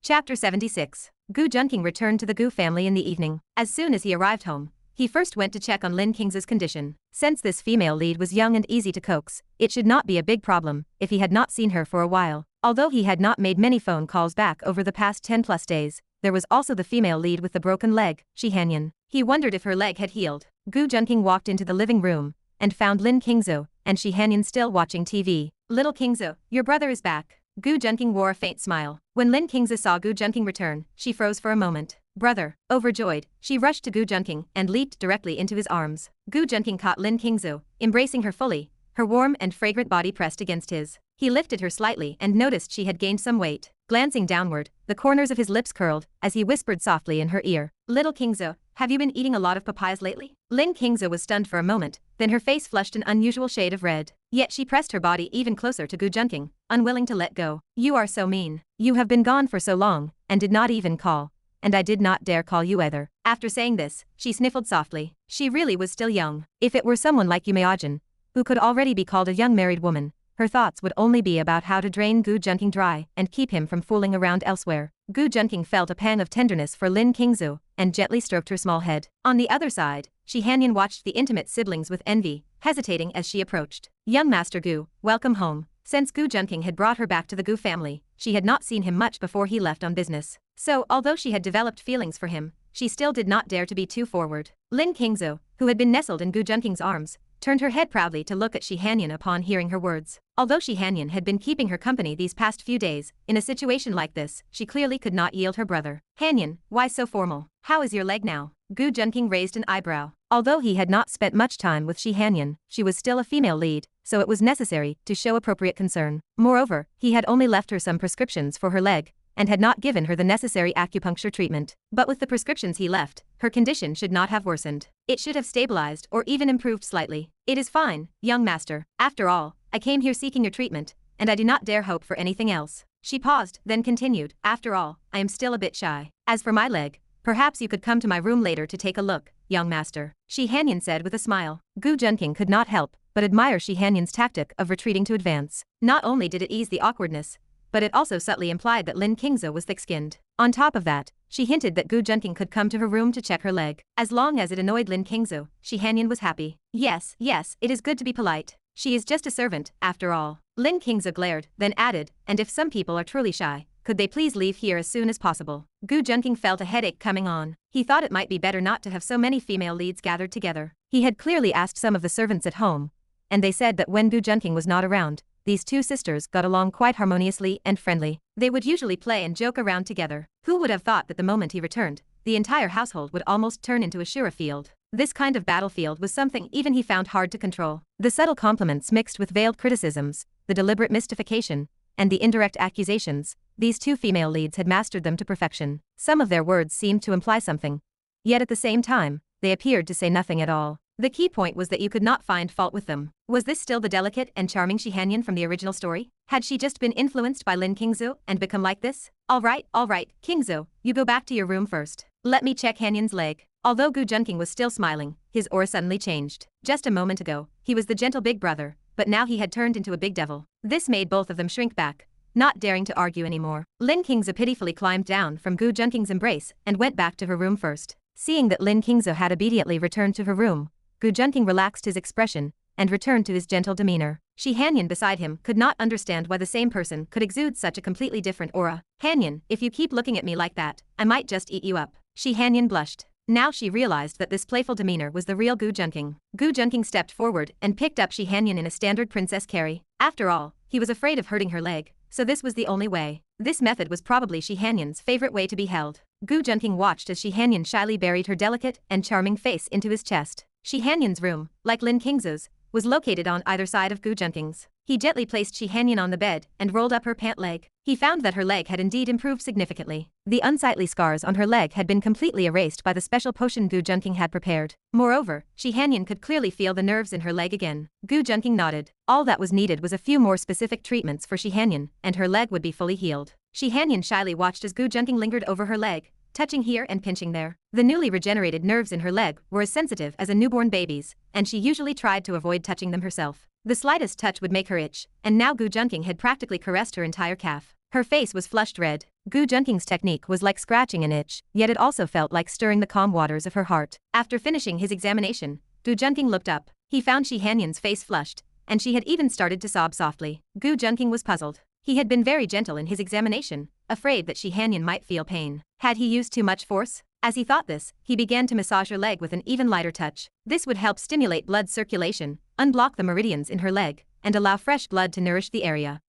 Chapter 76. Gu Junking returned to the Gu family in the evening. As soon as he arrived home, he first went to check on Lin King's condition. Since this female lead was young and easy to coax, it should not be a big problem if he had not seen her for a while. Although he had not made many phone calls back over the past 10+ days, there was also the female lead with the broken leg, Shi Hanyan. He wondered if her leg had healed. Gu Junking walked into the living room and found Lin Qingzhou and Shi Hanyan still watching TV. "Little Qingzhou, your brother is back." Gu Junking wore a faint smile. When Lin Qingzhou saw Gu Junking return, she froze for a moment. "Brother." Overjoyed, she rushed to Gu Junking and leaped directly into his arms. Gu Junking caught Lin Qingzhou, embracing her fully, her warm and fragrant body pressed against his. He lifted her slightly and noticed she had gained some weight. Glancing downward, the corners of his lips curled as he whispered softly in her ear, "Little Qingzhou, have you been eating a lot of papayas lately?" Lin Qingzhou was stunned for a moment, then her face flushed an unusual shade of red. Yet she pressed her body even closer to Gu Junking, unwilling to let go. "You are so mean. You have been gone for so long, and did not even call. And I did not dare call you either." After saying this, she sniffled softly. She really was still young. If it were someone like Yumeojin, who could already be called a young married woman, her thoughts would only be about how to drain Gu Junking dry and keep him from fooling around elsewhere. Gu Junking felt a pang of tenderness for Lin Qingzhou and gently stroked her small head. On the other side, Shi Hanyan watched the intimate siblings with envy, hesitating as she approached. "Young Master Gu, welcome home." Since Gu Junking had brought her back to the Gu family, she had not seen him much before he left on business. So, although she had developed feelings for him, she still did not dare to be too forward. Lin Qingzhou, who had been nestled in Gu Junking's arms, turned her head proudly to look at Shi Hanyan upon hearing her words. Although Shi Hanyan had been keeping her company these past few days, in a situation like this, she clearly could not yield her brother. "Hanyan, why so formal? How is your leg now?" Gu Junking raised an eyebrow. Although he had not spent much time with Shi Hanyan, she was still a female lead, so it was necessary to show appropriate concern. Moreover, he had only left her some prescriptions for her leg, and had not given her the necessary acupuncture treatment. But with the prescriptions he left, her condition should not have worsened. It should have stabilized or even improved slightly. "It is fine, young master. After all, I came here seeking your treatment, and I do not dare hope for anything else." She paused, then continued, "After all, I am still a bit shy. As for my leg, perhaps you could come to my room later to take a look, young master," Shi Hanyan said with a smile. Gu Junking could not help but admire Shi Hanyan's tactic of retreating to advance. Not only did it ease the awkwardness, but it also subtly implied that Lin Qingzhou was thick-skinned. On top of that, she hinted that Gu Junking could come to her room to check her leg. As long as it annoyed Lin Qingzhou, Shi Hanyan was happy. Yes, it is good to be polite. She is just a servant, after all." Lin Qingzhou glared, then added, "And if some people are truly shy, could they please leave here as soon as possible?" Gu Junking felt a headache coming on. He thought it might be better not to have so many female leads gathered together. He had clearly asked some of the servants at home, and they said that when Gu Junking was not around, these two sisters got along quite harmoniously and friendly. They would usually play and joke around together. Who would have thought that the moment he returned, the entire household would almost turn into a Shira field? This kind of battlefield was something even he found hard to control. The subtle compliments mixed with veiled criticisms, the deliberate mystification, and the indirect accusations, these two female leads had mastered them to perfection. Some of their words seemed to imply something, yet at the same time, they appeared to say nothing at all. The key point was that you could not find fault with them. Was this still the delicate and charming Shi Hanyan from the original story? Had she just been influenced by Lin Qingzhou and become like this? All right, Qingzhou, you go back to your room first. Let me check Hanyan's leg." Although Gu Junking was still smiling, his aura suddenly changed. Just a moment ago, he was the gentle big brother, but now he had turned into a big devil. This made both of them shrink back, not daring to argue anymore. Lin Qingzhou pitifully climbed down from Gu Junking's embrace and went back to her room first. Seeing that Lin Qingzhou had obediently returned to her room, Gu Junking relaxed his expression and returned to his gentle demeanor. Shi Hanyan beside him could not understand why the same person could exude such a completely different aura. "Hanyan, if you keep looking at me like that, I might just eat you up." Shi Hanyan blushed. Now she realized that this playful demeanor was the real Gu Junking. Gu Junking stepped forward and picked up Shi Hanyan in a standard princess carry. After all, he was afraid of hurting her leg, so this was the only way. This method was probably Shi Hanyan's favorite way to be held. Gu Junking watched as Shi Hanyan shyly buried her delicate and charming face into his chest. Shi Hanyan's room, like Lin Qingzhou's, was located on either side of Gu Junking's. He gently placed Shi Hanyan on the bed and rolled up her pant leg. He found that her leg had indeed improved significantly. The unsightly scars on her leg had been completely erased by the special potion Gu Junking had prepared. Moreover, Shi Hanyan could clearly feel the nerves in her leg again. Gu Junking nodded. All that was needed was a few more specific treatments for Shi Hanyan, and her leg would be fully healed. Shi Hanyan shyly watched as Gu Junking lingered over her leg, touching here and pinching there. The newly regenerated nerves in her leg were as sensitive as a newborn baby's, and she usually tried to avoid touching them herself. The slightest touch would make her itch, and now Gu Junking had practically caressed her entire calf. Her face was flushed red. Gu Junking's technique was like scratching an itch, yet it also felt like stirring the calm waters of her heart. After finishing his examination, Gu Junking looked up. He found Shi Hanyan's face flushed, and she had even started to sob softly. Gu Junking was puzzled. He had been very gentle in his examination, afraid that Shi Hanyan might feel pain. Had he used too much force? As he thought this, he began to massage her leg with an even lighter touch. This would help stimulate blood circulation, unblock the meridians in her leg, and allow fresh blood to nourish the area.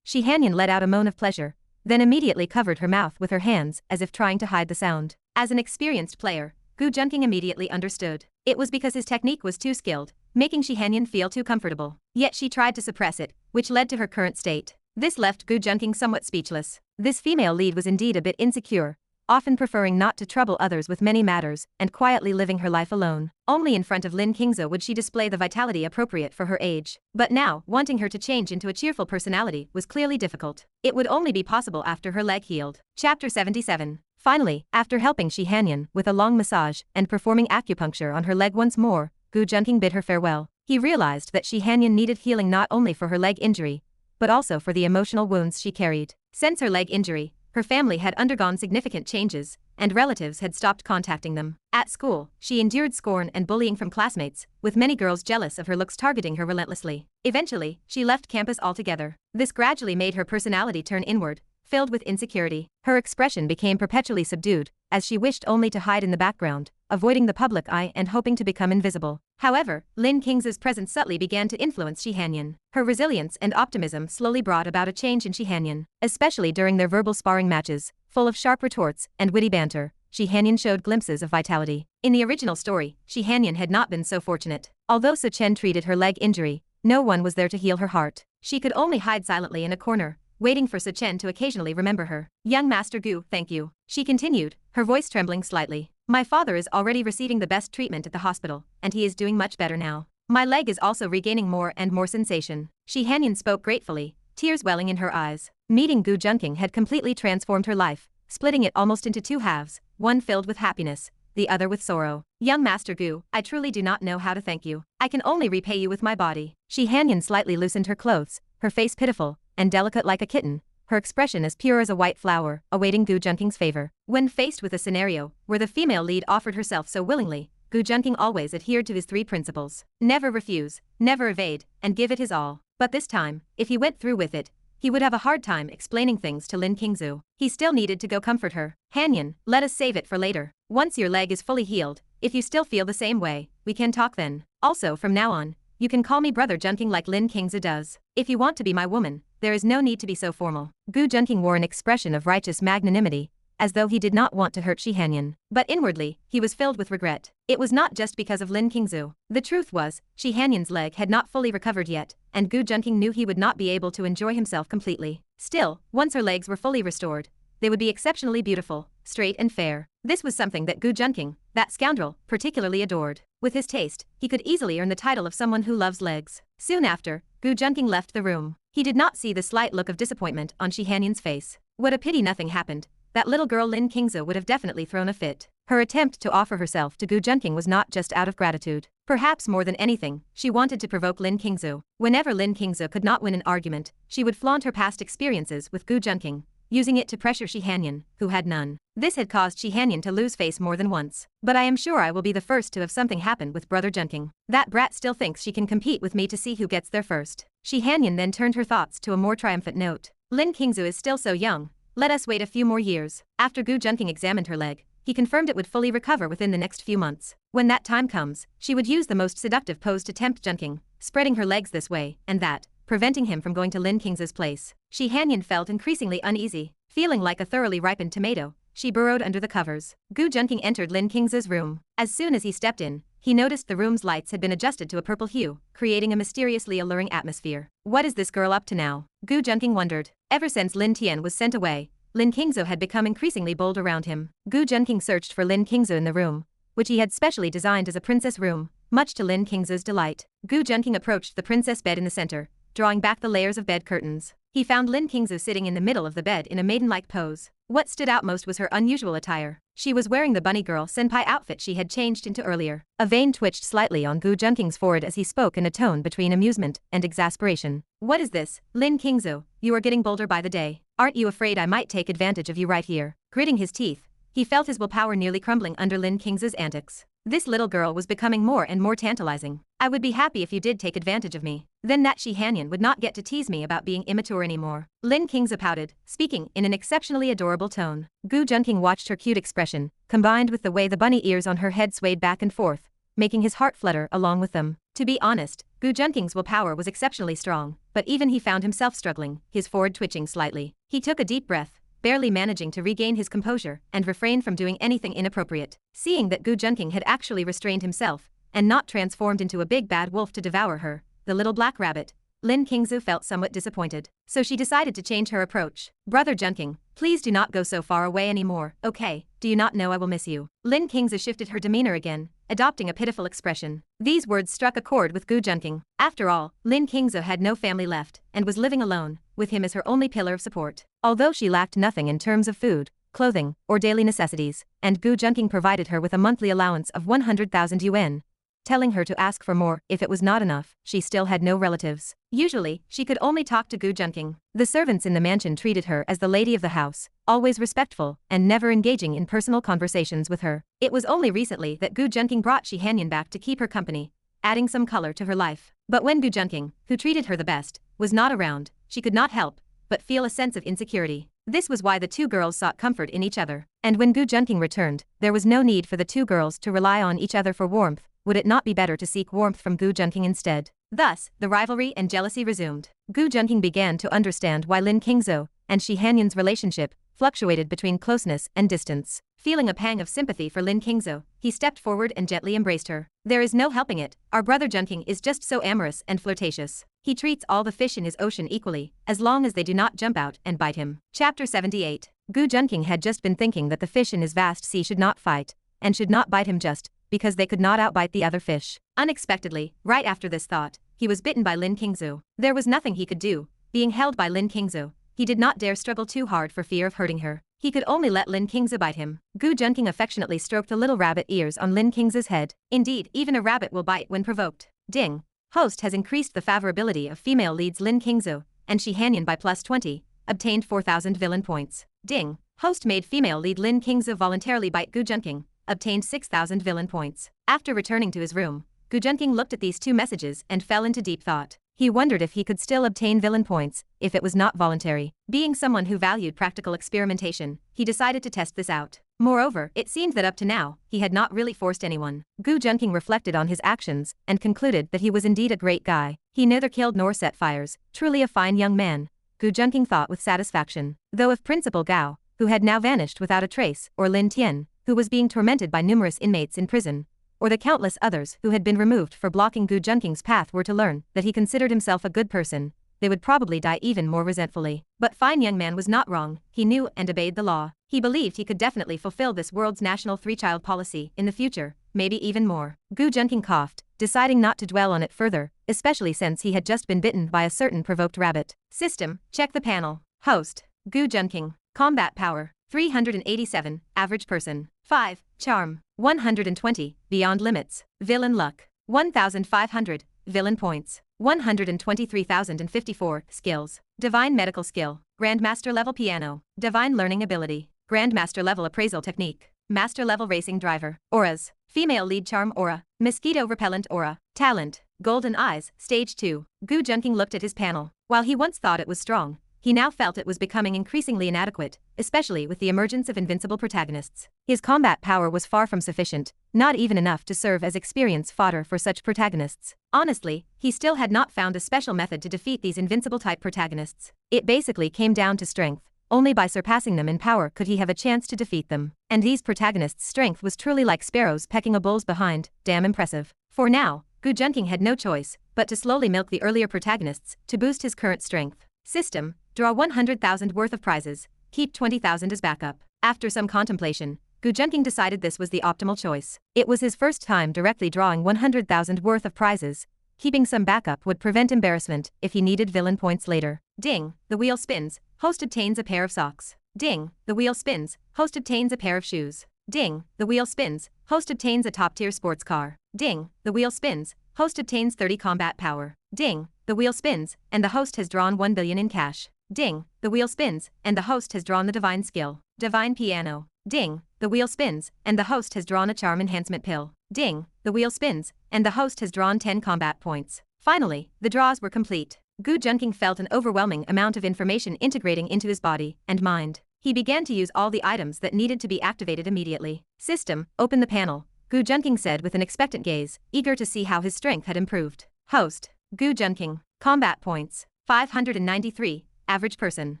Shi Hanyan let out a moan of pleasure, then immediately covered her mouth with her hands as if trying to hide the sound. As an experienced player, Gu Junking immediately understood. It was because his technique was too skilled, making Shi Hanyan feel too comfortable. Yet she tried to suppress it, which led to her current state. This left Gu Junking somewhat speechless. This female lead was indeed a bit insecure, often preferring not to trouble others with many matters and quietly living her life alone. Only in front of Lin Qingzu would she display the vitality appropriate for her age. But now, wanting her to change into a cheerful personality was clearly difficult. It would only be possible after her leg healed. Chapter 77. Finally, after helping Shi Hanyan with a long massage and performing acupuncture on her leg once more, Gu Junking bid her farewell. He realized that Shi Hanyan needed healing not only for her leg injury, but also for the emotional wounds she carried. Since her leg injury, her family had undergone significant changes, and relatives had stopped contacting them. At school, she endured scorn and bullying from classmates, with many girls jealous of her looks targeting her relentlessly. Eventually, she left campus altogether. This gradually made her personality turn inward, filled with insecurity. Her expression became perpetually subdued, as she wished only to hide in the background, avoiding the public eye and hoping to become invisible. However, Lin Qingzu's presence subtly began to influence Shi Hanyan. Her resilience and optimism slowly brought about a change in Shi Hanyan, especially during their verbal sparring matches, full of sharp retorts and witty banter. Shi Hanyan showed glimpses of vitality. In the original story, Shi Hanyan had not been so fortunate. Although Su Chen treated her leg injury, no one was there to heal her heart. She could only hide silently in a corner, waiting for Su Chen to occasionally remember her. "Young Master Gu, thank you," she continued, her voice trembling slightly. "My father is already receiving the best treatment at the hospital, and he is doing much better now. My leg is also regaining more and more sensation." Shi Hanyan spoke gratefully, tears welling in her eyes. Meeting Gu Junking had completely transformed her life, splitting it almost into two halves, one filled with happiness, the other with sorrow. "Young Master Gu, I truly do not know how to thank you. I can only repay you with my body." Shi Hanyan slightly loosened her clothes, her face pitiful and delicate like a kitten, her expression as pure as a white flower, awaiting Gu Junking's favor. When faced with a scenario where the female lead offered herself so willingly, Gu Junking always adhered to his three principles: never refuse, never evade, and give it his all. But this time, if he went through with it, he would have a hard time explaining things to Lin Qingzu. He still needed to go comfort her. "Hanyan, let us save it for later. Once your leg is fully healed, if you still feel the same way, we can talk then. Also from now on, you can call me Brother Junking like Lin Qingzu does. If you want to be my woman, there is no need to be so formal." Gu Junking wore an expression of righteous magnanimity, as though he did not want to hurt Shi Hanyan. But inwardly, he was filled with regret. It was not just because of Lin Qingzu. The truth was, Shi Hanyan's leg had not fully recovered yet, and Gu Junking knew he would not be able to enjoy himself completely. Still, once her legs were fully restored, they would be exceptionally beautiful, straight and fair. This was something that Gu Junking, that scoundrel, particularly adored. With his taste, he could easily earn the title of someone who loves legs. Soon after, Gu Junking left the room. He did not see the slight look of disappointment on Shi Hanyan's face. What a pity nothing happened. That little girl Lin Qingzu would have definitely thrown a fit. Her attempt to offer herself to Gu Junking was not just out of gratitude. Perhaps more than anything, she wanted to provoke Lin Qingzu. Whenever Lin Qingzu could not win an argument, she would flaunt her past experiences with Gu Junking, using it to pressure Shi Hanyan, who had none. This had caused Shi Hanyan to lose face more than once. "But I am sure I will be the first to have something happen with Brother Junking. That brat still thinks she can compete with me to see who gets there first." Shi Hanyan then turned her thoughts to a more triumphant note. "Lin Qingzu is still so young. Let us wait a few more years." After Gu Junking examined her leg, he confirmed it would fully recover within the next few months. When that time comes, she would use the most seductive pose to tempt Junking, spreading her legs this way and that, preventing him from going to Lin Qingzu's place. Shi Hanyan felt increasingly uneasy. Feeling like a thoroughly ripened tomato, she burrowed under the covers. Gu Junking entered Lin Qingzu's room. As soon as he stepped in, he noticed the room's lights had been adjusted to a purple hue, creating a mysteriously alluring atmosphere. What is this girl up to now? Gu Junking wondered. Ever since Lin Tian was sent away, Lin Qingzu had become increasingly bold around him. Gu Junking searched for Lin Qingzu in the room, which he had specially designed as a princess room, much to Lin Qingzu's delight. Gu Junking approached the princess bed in the center, drawing back the layers of bed curtains. he found Lin Qingzu sitting in the middle of the bed in a maiden-like pose. What stood out most was her unusual attire. She was wearing the bunny girl senpai outfit she had changed into earlier. A vein twitched slightly on Gu Junking's forehead as he spoke in a tone between amusement and exasperation. What is this, Lin Qingzu? You are getting bolder by the day. Aren't you afraid I might take advantage of you right here? Gritting his teeth, he felt his willpower nearly crumbling under Lin Qingzu's antics. This little girl was becoming more and more tantalizing. I would be happy if you did take advantage of me. Then that Shi Hanyan would not get to tease me about being immature anymore. Lin Qingzu pouted, speaking in an exceptionally adorable tone. Gu Junking watched her cute expression, combined with the way the bunny ears on her head swayed back and forth, making his heart flutter along with them. To be honest, Gu Junking's willpower was exceptionally strong, but even he found himself struggling, his forehead twitching slightly. He took a deep breath, barely managing to regain his composure and refrain from doing anything inappropriate. Seeing that Gu Junking had actually restrained himself and not transformed into a big bad wolf to devour her, the little black rabbit, Lin Qingzu felt somewhat disappointed. So she decided to change her approach. Brother Junking, please do not go so far away anymore, okay? Do you not know I will miss you? Lin Qingzu shifted her demeanor again, adopting a pitiful expression. These words struck a chord with Gu Junking. After all, Lin Qingzu had no family left and was living alone, with him as her only pillar of support. Although she lacked nothing in terms of food, clothing, or daily necessities, and Gu Junking provided her with a monthly allowance of 100,000 yuan, telling her to ask for more if it was not enough, she still had no relatives. Usually, she could only talk to Gu Junking. The servants in the mansion treated her as the lady of the house, always respectful and never engaging in personal conversations with her. It was only recently that Gu Junking brought Shi Hanyan back to keep her company, adding some color to her life. But when Gu Junking, who treated her the best, was not around, she could not help but feel a sense of insecurity. This was why the two girls sought comfort in each other. And when Gu Junking returned, there was no need for the two girls to rely on each other for warmth. Would it not be better to seek warmth from Gu Junking instead? Thus, the rivalry and jealousy resumed. Gu Junking began to understand why Lin Qingzu and Shi Hanyan's relationship fluctuated between closeness and distance. Feeling a pang of sympathy for Lin Qingzu, he stepped forward and gently embraced her. There is no helping it, our brother Junking is just so amorous and flirtatious. He treats all the fish in his ocean equally, as long as they do not jump out and bite him. Chapter 78. Gu Junking had just been thinking that the fish in his vast sea should not fight, and should not bite him just because they could not outbite the other fish. Unexpectedly, right after this thought, he was bitten by Lin Qingzu. There was nothing he could do. Being held by Lin Qingzu, he did not dare struggle too hard for fear of hurting her. He could only let Lin Qingzu bite him. Gu Junking affectionately stroked the little rabbit ears on Lin Qingzu's head. Indeed, even a rabbit will bite when provoked. Ding. Host has increased the favorability of female leads Lin Qingzu and Shi Hanyan by +20, obtained 4,000 villain points. Ding. Host made female lead Lin Qingzu voluntarily bite Gu Junking, obtained 6,000 villain points. After returning to his room, Gu Junking looked at these two messages and fell into deep thought. He wondered if he could still obtain villain points if it was not voluntary. Being someone who valued practical experimentation, he decided to test this out. Moreover, it seemed that up to now, he had not really forced anyone. Gu Junking reflected on his actions and concluded that he was indeed a great guy. He neither killed nor set fires. Truly a fine young man, Gu Junking thought with satisfaction. Though if Principal Gao, who had now vanished without a trace, or Lin Tian, who was being tormented by numerous inmates in prison, or the countless others who had been removed for blocking Gu Junking's path were to learn that he considered himself a good person, they would probably die even more resentfully. But fine young man was not wrong, he knew and obeyed the law. He believed he could definitely fulfill this world's national three-child policy in the future, maybe even more. Gu Junking coughed, deciding not to dwell on it further, especially since he had just been bitten by a certain provoked rabbit. System, check the panel. Host, Gu Junking. Combat power, 387, average person. 5, charm, 120, beyond limits. Villain luck, 1,500, villain points, 123,054, skills. Divine medical skill, Grandmaster level piano, divine learning ability, Grandmaster level appraisal technique, Master level racing driver. Auras, female lead charm aura, mosquito repellent aura, talent, golden eyes, stage 2. Gu Junking looked at his panel. While he once thought it was strong, he now felt it was becoming increasingly inadequate, especially with the emergence of invincible protagonists. His combat power was far from sufficient, not even enough to serve as experience fodder for such protagonists. Honestly, he still had not found a special method to defeat these invincible-type protagonists. It basically came down to strength. Only by surpassing them in power could he have a chance to defeat them. And these protagonists' strength was truly like sparrows pecking a bull's behind, damn impressive. For now, Gu Junking had no choice but to slowly milk the earlier protagonists to boost his current strength. System, draw 100,000 worth of prizes, keep 20,000 as backup. After some contemplation, Gu Junking decided this was the optimal choice. It was his first time directly drawing 100,000 worth of prizes. Keeping some backup would prevent embarrassment if he needed villain points later. Ding, the wheel spins, host obtains a pair of socks. Ding, the wheel spins, host obtains a pair of shoes. Ding, the wheel spins, host obtains a top-tier sports car. Ding, the wheel spins, host obtains 30 combat power. Ding, the wheel spins, and the host has drawn 1 billion in cash. Ding, the wheel spins, and the host has drawn the divine skill. Divine piano. Ding, the wheel spins, and the host has drawn a charm enhancement pill. Ding, the wheel spins, and the host has drawn 10 combat points. Finally, the draws were complete. Gu Junking felt an overwhelming amount of information integrating into his body and mind. He began to use all the items that needed to be activated immediately. System, open the panel, Gu Junking said with an expectant gaze, eager to see how his strength had improved. Host, Gu Junking. Combat points, 593, average person,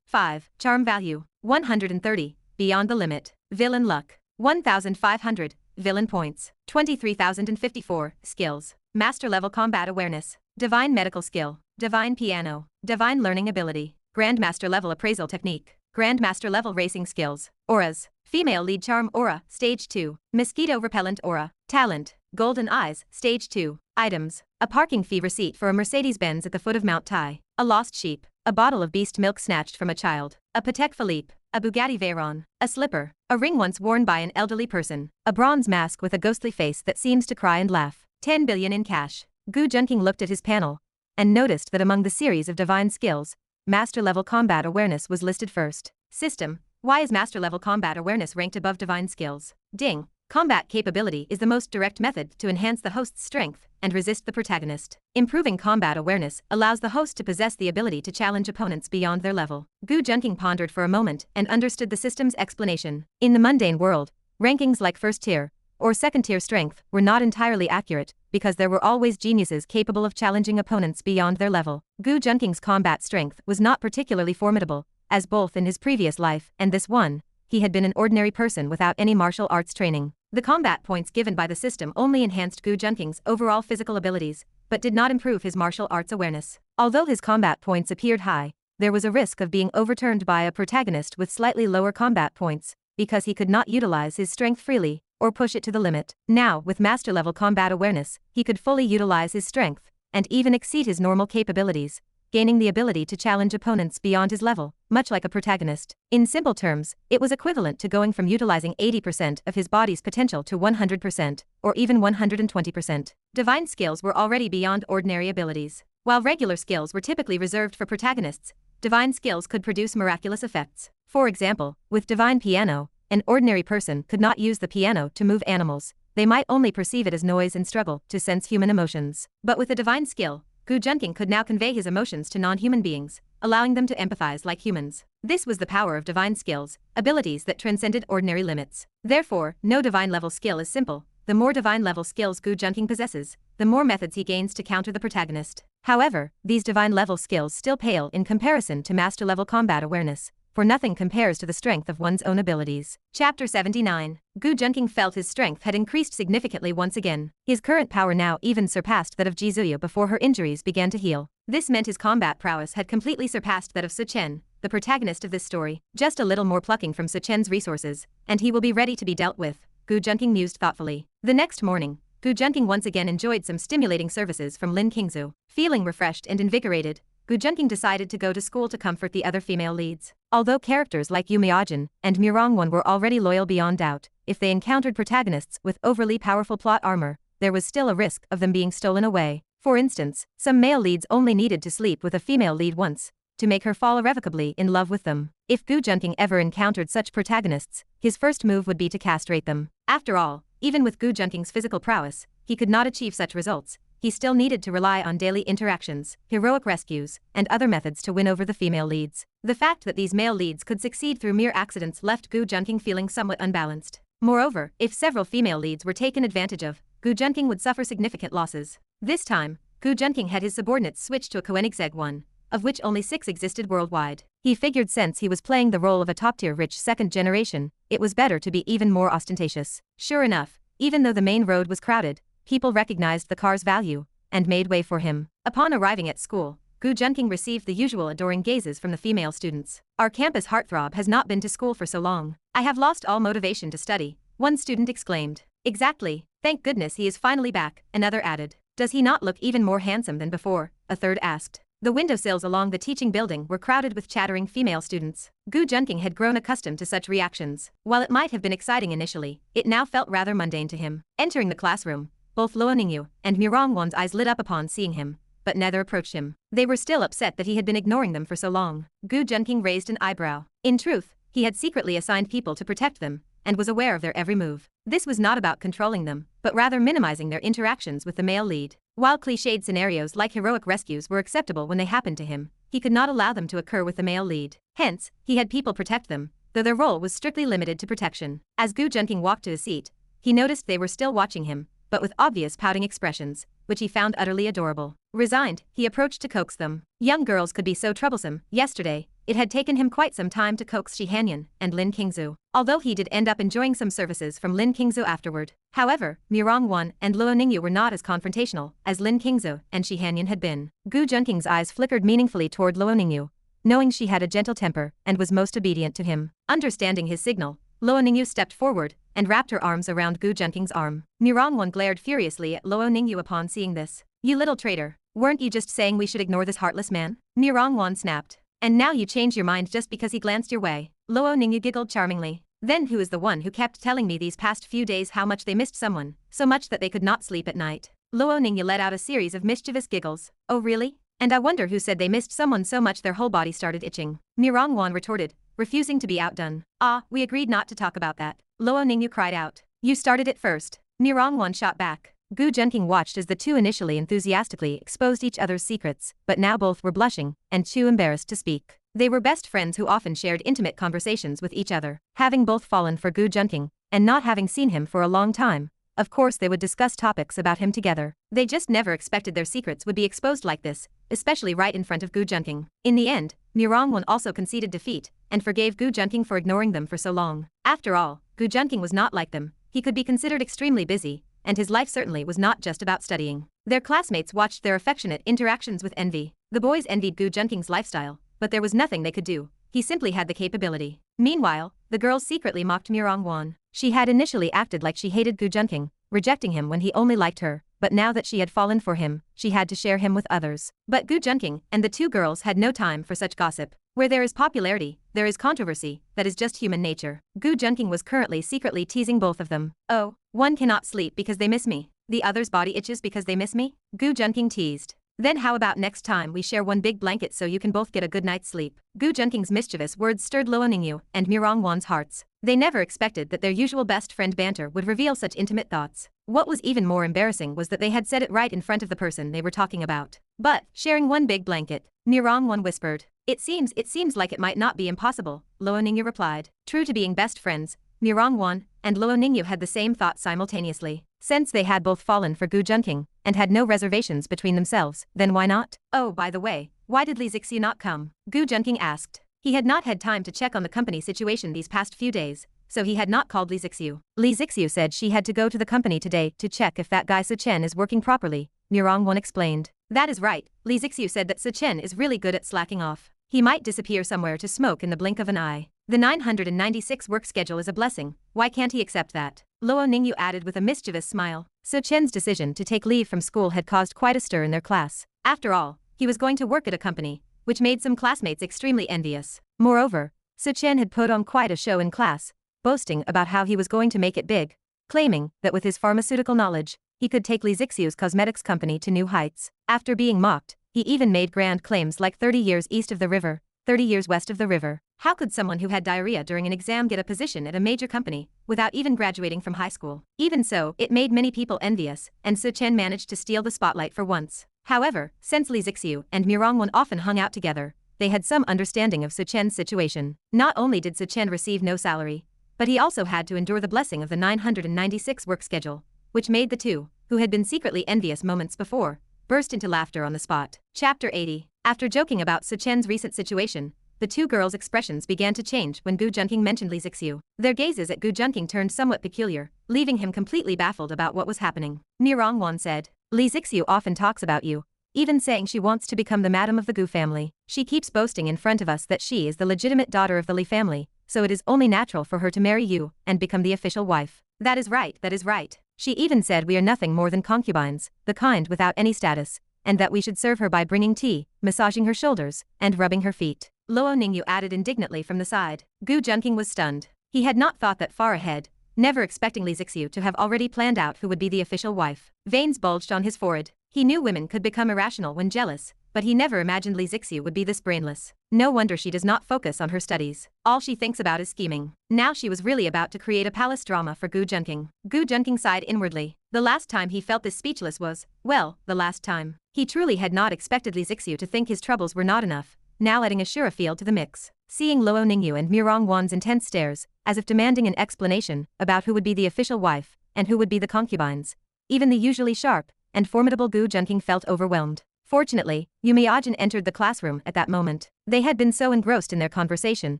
5, charm value, 130, beyond the limit, villain luck, 1,500, villain points, 23,054, skills, master level combat awareness, divine medical skill, divine piano, divine learning ability, grandmaster level appraisal technique, grandmaster level racing skills, auras, female lead charm aura, stage 2, mosquito repellent aura, talent, golden eyes, stage 2, items, a parking fee receipt for a Mercedes-Benz at the foot of Mount Tai, a lost sheep, a bottle of beast milk snatched from a child, a Patek Philippe, a Bugatti Veyron, a slipper, a ring once worn by an elderly person, a bronze mask with a ghostly face that seems to cry and laugh, 10 billion in cash. Gu Junking looked at his panel and noticed that among the series of divine skills, master level combat awareness was listed first. System, why is master level combat awareness ranked above divine skills? Ding, combat capability is the most direct method to enhance the host's strength and resist the protagonist. Improving combat awareness allows the host to possess the ability to challenge opponents beyond their level. Gu Junking pondered for a moment and understood the system's explanation. In the mundane world, rankings like first tier or second tier strength were not entirely accurate because there were always geniuses capable of challenging opponents beyond their level. Gu Junking's combat strength was not particularly formidable, as both in his previous life and this one, he had been an ordinary person without any martial arts training. The combat points given by the system only enhanced Gu Junking's overall physical abilities, but did not improve his martial arts awareness. Although his combat points appeared high, there was a risk of being overturned by a protagonist with slightly lower combat points, because he could not utilize his strength freely or push it to the limit. Now, with master-level combat awareness, he could fully utilize his strength and even exceed his normal capabilities, gaining the ability to challenge opponents beyond his level, much like a protagonist. In simple terms, it was equivalent to going from utilizing 80% of his body's potential to 100%, or even 120%. Divine skills were already beyond ordinary abilities. While regular skills were typically reserved for protagonists, divine skills could produce miraculous effects. For example, with divine piano, an ordinary person could not use the piano to move animals. They might only perceive it as noise and struggle to sense human emotions. But with a divine skill, Gu Junking could now convey his emotions to non-human beings, allowing them to empathize like humans. This was the power of divine skills, abilities that transcended ordinary limits. Therefore, no divine level skill is simple. The more divine level skills Gu Junking possesses, the more methods he gains to counter the protagonist. However, these divine level skills still pale in comparison to master level combat awareness, for nothing compares to the strength of one's own abilities. Chapter 79. Gu Junking felt his strength had increased significantly once again. His current power now even surpassed that of Jizuya before her injuries began to heal. This meant his combat prowess had completely surpassed that of Su Chen, the protagonist of this story. Just a little more plucking from Su Chen's resources, and he will be ready to be dealt with, Gu Junking mused thoughtfully. The next morning, Gu Junking once again enjoyed some stimulating services from Lin Qingzu. Feeling refreshed and invigorated, Gu Junking decided to go to school to comfort the other female leads. Although characters like Yu Miajin and Mirongwon were already loyal beyond doubt, if they encountered protagonists with overly powerful plot armor, there was still a risk of them being stolen away. For instance, some male leads only needed to sleep with a female lead once to make her fall irrevocably in love with them. If Gu Junking ever encountered such protagonists, his first move would be to castrate them. After all, even with Gu Junking's physical prowess, he could not achieve such results. He still needed to rely on daily interactions, heroic rescues, and other methods to win over the female leads. The fact that these male leads could succeed through mere accidents left Gu Junking feeling somewhat unbalanced. Moreover, if several female leads were taken advantage of, Gu Junking would suffer significant losses. This time, Gu Junking had his subordinates switch to a Koenigsegg one, of which only 6 existed worldwide. He figured since he was playing the role of a top-tier rich second generation, it was better to be even more ostentatious. Sure enough, even though the main road was crowded, people recognized the car's value and made way for him. Upon arriving at school, Gu Junking received the usual adoring gazes from the female students. Our campus heartthrob has not been to school for so long. I have lost all motivation to study, one student exclaimed. Exactly, thank goodness he is finally back, another added. Does he not look even more handsome than before? A third asked. The windowsills along the teaching building were crowded with chattering female students. Gu Junking had grown accustomed to such reactions. While it might have been exciting initially, it now felt rather mundane to him. Entering the classroom, both Luo Ningyu and Mirongwon's eyes lit up upon seeing him, but neither approached him. They were still upset that he had been ignoring them for so long. Gu Junking raised an eyebrow. In truth, he had secretly assigned people to protect them, and was aware of their every move. This was not about controlling them, but rather minimizing their interactions with the male lead. While cliched scenarios like heroic rescues were acceptable when they happened to him, he could not allow them to occur with the male lead. Hence, he had people protect them, though their role was strictly limited to protection. As Gu Junking walked to his seat, he noticed they were still watching him, but with obvious pouting expressions, which he found utterly adorable. Resigned, he approached to coax them. Young girls could be so troublesome. Yesterday, it had taken him quite some time to coax Shi Hanyan and Lin Qingzu, although he did end up enjoying some services from Lin Qingzu afterward. However, Mirongwon and Luo Ningyu were not as confrontational as Lin Qingzu and Shi Hanyan had been. Gu Junking's eyes flickered meaningfully toward Luo Ningyu, knowing she had a gentle temper and was most obedient to him. Understanding his signal, Luo Ningyu stepped forward and wrapped her arms around Gu Junking's arm. Mirongwon glared furiously at Luo Ningyu upon seeing this. "You little traitor, weren't you just saying we should ignore this heartless man?" Mirongwon snapped. "And now you change your mind just because he glanced your way." Luo Ningyu giggled charmingly. "Then who is the one who kept telling me these past few days how much they missed someone, so much that they could not sleep at night?" Luo Ningyu let out a series of mischievous giggles. "Oh really? And I wonder who said they missed someone so much their whole body started itching." Mirongwon retorted, refusing to be outdone. "Ah, we agreed not to talk about that." Luo Ningyu cried out. "You started it first." Mirongwon shot back. Gu Junking watched as the two initially enthusiastically exposed each other's secrets, but now both were blushing and too embarrassed to speak. They were best friends who often shared intimate conversations with each other. Having both fallen for Gu Junking, and not having seen him for a long time, of course they would discuss topics about him together. They just never expected their secrets would be exposed like this, especially right in front of Gu Junking. In the end, Mirongwon also conceded defeat, and forgave Gu Junking for ignoring them for so long. After all, Gu Junking was not like them. He could be considered extremely busy, and his life certainly was not just about studying. Their classmates watched their affectionate interactions with envy. The boys envied Gu Junking's lifestyle, but there was nothing they could do. He simply had the capability. Meanwhile, the girls secretly mocked Mirongwon. She had initially acted like she hated Gu Junking, rejecting him when he only liked her, but now that she had fallen for him, she had to share him with others. But Gu Junking and the two girls had no time for such gossip. Where there is popularity, there is controversy. That is just human nature. Gu Junking was currently secretly teasing both of them. "Oh, one cannot sleep because they miss me. The other's body itches because they miss me?" Gu Junking teased. "Then how about next time we share one big blanket so you can both get a good night's sleep?" Gu Junking's mischievous words stirred Luo Ningyu and Mirongwon's hearts. They never expected that their usual best friend banter would reveal such intimate thoughts. What was even more embarrassing was that they had said it right in front of the person they were talking about. "But, sharing one big blanket," Mirongwon whispered. It seems like it might not be impossible," Luo Ningyu replied. True to being best friends, Mirongwon and Luo Ningyu had the same thought simultaneously. Since they had both fallen for Gu Junking, and had no reservations between themselves, then why not? "Oh, by the way, why did Li Zixu not come?" Gu Junking asked. He had not had time to check on the company situation these past few days, so he had not called Li Zixu. Li Zixu said she had to go to the company today to check if that guy Su Chen is working properly, Mirongwon explained. "That is right, Li Zixu said that Su Chen is really good at slacking off. He might disappear somewhere to smoke in the blink of an eye. The 996 work schedule is a blessing, why can't he accept that?" Luo Ningyu added with a mischievous smile. Su Chen's decision to take leave from school had caused quite a stir in their class. After all, he was going to work at a company, which made some classmates extremely envious. Moreover, Su Chen had put on quite a show in class, boasting about how he was going to make it big, claiming that with his pharmaceutical knowledge, he could take Li Zixu's cosmetics company to new heights. After being mocked, he even made grand claims like 30 years east of the river, 30 years west of the river. How could someone who had diarrhea during an exam get a position at a major company, without even graduating from high school? Even so, it made many people envious, and Su Chen managed to steal the spotlight for once. However, since Li Zixu and Mirongwon often hung out together, they had some understanding of Su Chen's situation. Not only did Su Chen receive no salary, but he also had to endure the blessing of the 996 work schedule, which made the two, who had been secretly envious moments before, burst into laughter on the spot. Chapter 80. After joking about Su Chen's recent situation, the two girls' expressions began to change when Gu Junking mentioned Li Zixu. Their gazes at Gu Junking turned somewhat peculiar, leaving him completely baffled about what was happening. Mirongwon said, "Li Zixu often talks about you, even saying she wants to become the madam of the Gu family. She keeps boasting in front of us that she is the legitimate daughter of the Li family, so it is only natural for her to marry you and become the official wife." "That is right, that is right. She even said we are nothing more than concubines, the kind without any status," and that we should serve her by bringing tea, massaging her shoulders, and rubbing her feet. Luo Ningyu added indignantly from the side. Gu Junking was stunned. He had not thought that far ahead, never expecting Li Zixiu to have already planned out who would be the official wife. Veins bulged on his forehead. He knew women could become irrational when jealous, but he never imagined Li Zixiu would be this brainless. No wonder she does not focus on her studies. All she thinks about is scheming. Now she was really about to create a palace drama for Gu Junking. Gu Junking sighed inwardly. The last time he felt this speechless was, well, the last time. He truly had not expected Li Zixiu to think his troubles were not enough, now adding a sure field to the mix. Seeing Luo Ningyu and Murong Wan's intense stares, as if demanding an explanation about who would be the official wife, and who would be the concubines, even the usually sharp and formidable Gu Junking felt overwhelmed. Fortunately, Yumiajin entered the classroom at that moment. They had been so engrossed in their conversation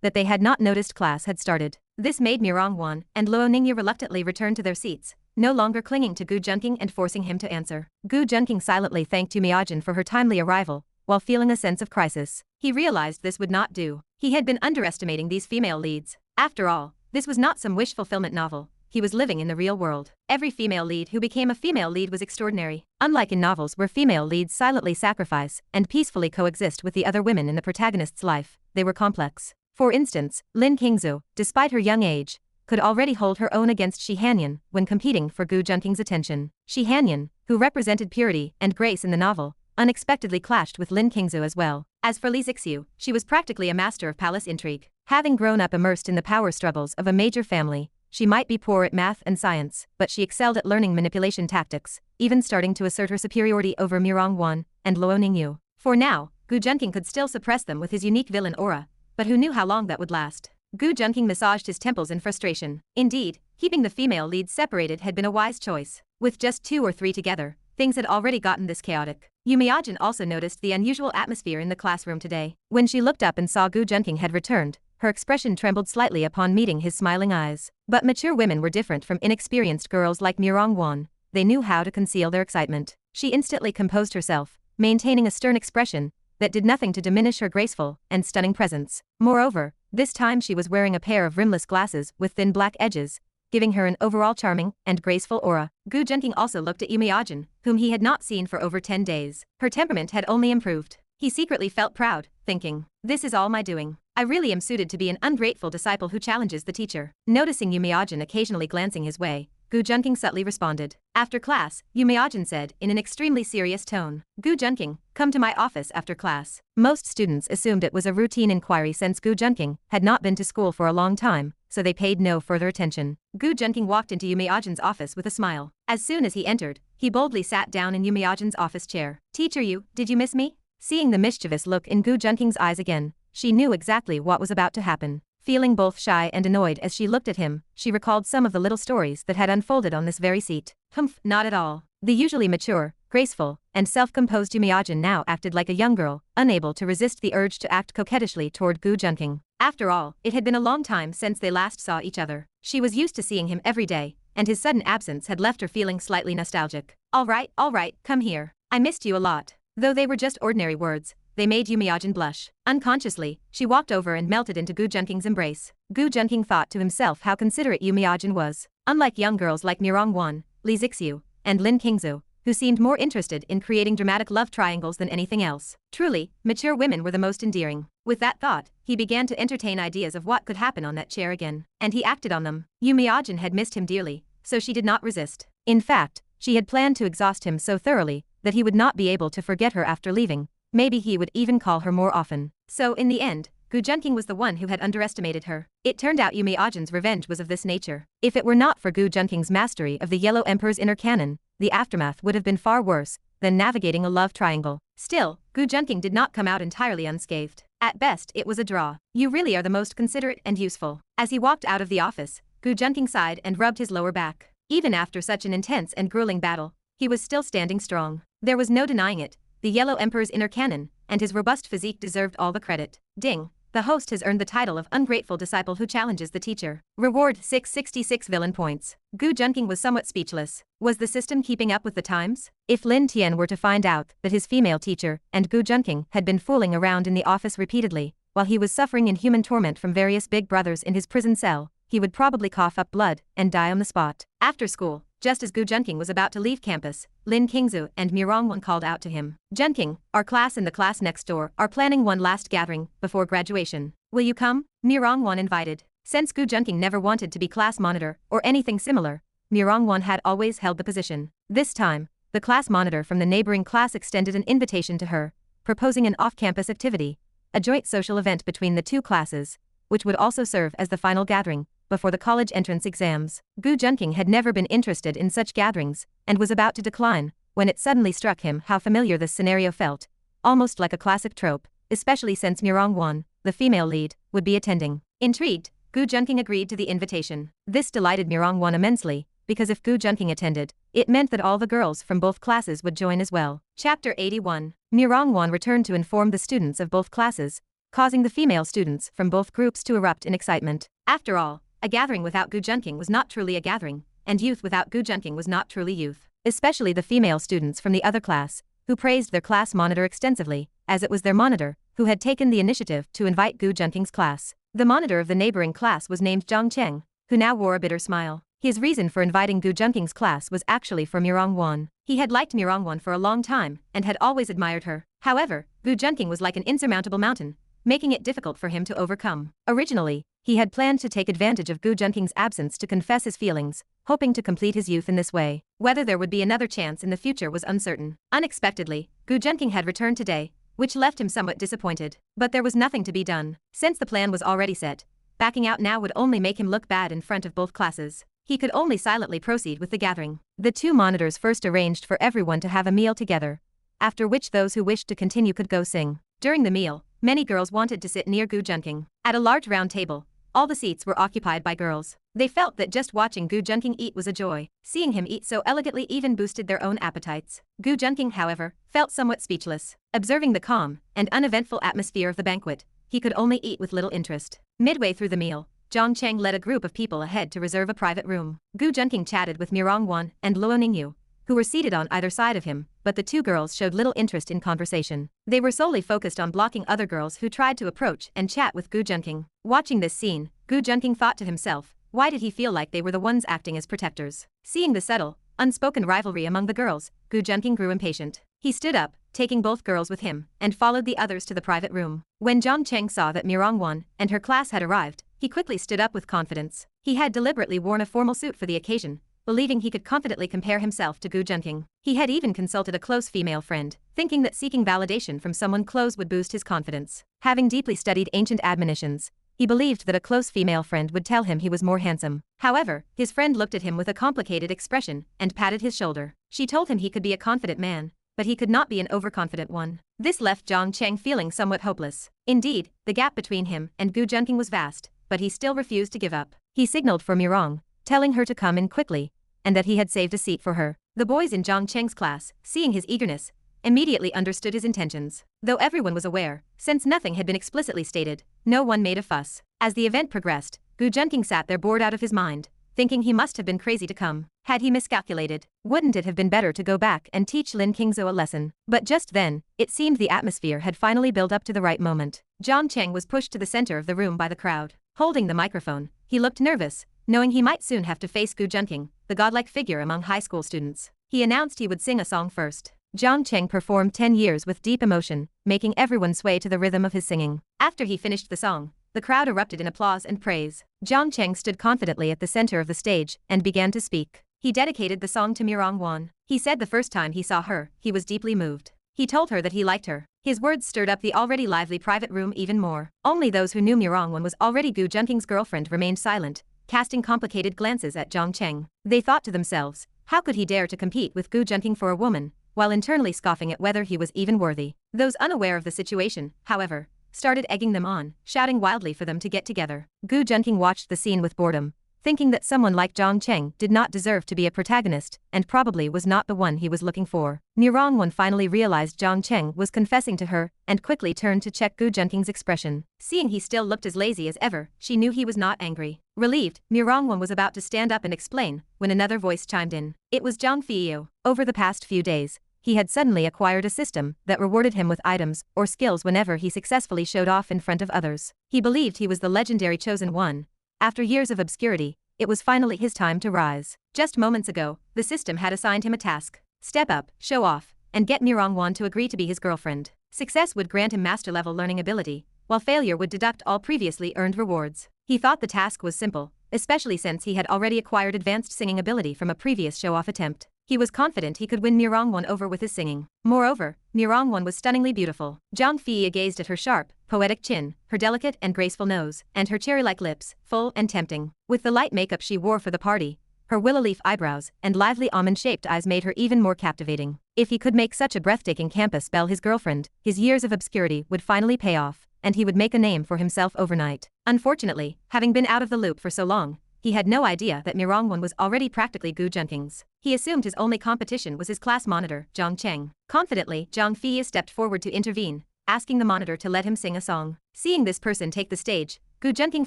that they had not noticed class had started. This made Murong Wan and Luo Ningyu reluctantly return to their seats, no longer clinging to Gu Junking and forcing him to answer. Gu Junking silently thanked Yumiajin for her timely arrival, while feeling a sense of crisis. He realized this would not do. He had been underestimating these female leads. After all, this was not some wish fulfillment novel. He was living in the real world. Every female lead who became a female lead was extraordinary. Unlike in novels where female leads silently sacrifice and peacefully coexist with the other women in the protagonist's life, they were complex. For instance, Lin Qingzu, despite her young age, could already hold her own against Shi Hanyan when competing for Gu Junking's attention. Shi Hanyan, who represented purity and grace in the novel, unexpectedly clashed with Lin Qingzu as well. As for Li Zixiu, she was practically a master of palace intrigue. Having grown up immersed in the power struggles of a major family, she might be poor at math and science, but she excelled at learning manipulation tactics, even starting to assert her superiority over Murong Wan and Luo Ningyu. For now, Gu Junking could still suppress them with his unique villain aura, but who knew how long that would last. Gu Junking massaged his temples in frustration. Indeed, keeping the female leads separated had been a wise choice. With just 2 or 3 together, things had already gotten this chaotic. Yumiajin also noticed the unusual atmosphere in the classroom today. When she looked up and saw Gu Junking had returned, her expression trembled slightly upon meeting his smiling eyes. But mature women were different from inexperienced girls like Murong Wan. They knew how to conceal their excitement. She instantly composed herself, maintaining a stern expression that did nothing to diminish her graceful and stunning presence. Moreover, this time she was wearing a pair of rimless glasses with thin black edges, giving her an overall charming and graceful aura. Gu Junking also looked at Yumiajin, whom he had not seen for over 10 days. Her temperament had only improved. He secretly felt proud, thinking, this is all my doing. I really am suited to be an ungrateful disciple who challenges the teacher. Noticing Yumiajin occasionally glancing his way, Gu Junking subtly responded. After class, Yumiajin said in an extremely serious tone, Gu Junking, come to my office after class. Most students assumed it was a routine inquiry since Gu Junking had not been to school for a long time, so they paid no further attention. Gu Junking walked into Yumiajin's office with a smile. As soon as he entered, he boldly sat down in Yumiajin's office chair. Teacher Yu, did you miss me? Seeing the mischievous look in Gu Junking's eyes again, she knew exactly what was about to happen. Feeling both shy and annoyed as she looked at him, she recalled some of the little stories that had unfolded on this very seat. Humph, not at all. The usually mature, graceful, and self-composed Yumiajin now acted like a young girl, unable to resist the urge to act coquettishly toward Gu Junking. After all, it had been a long time since they last saw each other. She was used to seeing him every day, and his sudden absence had left her feeling slightly nostalgic. All right, come here. I missed you a lot. Though they were just ordinary words, they made Yumiajin blush. Unconsciously, she walked over and melted into Gu Junking's embrace. Gu Junking thought to himself how considerate Yumiajin was. Unlike young girls like Murong Wan, Li Zixiu, and Lin Qingzu, who seemed more interested in creating dramatic love triangles than anything else. Truly, mature women were the most endearing. With that thought, he began to entertain ideas of what could happen on that chair again. And he acted on them. Yumiajin had missed him dearly, so she did not resist. In fact, she had planned to exhaust him so thoroughly that he would not be able to forget her after leaving. Maybe he would even call her more often. So in the end, Gu Junking was the one who had underestimated her. It turned out Yumiajin's revenge was of this nature. If it were not for Gu Junking's mastery of the Yellow Emperor's inner canon, the aftermath would have been far worse than navigating a love triangle. Still, Gu Junking did not come out entirely unscathed. At best, it was a draw. You really are the most considerate and useful. As he walked out of the office, Gu Junking sighed and rubbed his lower back. Even after such an intense and grueling battle, he was still standing strong. There was no denying it. The Yellow Emperor's inner canon, and his robust physique deserved all the credit. Ding. The host has earned the title of ungrateful disciple who challenges the teacher. Reward 666 villain points. Gu Junking was somewhat speechless. Was the system keeping up with the times? If Lin Tian were to find out that his female teacher and Gu Junking had been fooling around in the office repeatedly, while he was suffering inhuman torment from various big brothers in his prison cell, he would probably cough up blood and die on the spot. After school, just as Gu Junking was about to leave campus, Lin Qingzu and Mirongwon called out to him. Junking, our class and the class next door are planning one last gathering before graduation. Will you come? Mirongwon invited. Since Gu Junking never wanted to be class monitor or anything similar, Mirongwon had always held the position. This time, the class monitor from the neighboring class extended an invitation to her, proposing an off-campus activity, a joint social event between the two classes, which would also serve as the final gathering before the college entrance exams. Gu Junking had never been interested in such gatherings and was about to decline when it suddenly struck him how familiar this scenario felt, almost like a classic trope, especially since Mirongwon, the female lead, would be attending. Intrigued, Gu Junking agreed to the invitation. This delighted Mirongwon immensely, because if Gu Junking attended, it meant that all the girls from both classes would join as well. Chapter 81. Mirongwon returned to inform the students of both classes, causing the female students from both groups to erupt in excitement. After all, a gathering without Gu Junking was not truly a gathering, and youth without Gu Junking was not truly youth. Especially the female students from the other class, who praised their class monitor extensively, as it was their monitor who had taken the initiative to invite Gu Junking's class. The monitor of the neighboring class was named Zhang Cheng, who now wore a bitter smile. His reason for inviting Gu Junking's class was actually for Mirongwon. He had liked Mirongwon for a long time and had always admired her. However, Gu Junking was like an insurmountable mountain, making it difficult for him to overcome. Originally, he had planned to take advantage of Gu Junking's absence to confess his feelings, hoping to complete his youth in this way. Whether there would be another chance in the future was uncertain. Unexpectedly, Gu Junking had returned today, which left him somewhat disappointed. But there was nothing to be done. Since the plan was already set, backing out now would only make him look bad in front of both classes. He could only silently proceed with the gathering. The two monitors first arranged for everyone to have a meal together, after which those who wished to continue could go sing. During the meal, many girls wanted to sit near Gu Junking. At a large round table, all the seats were occupied by girls. They felt that just watching Gu Junking eat was a joy. Seeing him eat so elegantly even boosted their own appetites. Gu Junking, however, felt somewhat speechless. Observing the calm and uneventful atmosphere of the banquet, he could only eat with little interest. Midway through the meal, Zhang Cheng led a group of people ahead to reserve a private room. Gu Junking chatted with Mirongwon and Luo Ningyu, who were seated on either side of him, but the two girls showed little interest in conversation. They were solely focused on blocking other girls who tried to approach and chat with Gu Junking. Watching this scene, Gu Junking thought to himself, why did he feel like they were the ones acting as protectors? Seeing the subtle, unspoken rivalry among the girls, Gu Junking grew impatient. He stood up, taking both girls with him, and followed the others to the private room. When Zhang Cheng saw that Mirongwon and her class had arrived, he quickly stood up with confidence. He had deliberately worn a formal suit for the occasion, believing he could confidently compare himself to Gu Junking. He had even consulted a close female friend, thinking that seeking validation from someone close would boost his confidence. Having deeply studied ancient admonitions, he believed that a close female friend would tell him he was more handsome. However, his friend looked at him with a complicated expression and patted his shoulder. She told him he could be a confident man, but he could not be an overconfident one. This left Zhang Cheng feeling somewhat hopeless. Indeed, the gap between him and Gu Junking was vast, but he still refused to give up. He signaled for Mirong, telling her to come in quickly, and that he had saved a seat for her. The boys in Zhang Cheng's class, seeing his eagerness, immediately understood his intentions. Though everyone was aware, since nothing had been explicitly stated, no one made a fuss. As the event progressed, Gu Junking sat there bored out of his mind, thinking he must have been crazy to come. Had he miscalculated? Wouldn't it have been better to go back and teach Lin Qingzu a lesson? But just then, it seemed the atmosphere had finally built up to the right moment. Zhang Cheng was pushed to the center of the room by the crowd. Holding the microphone, he looked nervous, knowing he might soon have to face Gu Junking, the godlike figure among high school students. He announced he would sing a song first. Zhang Cheng performed 10 years with deep emotion, making everyone sway to the rhythm of his singing. After he finished the song, the crowd erupted in applause and praise. Zhang Cheng stood confidently at the center of the stage and began to speak. He dedicated the song to Mirongwon. He said the first time he saw her, he was deeply moved. He told her that he liked her. His words stirred up the already lively private room even more. Only those who knew Mirongwon was already Gu Junking's girlfriend remained silent, casting complicated glances at Zhang Cheng. They thought to themselves, how could he dare to compete with Gu Junking for a woman, while internally scoffing at whether he was even worthy. Those unaware of the situation, however, started egging them on, shouting wildly for them to get together. Gu Junking watched the scene with boredom, thinking that someone like Zhang Cheng did not deserve to be a protagonist and probably was not the one he was looking for. Mirongwon finally realized Zhang Cheng was confessing to her and quickly turned to check Gu Junking's expression. Seeing he still looked as lazy as ever, she knew he was not angry. Relieved, Mirongwon was about to stand up and explain when another voice chimed in. It was Zhang Fiyu. Over the past few days, he had suddenly acquired a system that rewarded him with items or skills whenever he successfully showed off in front of others. He believed he was the legendary chosen one, After years of obscurity, it was finally his time to rise. Just moments ago, the system had assigned him a task. Step up, show off, and get Mirongwon to agree to be his girlfriend. Success would grant him master-level learning ability, while failure would deduct all previously earned rewards. He thought the task was simple, especially since he had already acquired advanced singing ability from a previous show-off attempt. He was confident he could win Mirongwon over with his singing. Moreover, Mirongwon was stunningly beautiful. Zhang Fei gazed at her sharp, poetic chin, her delicate and graceful nose, and her cherry-like lips, full and tempting. With the light makeup she wore for the party, her willow leaf eyebrows and lively almond-shaped eyes made her even more captivating. If he could make such a breathtaking campus belle his girlfriend, his years of obscurity would finally pay off, and he would make a name for himself overnight. Unfortunately, having been out of the loop for so long, he had no idea that Mirongwon was already practically Gu Junking's. He assumed his only competition was his class monitor, Zhang Cheng. Confidently, Zhang Fei stepped forward to intervene, asking the monitor to let him sing a song. Seeing this person take the stage, Gu Junking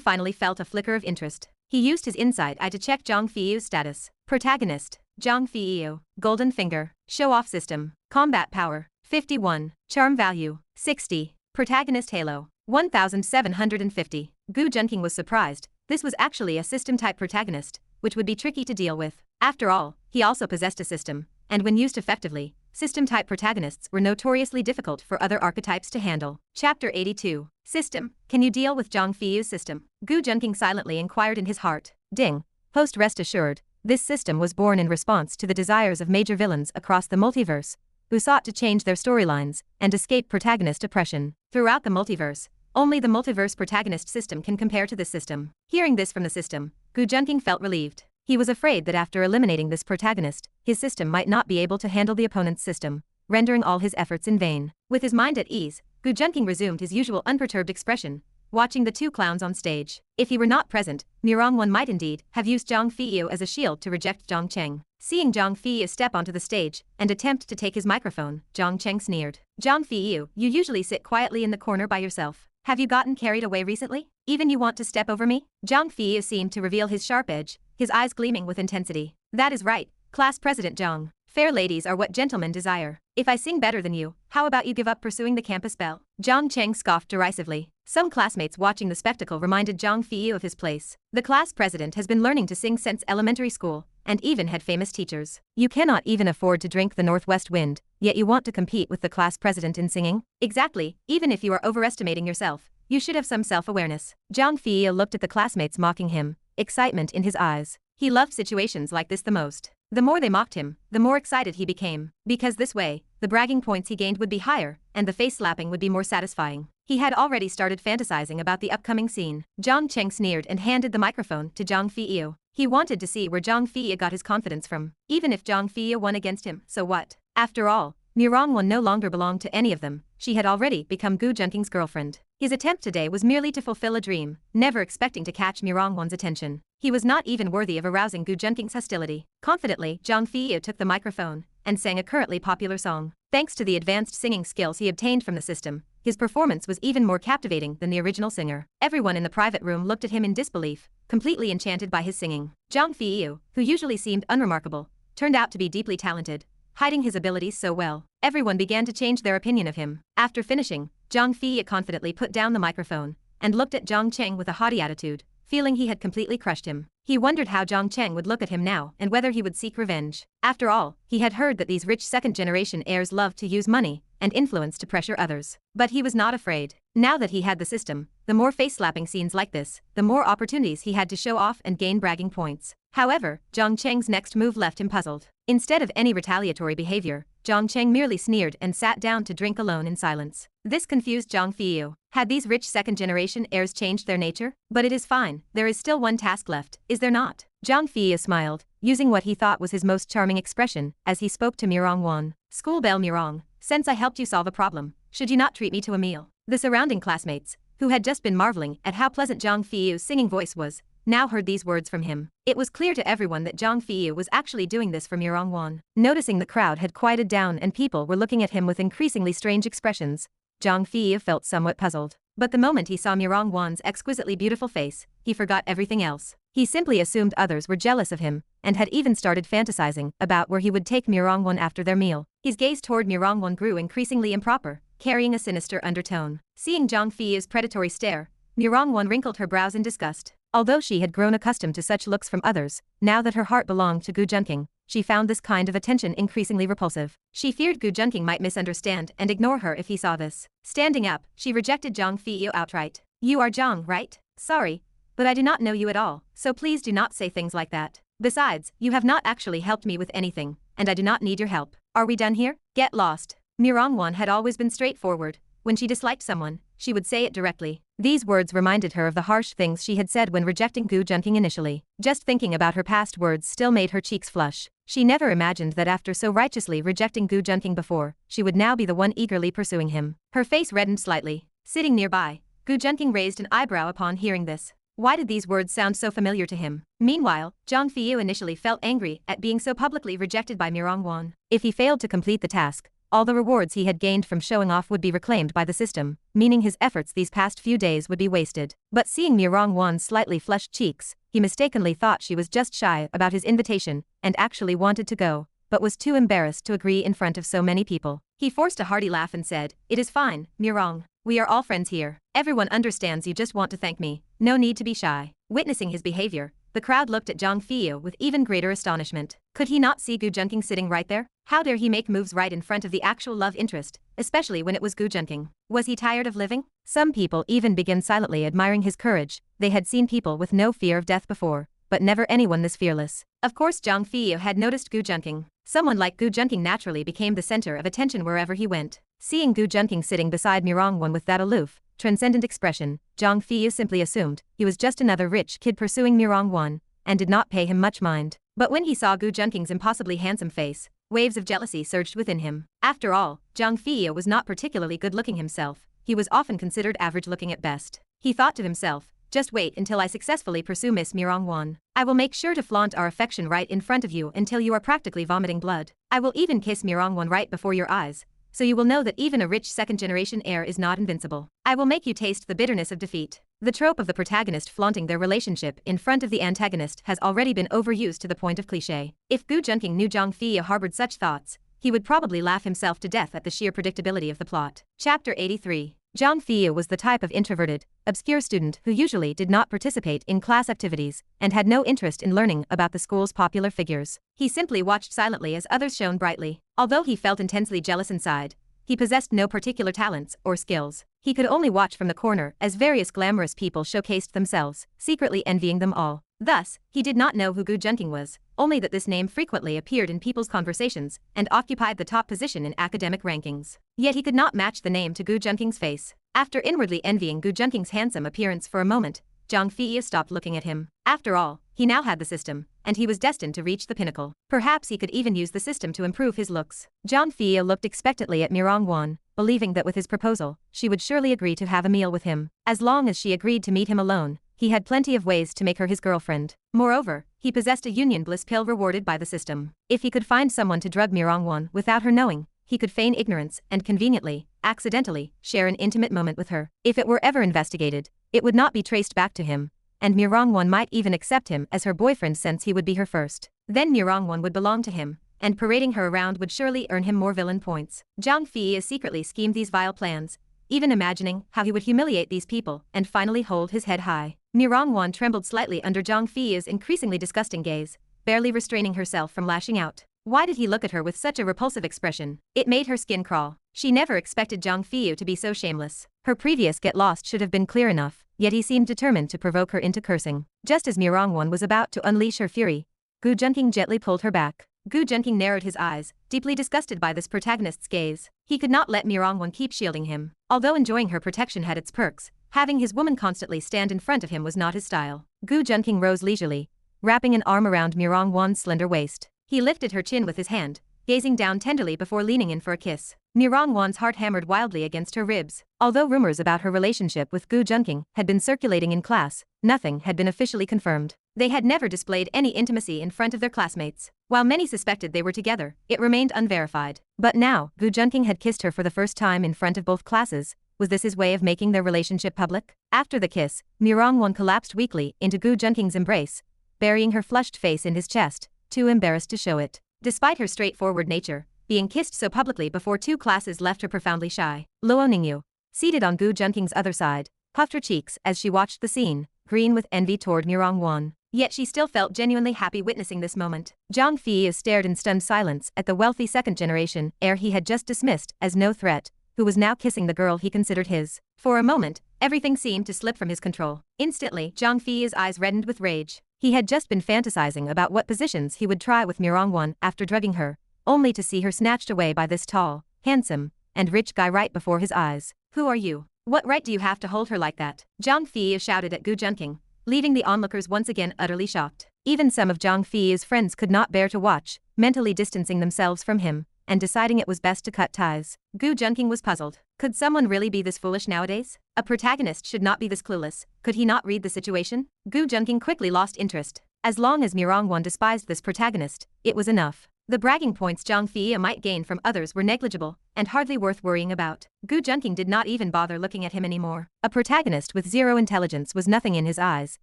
finally felt a flicker of interest. He used his inside eye to check Zhang Fei's status. Protagonist, Zhang Fei. Golden Finger. Show-off system. Combat power, 51. Charm value, 60. Protagonist halo, 1750. Gu Junking was surprised. This was actually a system-type protagonist, which would be tricky to deal with. After all, he also possessed a system, and when used effectively, system-type protagonists were notoriously difficult for other archetypes to handle. Chapter 82. System. Can you deal with Zhang Fei's system? Gu Junking silently inquired in his heart. Ding. Post rest assured, this system was born in response to the desires of major villains across the multiverse, who sought to change their storylines and escape protagonist oppression. Throughout the multiverse, only the multiverse protagonist system can compare to this system. Hearing this from the system, Gu Junking felt relieved. He was afraid that after eliminating this protagonist, his system might not be able to handle the opponent's system, rendering all his efforts in vain. With his mind at ease, Gu Junking resumed his usual unperturbed expression, watching the two clowns on stage. If he were not present, Mirongwon might indeed have used Zhang Fei as a shield to reject Zhang Cheng. Seeing Zhang Fei step onto the stage and attempt to take his microphone, Zhang Cheng sneered. Zhang Fei, you usually sit quietly in the corner by yourself. Have you gotten carried away recently? Even you want to step over me? Zhang Fei seemed to reveal his sharp edge, his eyes gleaming with intensity. That is right, Class President Zhang. Fair ladies are what gentlemen desire. If I sing better than you, how about you give up pursuing the campus belle? Zhang Cheng scoffed derisively. Some classmates watching the spectacle reminded Zhang Fei of his place. The class president has been learning to sing since elementary school, and even had famous teachers. You cannot even afford to drink the northwest wind, yet you want to compete with the class president in singing? Exactly, even if you are overestimating yourself, you should have some self-awareness. Zhang Fei looked at the classmates mocking him, excitement in his eyes. He loved situations like this the most. The more they mocked him, the more excited he became, because this way, the bragging points he gained would be higher, and the face slapping would be more satisfying. He had already started fantasizing about the upcoming scene. Zhang Cheng sneered and handed the microphone to Zhang Fei. He wanted to see where Zhang Fei got his confidence from. Even if Zhang Fei won against him, so what? After all, Mirongwon no longer belonged to any of them. She had already become Gu Junking's girlfriend. His attempt today was merely to fulfill a dream, never expecting to catch Mirongwon's attention. He was not even worthy of arousing Gu Junking's hostility. Confidently, Zhang Fei took the microphone and sang a currently popular song. Thanks to the advanced singing skills he obtained from the system, his performance was even more captivating than the original singer. Everyone in the private room looked at him in disbelief, completely enchanted by his singing. Zhang Fei, who usually seemed unremarkable, turned out to be deeply talented, hiding his abilities so well. Everyone began to change their opinion of him. After finishing, Zhang Fei confidently put down the microphone and looked at Zhang Cheng with a haughty attitude, feeling he had completely crushed him. He wondered how Zhang Cheng would look at him now and whether he would seek revenge. After all, he had heard that these rich second-generation heirs loved to use money and influence to pressure others. But he was not afraid. Now that he had the system, the more face-slapping scenes like this, the more opportunities he had to show off and gain bragging points. However, Zhang Cheng's next move left him puzzled. Instead of any retaliatory behavior, Zhang Cheng merely sneered and sat down to drink alone in silence. This confused Zhang Fei. Had these rich second-generation heirs changed their nature? But it is fine, there is still one task left, is there not? Zhang Fei smiled, using what he thought was his most charming expression, as he spoke to Mirongwon. School belle Mirong, since I helped you solve a problem, should you not treat me to a meal? The surrounding classmates, who had just been marveling at how pleasant Zhang Fei's singing voice was, now heard these words from him. It was clear to everyone that Zhang Fei was actually doing this for Mirongwon. Noticing the crowd had quieted down and people were looking at him with increasingly strange expressions, Zhang Fei felt somewhat puzzled. But the moment he saw Mirongwon's exquisitely beautiful face, he forgot everything else. He simply assumed others were jealous of him, and had even started fantasizing about where he would take Mirongwon after their meal. His gaze toward Mirongwon grew increasingly improper, carrying a sinister undertone. Seeing Zhang Fei's predatory stare, Mirongwon wrinkled her brows in disgust. Although she had grown accustomed to such looks from others, now that her heart belonged to Gu Junking, she found this kind of attention increasingly repulsive. She feared Gu Junking might misunderstand and ignore her if he saw this. Standing up, she rejected Zhang Feiyu outright. "You are Zhang, right? Sorry, but I do not know you at all, so please do not say things like that. Besides, you have not actually helped me with anything, and I do not need your help. Are we done here? Get lost." Mirongwan had always been straightforward. When she disliked someone, she would say it directly. These words reminded her of the harsh things she had said when rejecting Gu Junking initially. Just thinking about her past words still made her cheeks flush. She never imagined that after so righteously rejecting Gu Junking before, she would now be the one eagerly pursuing him. Her face reddened slightly. Sitting nearby, Gu Junking raised an eyebrow upon hearing this. Why did these words sound so familiar to him? Meanwhile, Zhang Feiyu initially felt angry at being so publicly rejected by Mirongwan. If he failed to complete the task, all the rewards he had gained from showing off would be reclaimed by the system, meaning his efforts these past few days would be wasted. But seeing Mirongwan's slightly flushed cheeks, he mistakenly thought she was just shy about his invitation and actually wanted to go, but was too embarrassed to agree in front of so many people. He forced a hearty laugh and said, "It is fine, Mirong. We are all friends here. Everyone understands you just want to thank me. No need to be shy." Witnessing his behavior, the crowd looked at Zhang Feiyu with even greater astonishment. Could he not see Gu Junking sitting right there? How dare he make moves right in front of the actual love interest, especially when it was Gu Junking? Was he tired of living? Some people even began silently admiring his courage. They had seen people with no fear of death before, but never anyone this fearless. Of course Zhang Feiyu had noticed Gu Junking. Someone like Gu Junking naturally became the center of attention wherever he went. Seeing Gu Junking sitting beside Mirongwan with that aloof, transcendent expression, Zhang Feiyu simply assumed he was just another rich kid pursuing Mirongwan, and did not pay him much mind. But when he saw Gu Junking's impossibly handsome face, waves of jealousy surged within him. After all, Zhang Feiyu was not particularly good-looking himself. He was often considered average-looking at best. He thought to himself, "Just wait until I successfully pursue Miss Mirongwan. I will make sure to flaunt our affection right in front of you until you are practically vomiting blood. I will even kiss Mirongwan right before your eyes, so you will know that even a rich second-generation heir is not invincible. I will make you taste the bitterness of defeat." The trope of the protagonist flaunting their relationship in front of the antagonist has already been overused to the point of cliché. If Gu Junking knew Zhang Feiyu harbored such thoughts, he would probably laugh himself to death at the sheer predictability of the plot. Chapter 83. Zhang Feiyu was the type of introverted, obscure student who usually did not participate in class activities and had no interest in learning about the school's popular figures. He simply watched silently as others shone brightly. Although he felt intensely jealous inside, he possessed no particular talents or skills. He could only watch from the corner as various glamorous people showcased themselves, secretly envying them all. Thus, he did not know who Gu Junking was, only that this name frequently appeared in people's conversations and occupied the top position in academic rankings. Yet he could not match the name to Gu Junking's face. After inwardly envying Gu Junking's handsome appearance for a moment, Zhang Feiyu stopped looking at him. After all, he now had the system, and he was destined to reach the pinnacle. Perhaps he could even use the system to improve his looks. Zhang Feiyu looked expectantly at Mirongwan, believing that with his proposal, she would surely agree to have a meal with him. As long as she agreed to meet him alone, he had plenty of ways to make her his girlfriend. Moreover, he possessed a union bliss pill rewarded by the system. If he could find someone to drug Mirongwan without her knowing, he could feign ignorance and conveniently, accidentally, share an intimate moment with her. If it were ever investigated, it would not be traced back to him, and Mirongwan might even accept him as her boyfriend since he would be her first. Then Mirongwan would belong to him, and parading her around would surely earn him more villain points. Zhang Feiyu secretly schemed these vile plans, even imagining how he would humiliate these people and finally hold his head high. Mirongwan trembled slightly under Zhang Feiyu's increasingly disgusting gaze, barely restraining herself from lashing out. Why did he look at her with such a repulsive expression? It made her skin crawl. She never expected Zhang Feiyu to be so shameless. Her previous get lost should have been clear enough, yet he seemed determined to provoke her into cursing. Just as Mirongwan was about to unleash her fury, Gu Junking gently pulled her back. Gu Junking narrowed his eyes, deeply disgusted by this protagonist's gaze. He could not let Mirongwan keep shielding him. Although enjoying her protection had its perks, having his woman constantly stand in front of him was not his style. Gu Junking rose leisurely, wrapping an arm around Mirongwan's slender waist. He lifted her chin with his hand, gazing down tenderly before leaning in for a kiss. Mirongwan's heart hammered wildly against her ribs. Although rumors about her relationship with Gu Junking had been circulating in class, nothing had been officially confirmed. They had never displayed any intimacy in front of their classmates. While many suspected they were together, it remained unverified. But now, Gu Junking had kissed her for the first time in front of both classes. Was this his way of making their relationship public? After the kiss, Mirongwan collapsed weakly into Gu Junking's embrace, burying her flushed face in his chest, too embarrassed to show it. Despite her straightforward nature, being kissed so publicly before two classes left her profoundly shy. Luo Ningyu, seated on Gu Junking's other side, puffed her cheeks as she watched the scene. green with envy toward Mirongwan. Yet she still felt genuinely happy witnessing this moment. Zhang Feiyu stared in stunned silence at the wealthy second-generation heir he had just dismissed as no threat, who was now kissing the girl he considered his. For a moment, everything seemed to slip from his control. Instantly, Zhang Feiyu's eyes reddened with rage. He had just been fantasizing about what positions he would try with Mirongwan after drugging her, only to see her snatched away by this tall, handsome, and rich guy right before his eyes. Who are you? What right do you have to hold her like that? Zhang Feiyu shouted at Gu Junqing, leaving the onlookers once again utterly shocked. Even some of Zhang Feiyu's friends could not bear to watch, mentally distancing themselves from him, and deciding it was best to cut ties. Gu Junqing was puzzled. Could someone really be this foolish nowadays? A protagonist should not be this clueless. Could he not read the situation? Gu Junqing quickly lost interest. As long as Mirongwan despised this protagonist, it was enough. The bragging points Zhang Feiyu might gain from others were negligible, and hardly worth worrying about. Gu Junqing did not even bother looking at him anymore. A protagonist with zero intelligence was nothing in his eyes.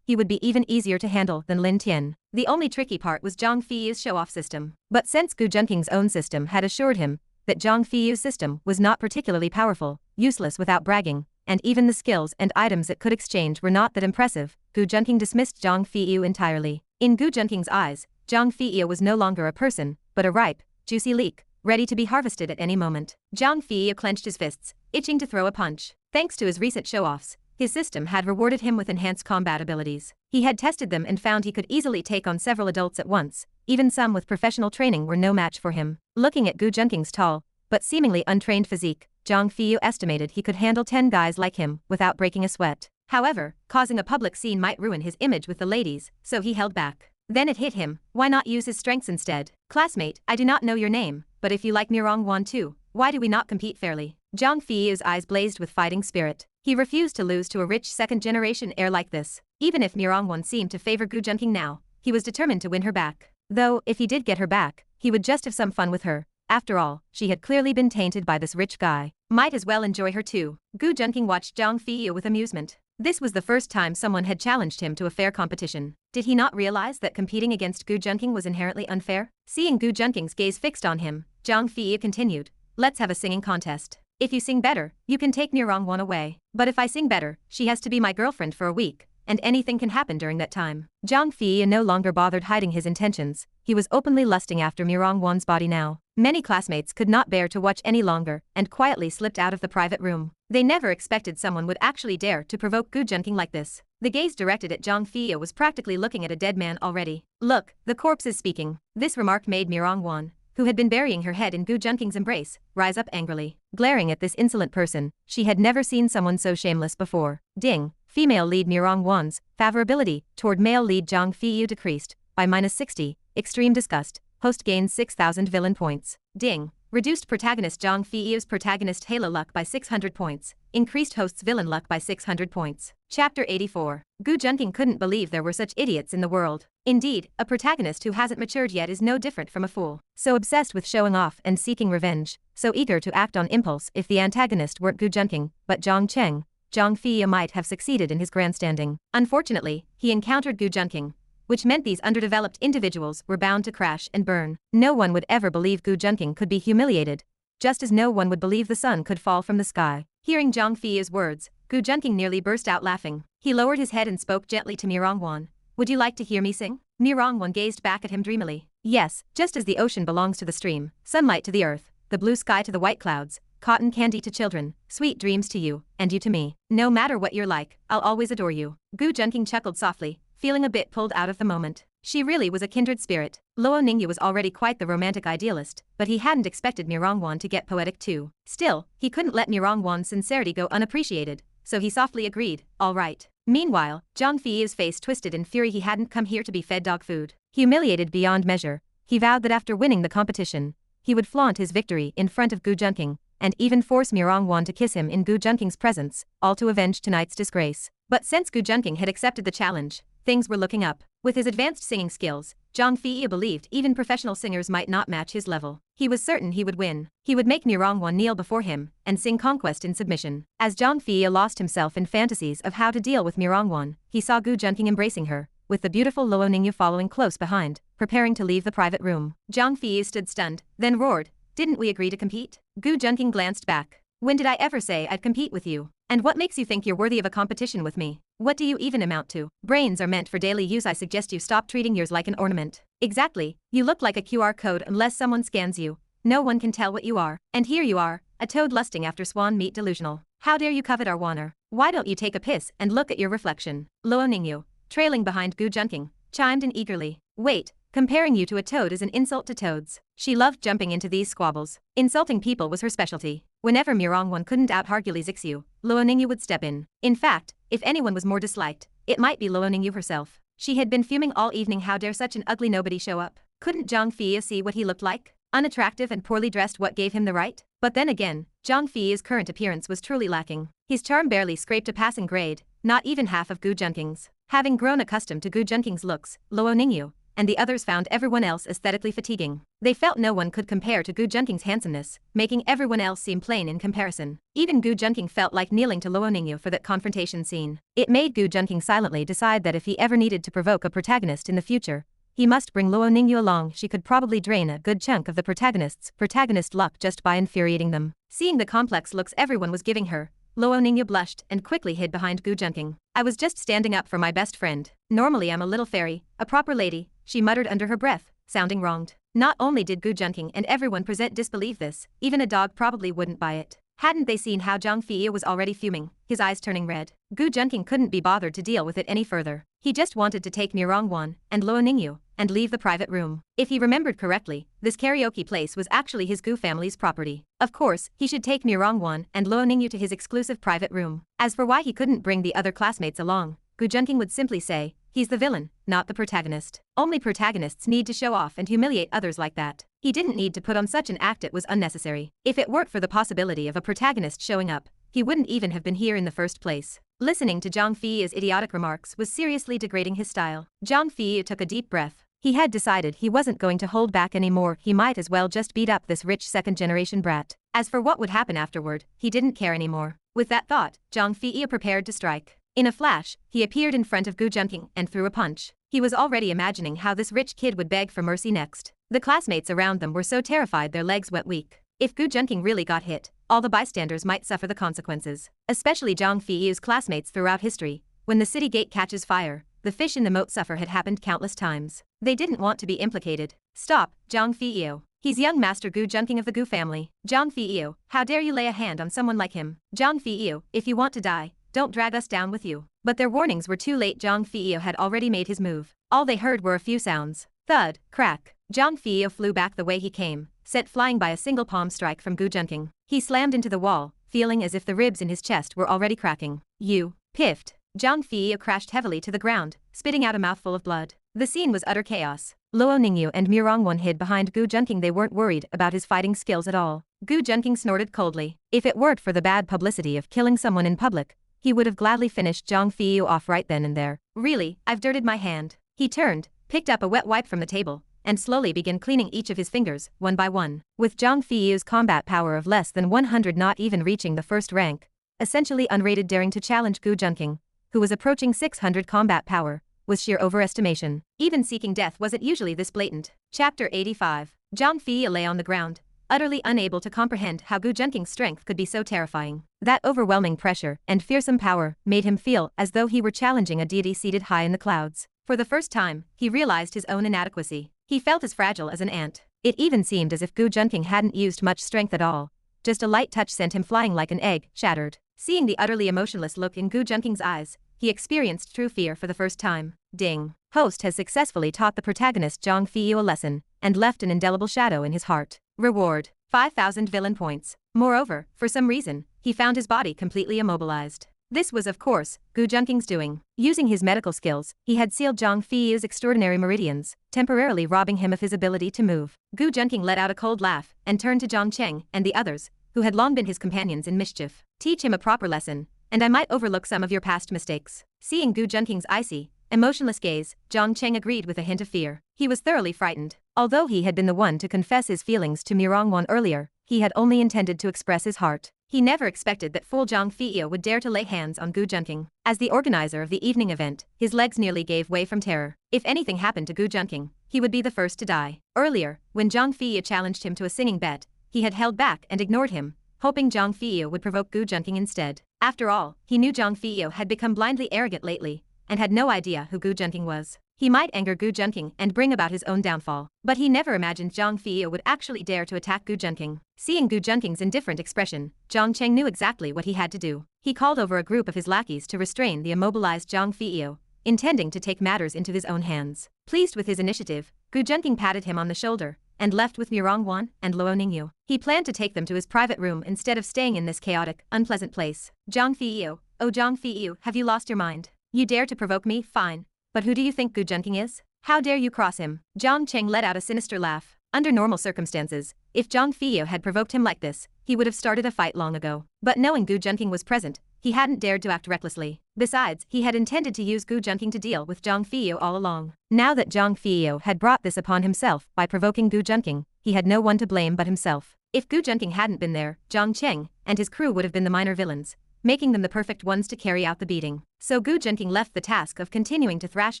He would be even easier to handle than Lin Tian. The only tricky part was Zhang Feiyu's show-off system. But since Gu Junqing's own system had assured him that Zhang Feiyu's system was not particularly powerful, useless without bragging, and even the skills and items it could exchange were not that impressive, Gu Junqing dismissed Zhang Feiyu entirely. In Gu Junqing's eyes, Zhang Feiyu was no longer a person, but a ripe, juicy leek, ready to be harvested at any moment. Zhang Feiyu clenched his fists, itching to throw a punch. Thanks to his recent show-offs, his system had rewarded him with enhanced combat abilities. He had tested them and found he could easily take on several adults at once. Even some with professional training were no match for him. Looking at Gu Junqing's tall, but seemingly untrained physique, Zhang Feiyu estimated he could handle 10 guys like him without breaking a sweat. However, causing a public scene might ruin his image with the ladies, so he held back. Then it hit him, why not use his strengths instead? Classmate, I do not know your name, but if you like Mirongwan too, why do we not compete fairly? Zhang Feiyu's eyes blazed with fighting spirit. He refused to lose to a rich second-generation heir like this. Even if Mirongwan seemed to favor Gu Junqing now, he was determined to win her back. Though, if he did get her back, he would just have some fun with her. After all, she had clearly been tainted by this rich guy. Might as well enjoy her too. Gu Junqing watched Zhang Feiyu with amusement. This was the first time someone had challenged him to a fair competition. Did he not realize that competing against Gu Junqing was inherently unfair? Seeing Gu Junqing's gaze fixed on him, Zhang Feiyu continued, let's have a singing contest. If you sing better, you can take Mirongwan away. But if I sing better, she has to be my girlfriend for a week, and anything can happen during that time. Zhang Feiyu no longer bothered hiding his intentions. He was openly lusting after Mirongwan's body now. Many classmates could not bear to watch any longer and quietly slipped out of the private room. They never expected someone would actually dare to provoke Gu Junqing like this. The gaze directed at Zhang Feiyu was practically looking at a dead man already. Look, the corpse is speaking. This remark made Mirongwan, who had been burying her head in Gu Junqing's embrace, rise up angrily. Glaring at this insolent person, she had never seen someone so shameless before. Ding, female lead Mirongwan's favorability toward male lead Zhang Feiyu decreased by -60, extreme disgust, host gains 6,000 villain points. Ding, reduced protagonist Zhang Feiyu's protagonist Halo luck by 600 points, increased host's villain luck by 600 points. Chapter 84. Gu Junqing couldn't believe there were such idiots in the world. Indeed, a protagonist who hasn't matured yet is no different from a fool. So obsessed with showing off and seeking revenge, so eager to act on impulse if the antagonist weren't Gu Junqing, but Zhang Cheng, Zhang Feiyu might have succeeded in his grandstanding. Unfortunately, he encountered Gu Junqing, which meant these underdeveloped individuals were bound to crash and burn. No one would ever believe Gu Junqing could be humiliated, just as no one would believe the sun could fall from the sky. Hearing Zhang Feiyu's words, Gu Junqing nearly burst out laughing. He lowered his head and spoke gently to Mirongwan. Would you like to hear me sing? Mirongwan gazed back at him dreamily. Yes, just as the ocean belongs to the stream, sunlight to the earth, the blue sky to the white clouds, cotton candy to children, sweet dreams to you, and you to me. No matter what you're like, I'll always adore you. Gu Junqing chuckled softly, feeling a bit pulled out of the moment. She really was a kindred spirit. Luo Ningyu was already quite the romantic idealist, but he hadn't expected Mirongwan to get poetic too. Still, he couldn't let Mirongwan's sincerity go unappreciated, so he softly agreed, all right. Meanwhile, Zhang Feiyu's face twisted in fury. He hadn't come here to be fed dog food. Humiliated beyond measure, he vowed that after winning the competition, he would flaunt his victory in front of Gu Junqing, and even force Mirongwan to kiss him in Gu Junqing's presence, all to avenge tonight's disgrace. But since Gu Junqing had accepted the challenge, things were looking up. With his advanced singing skills, Zhang Feiyu believed even professional singers might not match his level. He was certain he would win. He would make Mirongwan kneel before him and sing conquest in submission. As Zhang Feiyu lost himself in fantasies of how to deal with Mirongwan, he saw Gu Junqing embracing her, with the beautiful Luo Ningyu following close behind, preparing to leave the private room. Zhang Feiyu stood stunned, then roared, "Didn't we agree to compete?" Gu Junqing glanced back. "When did I ever say I'd compete with you? And what makes you think you're worthy of a competition with me?" What do you even amount to? Brains are meant for daily use. I suggest you stop treating yours like an ornament. Exactly, you look like a QR code unless someone scans you. No one can tell what you are. And here you are, a toad lusting after swan meat delusional. How dare you covet our water? Why don't you take a piss and look at your reflection? Luo Ningyu, trailing behind Gu Junking, chimed in eagerly. Wait, comparing you to a toad is an insult to toads. She loved jumping into these squabbles. Insulting people was her specialty. Whenever Mirongwon couldn't out-Hercules Ixu, Luo Ningyu would step in. In fact, if anyone was more disliked, it might be Luo Ningyu herself. She had been fuming all evening. How dare such an ugly nobody show up? Couldn't Zhang Fei see what he looked like? Unattractive and poorly dressed. What gave him the right? But then again, Zhang Fei's current appearance was truly lacking. His charm barely scraped a passing grade, not even half of Gu Junking's. Having grown accustomed to Gu Junking's looks, Luo Ningyu and the others found everyone else aesthetically fatiguing. They felt no one could compare to Gu Junking's handsomeness, making everyone else seem plain in comparison. Even Gu Junking felt like kneeling to Luo Ningyu for that confrontation scene. It made Gu Junking silently decide that if he ever needed to provoke a protagonist in the future, he must bring Luo Ningyu along. She could probably drain a good chunk of the protagonist luck just by infuriating them. Seeing the complex looks everyone was giving her, Luo Ningyu blushed and quickly hid behind Gu Junking. I was just standing up for my best friend. Normally I'm a little fairy, a proper lady, she muttered under her breath, sounding wronged. Not only did Gu Junking and everyone present disbelief this, even a dog probably wouldn't buy it. Hadn't they seen how Zhang Fei was already fuming, his eyes turning red? Gu Junking couldn't be bothered to deal with it any further. He just wanted to take Mirongwon and Luo Ningyu and leave the private room. If he remembered correctly, this karaoke place was actually his Gu family's property. Of course, he should take Mirongwon and Luo Ningyu to his exclusive private room. As for why he couldn't bring the other classmates along, Gu Junking would simply say, he's the villain, not the protagonist. Only protagonists need to show off and humiliate others like that. He didn't need to put on such an act. It was unnecessary. If it weren't for the possibility of a protagonist showing up, he wouldn't even have been here in the first place. Listening to Zhang Fei's idiotic remarks was seriously degrading his style. Zhang Fei took a deep breath. He had decided he wasn't going to hold back anymore. He might as well just beat up this rich second-generation brat. As for what would happen afterward, he didn't care anymore. With that thought, Zhang Fei prepared to strike. In a flash, he appeared in front of Gu Junking and threw a punch. He was already imagining how this rich kid would beg for mercy next. The classmates around them were so terrified their legs went weak. If Gu Junking really got hit, all the bystanders might suffer the consequences. Especially Zhang Fei's classmates throughout history. When the city gate catches fire, the fish in the moat suffer had happened countless times. They didn't want to be implicated. Stop, Zhang Fei. He's young Master Gu Junking of the Gu family. Zhang Fei, how dare you lay a hand on someone like him? Zhang Fei, if you want to die, don't drag us down with you. But their warnings were too late. Zhang Fei had already made his move. All they heard were a few sounds. Thud, crack. Zhang Fei flew back the way he came, sent flying by a single palm strike from Gu Junking. He slammed into the wall, feeling as if the ribs in his chest were already cracking. You, piffed. Zhang Fei crashed heavily to the ground, spitting out a mouthful of blood. The scene was utter chaos. Luo Ningyu and Mirongwon hid behind Gu Junking. They weren't worried about his fighting skills at all. Gu Junking snorted coldly. If it weren't for the bad publicity of killing someone in public, he would have gladly finished Zhang Fei off right then and there. Really, I've dirted my hand. He turned, picked up a wet wipe from the table, and slowly began cleaning each of his fingers, one by one. With Zhang Fei's combat power of less than 100, not even reaching the first rank, essentially unrated, daring to challenge Gu Junking, who was approaching 600 combat power, was sheer overestimation. Even seeking death wasn't usually this blatant. Chapter 85. Zhang Fei lay on the ground, utterly unable to comprehend how Gu Junking's strength could be so terrifying. That overwhelming pressure and fearsome power made him feel as though he were challenging a deity seated high in the clouds. For the first time, he realized his own inadequacy. He felt as fragile as an ant. It even seemed as if Gu Junking hadn't used much strength at all. Just a light touch sent him flying like an egg, shattered. Seeing the utterly emotionless look in Gu Junking's eyes, he experienced true fear for the first time. Ding. Host has successfully taught the protagonist Zhang Fei a lesson, and left an indelible shadow in his heart. Reward: 5,000 villain points. Moreover, for some reason, he found his body completely immobilized. This was, of course, Gu Junking's doing. Using his medical skills, he had sealed Zhang Fei's extraordinary meridians, temporarily robbing him of his ability to move. Gu Junking let out a cold laugh and turned to Zhang Cheng and the others, who had long been his companions in mischief. Teach him a proper lesson, and I might overlook some of your past mistakes. Seeing Gu Junking's icy, emotionless gaze, Zhang Cheng agreed with a hint of fear. He was thoroughly frightened. Although he had been the one to confess his feelings to Mirongwon earlier, he had only intended to express his heart. He never expected that fool Zhang Fei would dare to lay hands on Gu Junking. As the organizer of the evening event, his legs nearly gave way from terror. If anything happened to Gu Junking, he would be the first to die. Earlier, when Zhang Fei challenged him to a singing bet, he had held back and ignored him, hoping Zhang Fei would provoke Gu Junking instead. After all, he knew Zhang Feiyu had become blindly arrogant lately, and had no idea who Gu Junking was. He might anger Gu Junking and bring about his own downfall, but he never imagined Zhang Feiyu would actually dare to attack Gu Junking. Seeing Gu Junking's indifferent expression, Zhang Cheng knew exactly what he had to do. He called over a group of his lackeys to restrain the immobilized Zhang Feiyu, intending to take matters into his own hands. Pleased with his initiative, Gu Junking patted him on the shoulder and left with Mirong Wan and Luo Ningyu. He planned to take them to his private room instead of staying in this chaotic, unpleasant place. Zhang Feiyu, oh Zhang Feiyu, have you lost your mind? You dare to provoke me? Fine. But who do you think Gu Junking is? How dare you cross him? Zhang Cheng let out a sinister laugh. Under normal circumstances, if Zhang Feiyu had provoked him like this, he would have started a fight long ago. But knowing Gu Junking was present, he hadn't dared to act recklessly. Besides, he had intended to use Gu Junking to deal with Zhang Feiyu all along. Now that Zhang Feiyu had brought this upon himself by provoking Gu Junking, he had no one to blame but himself. If Gu Junking hadn't been there, Zhang Cheng and his crew would have been the minor villains, making them the perfect ones to carry out the beating. So Gu Junking left the task of continuing to thrash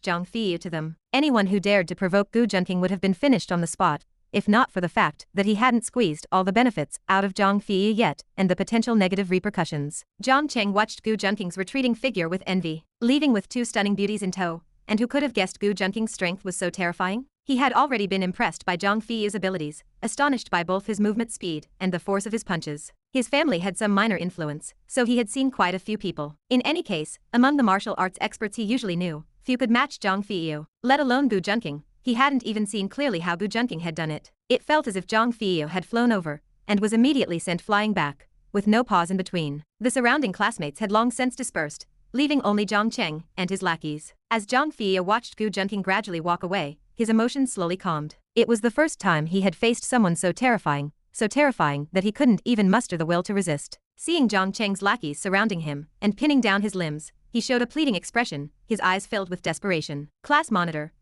Zhang Feiyu to them. Anyone who dared to provoke Gu Junking would have been finished on the spot, if not for the fact that he hadn't squeezed all the benefits out of Zhang Feiyu yet and the potential negative repercussions. Zhang Cheng watched Gu Junking's retreating figure with envy, leaving with two stunning beauties in tow, and who could have guessed Gu Junking's strength was so terrifying? He had already been impressed by Zhang Feiyu's abilities, astonished by both his movement speed and the force of his punches. His family had some minor influence, so he had seen quite a few people. In any case, among the martial arts experts he usually knew, few could match Zhang Feiyu, let alone Gu Junking. He hadn't even seen clearly how Gu Junking had done it. It felt as if Zhang Feiyu had flown over and was immediately sent flying back, with no pause in between. The surrounding classmates had long since dispersed, leaving only Zhang Cheng and his lackeys. As Zhang Feiyu watched Gu Junking gradually walk away, his emotions slowly calmed. It was the first time he had faced someone so terrifying that he couldn't even muster the will to resist. Seeing Zhang Cheng's lackeys surrounding him and pinning down his limbs, he showed a pleading expression, his eyes filled with desperation. Class monitor,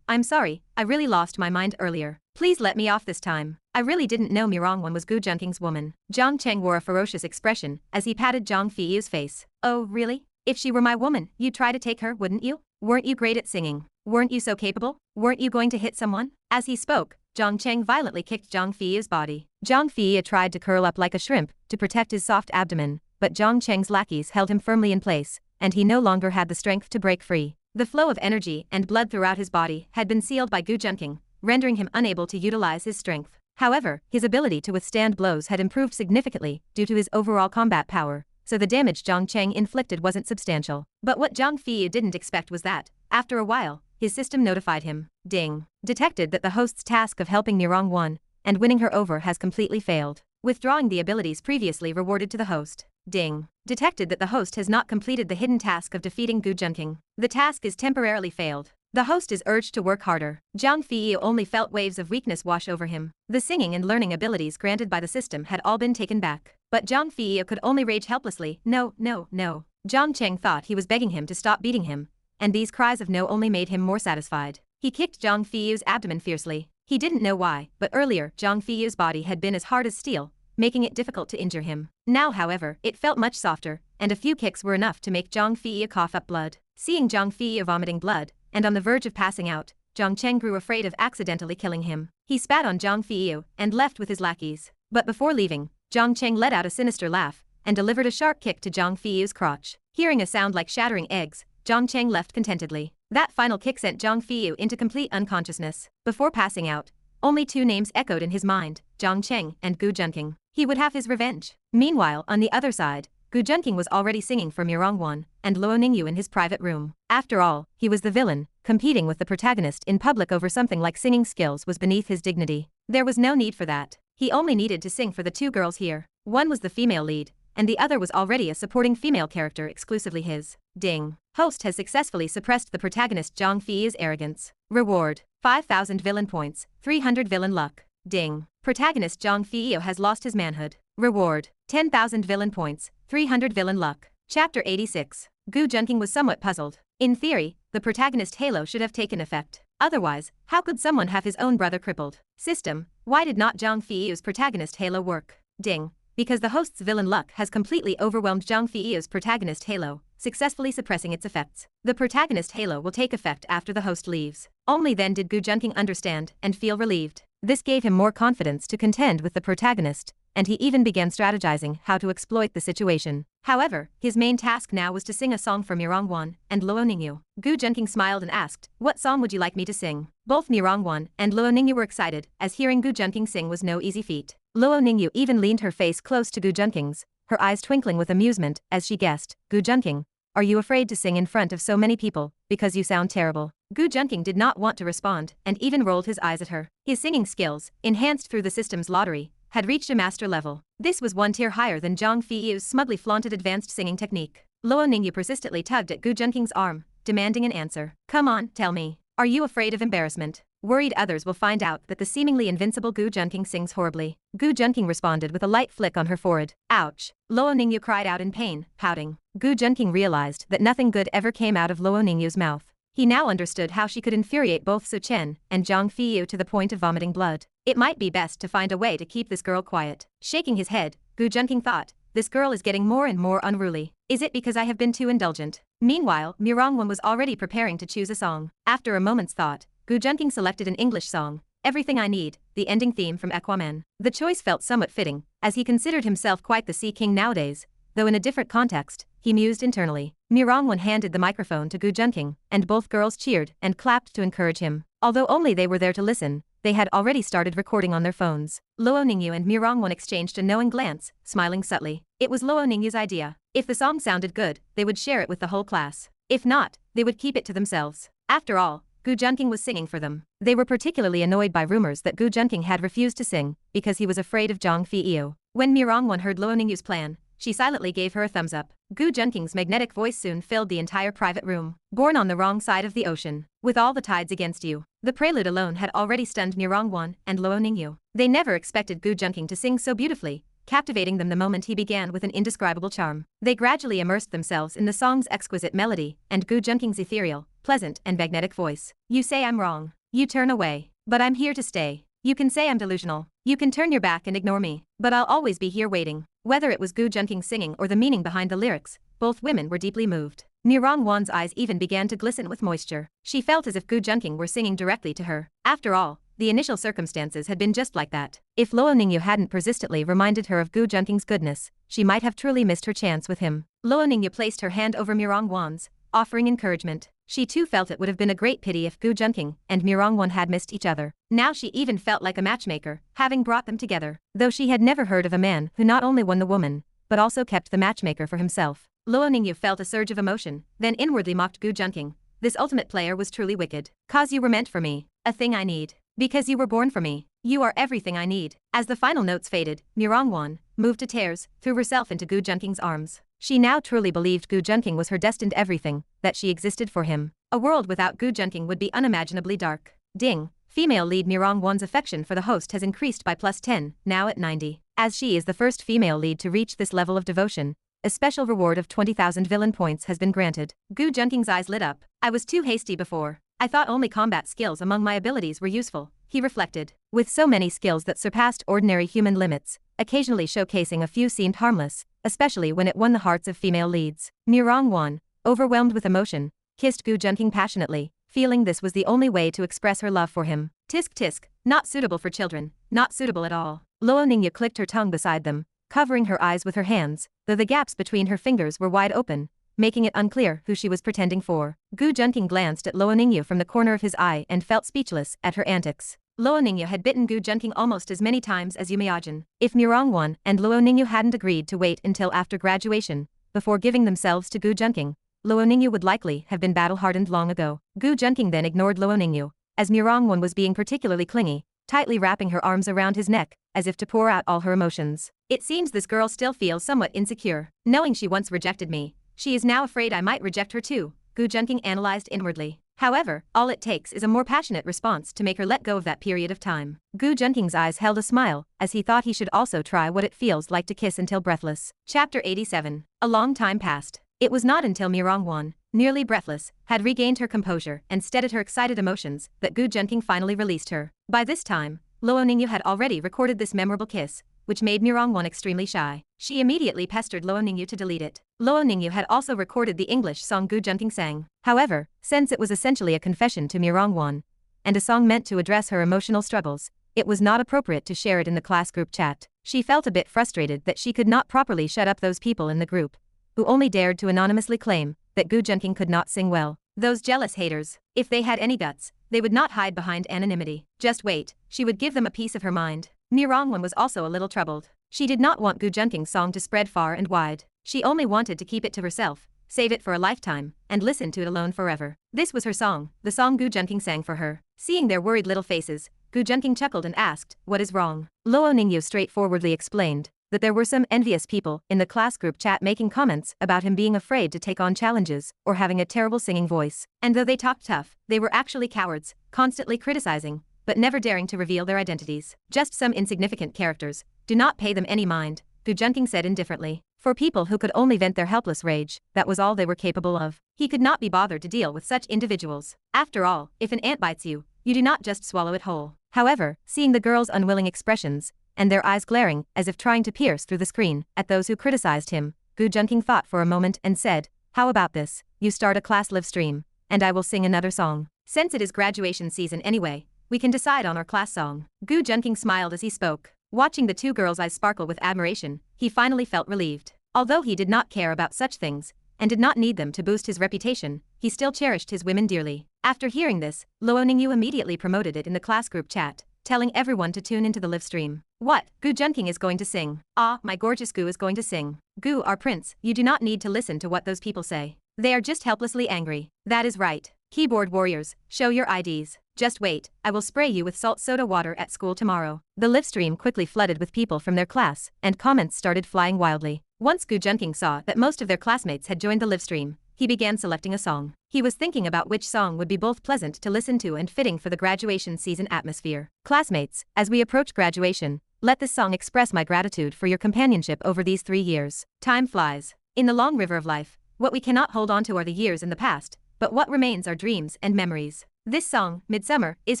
I'm sorry, I really lost my mind earlier. Please let me off this time. I really didn't know Mirong Wan was Gu Junking's woman. Zhang Cheng wore a ferocious expression as he patted Zhang Feiyu's face. Oh, really? If she were my woman, you'd try to take her, wouldn't you? Weren't you great at singing? Weren't you so capable? Weren't you going to hit someone? As he spoke, Zhang Cheng violently kicked Zhang Feiyu's body. Zhang Feiyu tried to curl up like a shrimp to protect his soft abdomen, but Zhang Cheng's lackeys held him firmly in place, and he no longer had the strength to break free. The flow of energy and blood throughout his body had been sealed by Gu Junking, rendering him unable to utilize his strength. However, his ability to withstand blows had improved significantly due to his overall combat power, so the damage Zhang Cheng inflicted wasn't substantial. But what Zhang Feiyu didn't expect was that, after a while, his system notified him. Ding. Detected that the host's task of helping Mirong Wan and winning her over has completely failed. Withdrawing the abilities previously rewarded to the host. Ding. Detected that the host has not completed the hidden task of defeating Gu Junking. The task is temporarily failed. The host is urged to work harder. Zhang Feiyu only felt waves of weakness wash over him. The singing and learning abilities granted by the system had all been taken back. But Zhang Feiyu could only rage helplessly. No. Zhang Cheng thought he was begging him to stop beating him, and these cries of no only made him more satisfied. He kicked Zhang Feiyu's abdomen fiercely. He didn't know why, but earlier Zhang Feiyu's body had been as hard as steel, making it difficult to injure him. Now, however, it felt much softer, and a few kicks were enough to make Zhang Feiyu cough up blood. Seeing Zhang Feiyu vomiting blood, and on the verge of passing out, Zhang Cheng grew afraid of accidentally killing him. He spat on Zhang Feiyu and left with his lackeys. But before leaving, Zhang Cheng let out a sinister laugh and delivered a sharp kick to Zhang Feiyu's crotch. Hearing a sound like shattering eggs, Zhang Cheng left contentedly. That final kick sent Zhang Feiyu into complete unconsciousness. Before passing out, only two names echoed in his mind, Zhang Cheng and Gu Junking. He would have his revenge. Meanwhile, on the other side, Gu Junking was already singing for Mirong Wan and Luo Ningyu in his private room. After all, he was the villain. Competing with the protagonist in public over something like singing skills was beneath his dignity. There was no need for that. He only needed to sing for the two girls here. One was the female lead, and the other was already a supporting female character exclusively his. Ding. Host has successfully suppressed the protagonist Zhang Feiyu's arrogance. Reward: 5,000 villain points, 300 villain luck. Ding. Protagonist Zhang Feiyu has lost his manhood. Reward: 10,000 villain points, 300 villain luck. Chapter 86. Gu Junking was somewhat puzzled. In theory, the protagonist halo should have taken effect. Otherwise, how could someone have his own brother crippled? System: why did not Zhang Feiyu's protagonist halo work? Ding. Because the host's villain luck has completely overwhelmed Zhang Feiyu's protagonist halo, successfully suppressing its effects. The protagonist halo will take effect after the host leaves. Only then did Gu Junking understand and feel relieved. This gave him more confidence to contend with the protagonist, and he even began strategizing how to exploit the situation. However, his main task now was to sing a song for Mirongwon and Luo Ningyu. Gu Junking smiled and asked, "What song would you like me to sing?" Both Mirongwon and Luo Ningyu were excited, as hearing Gu Junking sing was no easy feat. Luo Ningyu even leaned her face close to Gu Junking's, her eyes twinkling with amusement as she guessed, "Gu Junking, are you afraid to sing in front of so many people, because you sound terrible?" Gu Junking did not want to respond and even rolled his eyes at her. His singing skills, enhanced through the system's lottery, had reached a master level. This was one tier higher than Zhang Feiyu's smugly flaunted advanced singing technique. Luo Ningyu persistently tugged at Gu Junking's arm, demanding an answer. "Come on, tell me. Are you afraid of embarrassment? Worried others will find out that the seemingly invincible Gu Junking sings horribly." Gu Junking responded with a light flick on her forehead. "Ouch." Luo Ningyu cried out in pain, pouting. Gu Junking realized that nothing good ever came out of Luo Ningyu's mouth. He now understood how she could infuriate both Su Chen and Zhang Feiyu to the point of vomiting blood. It might be best to find a way to keep this girl quiet. Shaking his head, Gu Junking thought, "This girl is getting more and more unruly. Is it because I have been too indulgent?" Meanwhile, Mirongwon was already preparing to choose a song. After a moment's thought, Gu Junking selected an English song, "Everything I Need," the ending theme from Aquaman. The choice felt somewhat fitting, as he considered himself quite the Sea King nowadays, though in a different context, he mused internally. Mirongwon handed the microphone to Gu Junking, and both girls cheered and clapped to encourage him. Although only they were there to listen, they had already started recording on their phones. Luo Ningyu and Mirongwon exchanged a knowing glance, smiling subtly. It was Luo Ningyu's idea. If the song sounded good, they would share it with the whole class. If not, they would keep it to themselves. After all, Gu Junking was singing for them. They were particularly annoyed by rumors that Gu Junking had refused to sing because he was afraid of Zhang Feiyu. When Mirongwon heard Luo Ningyu's plan, she silently gave her a thumbs up. Gu Junking's magnetic voice soon filled the entire private room. "Born on the wrong side of the ocean, with all the tides against you." The prelude alone had already stunned Mirongwon and Luo Ningyu. They never expected Gu Junking to sing so beautifully, captivating them the moment he began with an indescribable charm. They gradually immersed themselves in the song's exquisite melody and Gu Junking's ethereal, pleasant and magnetic voice. "You say I'm wrong. You turn away. But I'm here to stay. You can say I'm delusional. You can turn your back and ignore me. But I'll always be here waiting." Whether it was Gu Junking singing or the meaning behind the lyrics, both women were deeply moved. Mirongwon's eyes even began to glisten with moisture. She felt as if Gu Junking were singing directly to her. After all, the initial circumstances had been just like that. If Luo Ningyu hadn't persistently reminded her of Gu Junking's goodness, she might have truly missed her chance with him. Luo Ningyu placed her hand over Mirongwon's, offering encouragement. She too felt it would have been a great pity if Gu Junking and Mirongwon had missed each other. Now she even felt like a matchmaker, having brought them together. Though she had never heard of a man who not only won the woman, but also kept the matchmaker for himself. Luo Ningyu felt a surge of emotion, then inwardly mocked Gu Junking. This ultimate player was truly wicked. "'Cause you were meant for me, a thing I need. Because you were born for me, you are everything I need." As the final notes faded, Mirongwon, moved to tears, threw herself into Gu Junking's arms. She now truly believed Gu Junking was her destined everything, that she existed for him. A world without Gu Junking would be unimaginably dark. Ding. Female lead Mirongwon's affection for the host has increased by +10, now at 90. As she is the first female lead to reach this level of devotion, a special reward of 20,000 villain points has been granted. Gu Junking's eyes lit up. "I was too hasty before. I thought only combat skills among my abilities were useful," he reflected. With so many skills that surpassed ordinary human limits, occasionally showcasing a few seemed harmless, especially when it won the hearts of female leads. Mirongwon, overwhelmed with emotion, kissed Gu Junking passionately, feeling this was the only way to express her love for him. "Tisk tisk, not suitable for children, not suitable at all." Luo Ningyu clicked her tongue beside them, covering her eyes with her hands, though the gaps between her fingers were wide open, making it unclear who she was pretending for. Gu Junking glanced at Luo Ningyu from the corner of his eye and felt speechless at her antics. Luo Ningyu had bitten Gu Junking almost as many times as you imagine. If Mirongwon and Luo Ningyu hadn't agreed to wait until after graduation, before giving themselves to Gu Junking, Luo Ningyu would likely have been battle-hardened long ago. Gu Junking then ignored Luo Ningyu, as Mirongwon was being particularly clingy, tightly wrapping her arms around his neck, as if to pour out all her emotions. "It seems this girl still feels somewhat insecure. Knowing she once rejected me, she is now afraid I might reject her too," Gu Junking analyzed inwardly. However, all it takes is a more passionate response to make her let go of that period of time. Gu Junking's eyes held a smile, as he thought he should also try what it feels like to kiss until breathless. Chapter 87. A long time passed. It was not until Mirongwon, nearly breathless, had regained her composure and steadied her excited emotions that Gu Junking finally released her. By this time, Luo Ningyu had already recorded this memorable kiss, which made Mirongwon extremely shy. She immediately pestered Luo Ningyu to delete it. Luo Ningyu had also recorded the English song Gu Junking sang. However, since it was essentially a confession to Mirongwon, and a song meant to address her emotional struggles, it was not appropriate to share it in the class group chat. She felt a bit frustrated that she could not properly shut up those people in the group, who only dared to anonymously claim that Gu Junking could not sing well. Those jealous haters, if they had any guts, they would not hide behind anonymity. Just wait, she would give them a piece of her mind. Mirongwen was also a little troubled. She did not want Gu Junking's song to spread far and wide. She only wanted to keep it to herself, save it for a lifetime, and listen to it alone forever. This was her song, the song Gu Junking sang for her. Seeing their worried little faces, Gu Junking chuckled and asked, "What is wrong?" Luo Ningyu straightforwardly explained that there were some envious people in the class group chat making comments about him being afraid to take on challenges or having a terrible singing voice. And though they talked tough, they were actually cowards, constantly criticizing, but never daring to reveal their identities. Just some insignificant characters. Do not pay them any mind, Gu Junking said indifferently. For people who could only vent their helpless rage, that was all they were capable of. He could not be bothered to deal with such individuals. After all, if an ant bites you, you do not just swallow it whole. However, seeing the girls' unwilling expressions, and their eyes glaring as if trying to pierce through the screen at those who criticized him, Gu Junking thought for a moment and said, "How about this? You start a class live stream, and I will sing another song. Since it is graduation season anyway, we can decide on our class song." Gu Junking smiled as he spoke. Watching the two girls' eyes sparkle with admiration, he finally felt relieved. Although he did not care about such things, and did not need them to boost his reputation, he still cherished his women dearly. After hearing this, Luo Ningyu immediately promoted it in the class group chat, telling everyone to tune into the live stream. "What? Gu Junking is going to sing. Ah, my gorgeous Gu is going to sing. Gu, our prince, you do not need to listen to what those people say. They are just helplessly angry. That is right. Keyboard warriors, show your IDs. Just wait, I will spray you with salt soda water at school tomorrow." The live stream quickly flooded with people from their class, and comments started flying wildly. Once Gu Junking saw that most of their classmates had joined the live stream, he began selecting a song. He was thinking about which song would be both pleasant to listen to and fitting for the graduation season atmosphere. "Classmates, as we approach graduation, let this song express my gratitude for your companionship over these 3 years. Time flies. In the long river of life, what we cannot hold on to are the years in the past, but what remains are dreams and memories. This song, Midsummer, is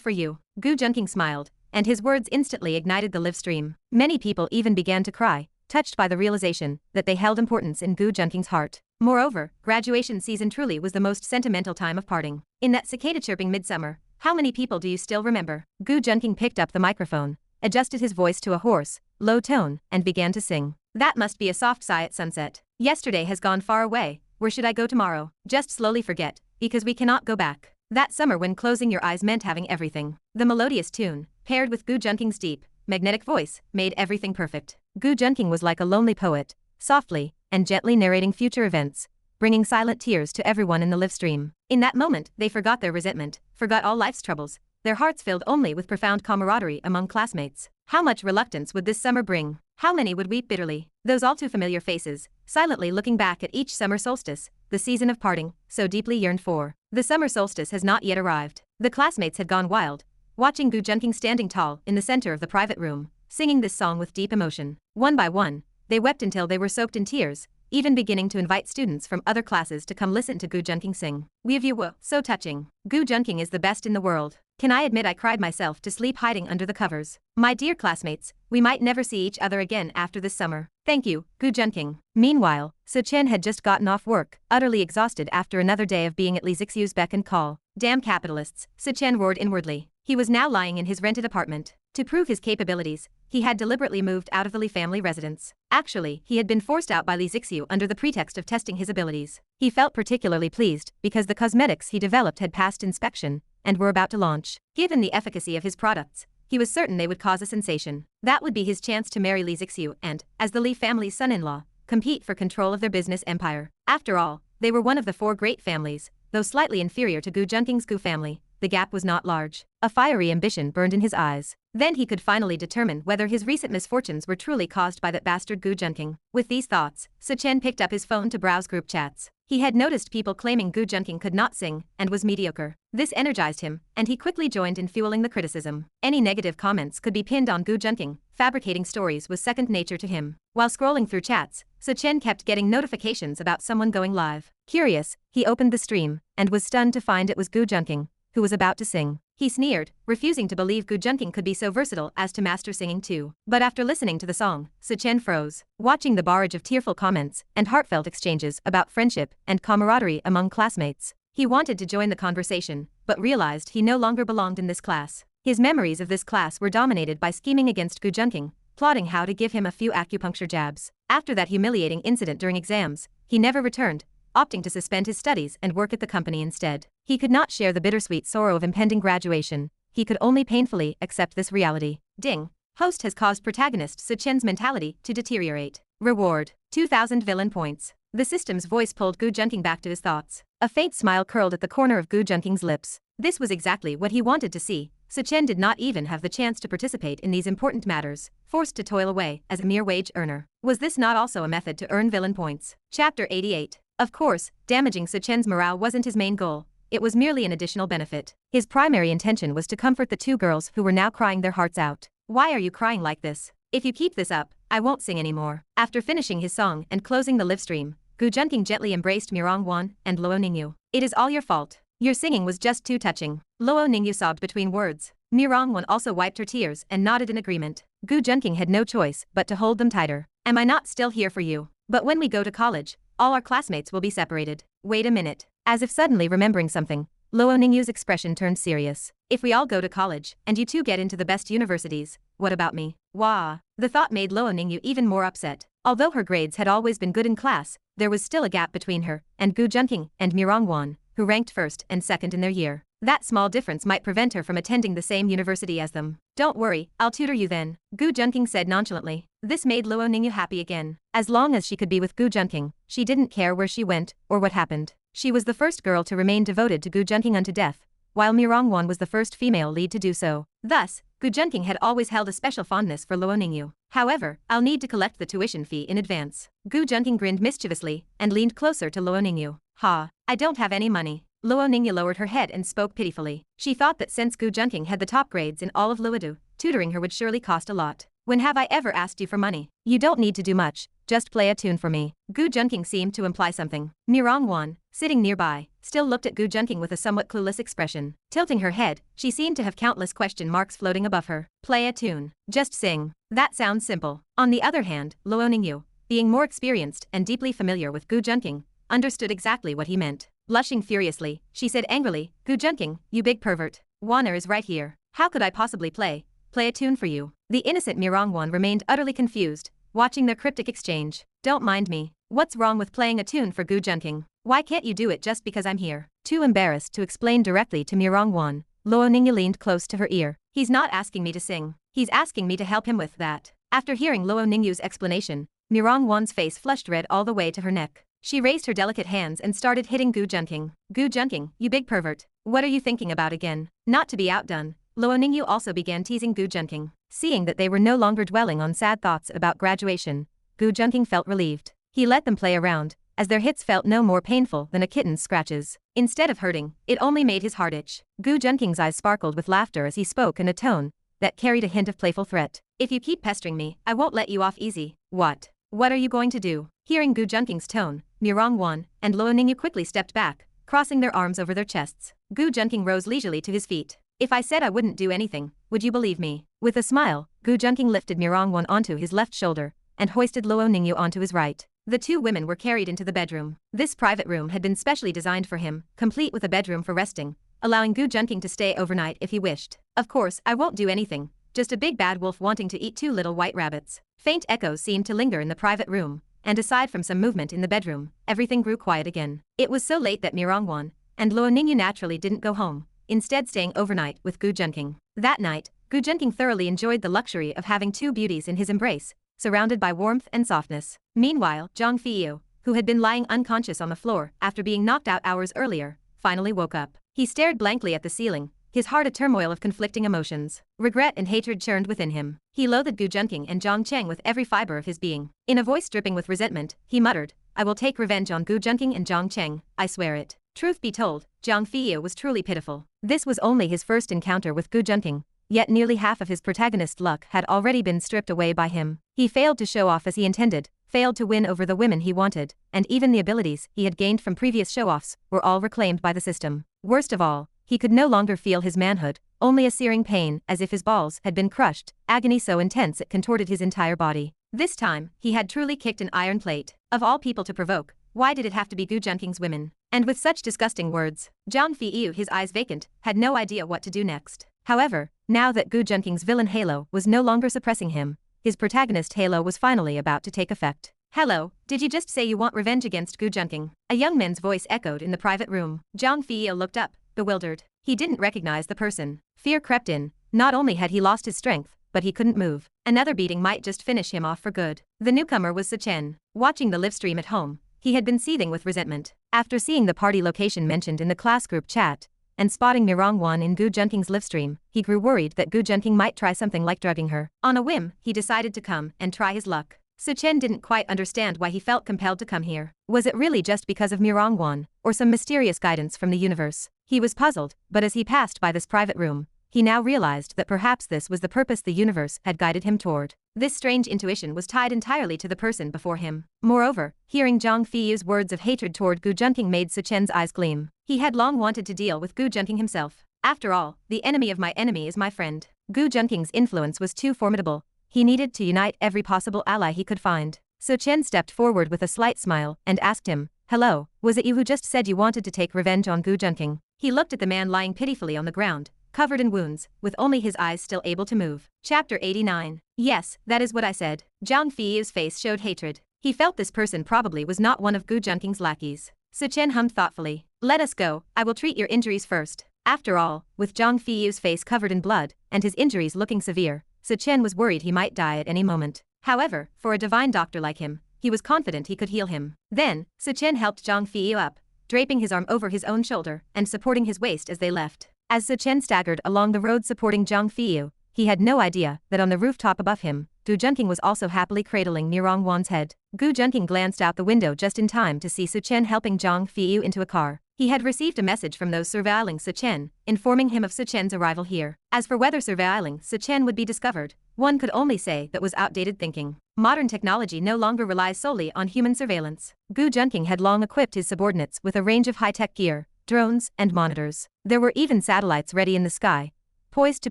for you." Gu Junking smiled, and his words instantly ignited the live stream. Many people even began to cry, touched by the realization that they held importance in Gu Junking's heart. Moreover, graduation season truly was the most sentimental time of parting. In that cicada chirping midsummer, how many people do you still remember? Gu Junking picked up the microphone, adjusted his voice to a hoarse, low tone, and began to sing. "That must be a soft sigh at sunset. Yesterday has gone far away, where should I go tomorrow? Just slowly forget, because we cannot go back. That summer when closing your eyes meant having everything." The melodious tune, paired with Gu Junking's deep, magnetic voice, made everything perfect. Gu Junking was like a lonely poet, softly and gently narrating future events, bringing silent tears to everyone in the live stream. In that moment, they forgot their resentment, forgot all life's troubles, their hearts filled only with profound camaraderie among classmates. How much reluctance would this summer bring? How many would weep bitterly? Those all too familiar faces, silently looking back at each summer solstice, the season of parting, so deeply yearned for. The summer solstice has not yet arrived. The classmates had gone wild, watching Gu Junking standing tall in the center of the private room, singing this song with deep emotion. One by one, they wept until they were soaked in tears, even beginning to invite students from other classes to come listen to Gu Junking sing. "We were so touching. Gu Junking is the best in the world. Can I admit I cried myself to sleep hiding under the covers. My dear classmates, we might never see each other again after this summer. Thank you, Gu Junking." Meanwhile, Chen had just gotten off work, utterly exhausted after another day of being at Li Zixu's beck and call. "Damn capitalists," Chen roared inwardly. He was now lying in his rented apartment. To prove his capabilities, he had deliberately moved out of the Li family residence. Actually, he had been forced out by Li Zixu under the pretext of testing his abilities. He felt particularly pleased because the cosmetics he developed had passed inspection and were about to launch. Given the efficacy of his products, he was certain they would cause a sensation. That would be his chance to marry Li Zixu and, as the Li family's son-in-law, compete for control of their business empire. After all, they were one of the 4 great families, though slightly inferior to Gu Junking's Gu family. The gap was not large. A fiery ambition burned in his eyes. Then he could finally determine whether his recent misfortunes were truly caused by that bastard Gu Junking. With these thoughts, Chen picked up his phone to browse group chats. He had noticed people claiming Gu Junking could not sing and was mediocre. This energized him, and he quickly joined in fueling the criticism. Any negative comments could be pinned on Gu Junking. Fabricating stories was second nature to him. While scrolling through chats, Chen kept getting notifications about someone going live. Curious, he opened the stream and was stunned to find it was Gu Junking, who was about to sing. He sneered, refusing to believe Gu Junking could be so versatile as to master singing too. But after listening to the song, Chen froze. Watching the barrage of tearful comments and heartfelt exchanges about friendship and camaraderie among classmates, he wanted to join the conversation, but realized he no longer belonged in this class. His memories of this class were dominated by scheming against Gu Junking, plotting how to give him a few acupuncture jabs. After that humiliating incident during exams, he never returned, opting to suspend his studies and work at the company instead. He could not share the bittersweet sorrow of impending graduation. He could only painfully accept this reality. Ding. Host has caused protagonist Su-chen's mentality to deteriorate. Reward: 2,000 villain points. The system's voice pulled Gu Junking back to his thoughts. A faint smile curled at the corner of Gu Junking's lips. This was exactly what he wanted to see. Su-chen did not even have the chance to participate in these important matters, forced to toil away as a mere wage earner. Was this not also a method to earn villain points? Chapter 88. Of course, damaging Su-chen's morale wasn't his main goal. It was merely an additional benefit. His primary intention was to comfort the two girls who were now crying their hearts out. Why are you crying like this? If you keep this up, I won't sing anymore. After finishing his song and closing the live stream, Gu Junking gently embraced Mirong-wan and Luo Ningyu. It is all your fault. Your singing was just too touching. Luo Ningyu sobbed between words. Mirong-wan also wiped her tears and nodded in agreement. Gu Junking had no choice but to hold them tighter. Am I not still here for you? But when we go to college, all our classmates will be separated. Wait a minute. As if suddenly remembering something, Luo Ningyu's expression turned serious. If we all go to college, and you two get into the best universities, what about me? Wah. The thought made Luo Ningyu even more upset. Although her grades had always been good in class, there was still a gap between her and Gu Junking and Mirong-wan, who ranked first and second in their year. That small difference might prevent her from attending the same university as them. Don't worry, I'll tutor you then, Gu Junking said nonchalantly. This made Luo Ningyu happy again. As long as she could be with Gu Junking, she didn't care where she went or what happened. She was the first girl to remain devoted to Gu Junking unto death, while Mirong-wan was the first female lead to do so. Thus, Gu Junking had always held a special fondness for Luo Ningyu. However, I'll need to collect the tuition fee in advance. Gu Junking grinned mischievously and leaned closer to Luo Ningyu. Ha, I don't have any money. Luo Ningyu lowered her head and spoke pitifully. She thought that since Gu Junking had the top grades in all of Luodu, tutoring her would surely cost a lot. When have I ever asked you for money? You don't need to do much, just play a tune for me. Gu Junking seemed to imply something. Mirong-wan, sitting nearby, still looked at Gu Junking with a somewhat clueless expression. Tilting her head, she seemed to have countless question marks floating above her. Play a tune. Just sing. That sounds simple. On the other hand, Luo Ningyu, being more experienced and deeply familiar with Gu Junking, understood exactly what he meant. Blushing furiously, she said angrily, Gu Junking, you big pervert. Wanner is right here. How could I possibly play a tune for you? The innocent Mirong-wan remained utterly confused, watching their cryptic exchange. Don't mind me. What's wrong with playing a tune for Gu Junking? Why can't you do it just because I'm here? Too embarrassed to explain directly to Mirong-wan, Luo Ningyu leaned close to her ear. He's not asking me to sing. He's asking me to help him with that. After hearing Luo Ningyu's explanation, Mirong-wan's face flushed red all the way to her neck. She raised her delicate hands and started hitting Gu Junking. Gu Junking, you big pervert. What are you thinking about again? Not to be outdone, Luo Ningyu also began teasing Gu Junking. Seeing that they were no longer dwelling on sad thoughts about graduation, Gu Junking felt relieved. He let them play around, as their hits felt no more painful than a kitten's scratches. Instead of hurting, it only made his heart itch. Gu Junking's eyes sparkled with laughter as he spoke in a tone that carried a hint of playful threat. If you keep pestering me, I won't let you off easy. What? What are you going to do? Hearing Gu Junking's tone, Mirong-wan and Luo Ningyu quickly stepped back, crossing their arms over their chests. Gu Junking rose leisurely to his feet. If I said I wouldn't do anything, would you believe me? With a smile, Gu Junking lifted Mirong-wan onto his left shoulder and hoisted Luo Ningyu onto his right. The two women were carried into the bedroom. This private room had been specially designed for him, complete with a bedroom for resting, allowing Gu Junking to stay overnight if he wished. Of course, I won't do anything, just a big bad wolf wanting to eat two little white rabbits. Faint echoes seemed to linger in the private room, and aside from some movement in the bedroom, everything grew quiet again. It was so late that Mirong-wan and Luo Ningyu naturally didn't go home, instead staying overnight with Gu Junking. That night, Gu Junking thoroughly enjoyed the luxury of having two beauties in his embrace, surrounded by warmth and softness. Meanwhile, Zhang Feiyu, who had been lying unconscious on the floor after being knocked out hours earlier, finally woke up. He stared blankly at the ceiling, his heart a turmoil of conflicting emotions. Regret and hatred churned within him. He loathed Gu Junking and Zhang Cheng with every fiber of his being. In a voice dripping with resentment, he muttered, I will take revenge on Gu Junking and Zhang Cheng, I swear it. Truth be told, Zhang Feiyu was truly pitiful. This was only his first encounter with Gu Junking, yet nearly half of his protagonist luck had already been stripped away by him. He failed to show off as he intended, failed to win over the women he wanted, and even the abilities he had gained from previous show-offs were all reclaimed by the system. Worst of all, he could no longer feel his manhood, only a searing pain as if his balls had been crushed, agony so intense it contorted his entire body. This time, he had truly kicked an iron plate. Of all people to provoke, why did it have to be Gu Junking's women? And with such disgusting words, Zhang Feiyu, his eyes vacant, had no idea what to do next. However, now that Gu Junking's villain halo was no longer suppressing him, his protagonist halo was finally about to take effect. "Hello, did you just say you want revenge against Gu Junking?" A young man's voice echoed in the private room. Zhang Feiyu looked up, bewildered. He didn't recognize the person. Fear crept in. Not only had he lost his strength, but he couldn't move. Another beating might just finish him off for good. The newcomer was Sichen. Watching the livestream at home, he had been seething with resentment. After seeing the party location mentioned in the class group chat, and spotting Mirongwan in Gu Junking's livestream, he grew worried that Gu Junking might try something like drugging her. On a whim, he decided to come and try his luck. Sichen didn't quite understand why he felt compelled to come here. Was it really just because of Mirongwan, or some mysterious guidance from the universe? He was puzzled, but as he passed by this private room, he now realized that perhaps this was the purpose the universe had guided him toward. This strange intuition was tied entirely to the person before him. Moreover, hearing Zhang Feiyu's words of hatred toward Gu Junking made Sichen's eyes gleam. He had long wanted to deal with Gu Junking himself. After all, the enemy of my enemy is my friend. Gu Junking's influence was too formidable. He needed to unite every possible ally he could find. Sichen stepped forward with a slight smile and asked him, "Hello, was it you who just said you wanted to take revenge on Gu Junking?" He looked at the man lying pitifully on the ground, covered in wounds, with only his eyes still able to move. Chapter 89. Yes, that is what I said. Zhang Feiyu's face showed hatred. He felt this person probably was not one of Gu Junking's lackeys. Sichen hummed thoughtfully. "Let us go, I will treat your injuries first." After all, with Zhang Feiyu's face covered in blood, and his injuries looking severe, Sichen was worried he might die at any moment. However, for a divine doctor like him, he was confident he could heal him. Then, Sichen helped Zhang Feiyu up, draping his arm over his own shoulder and supporting his waist as they left. As Sichen staggered along the road supporting Zhang Feiyu, he had no idea that on the rooftop above him, Gu Junking was also happily cradling Nirongwan's head. Gu Junking glanced out the window just in time to see Sichen helping Zhang Feiyu into a car. He had received a message from those surveilling Sichen, informing him of Sichen's arrival here. As for whether surveilling Sichen would be discovered, one could only say that was outdated thinking. Modern technology no longer relies solely on human surveillance. Gu Junking had long equipped his subordinates with a range of high-tech gear, drones, and monitors. There were even satellites ready in the sky, poised to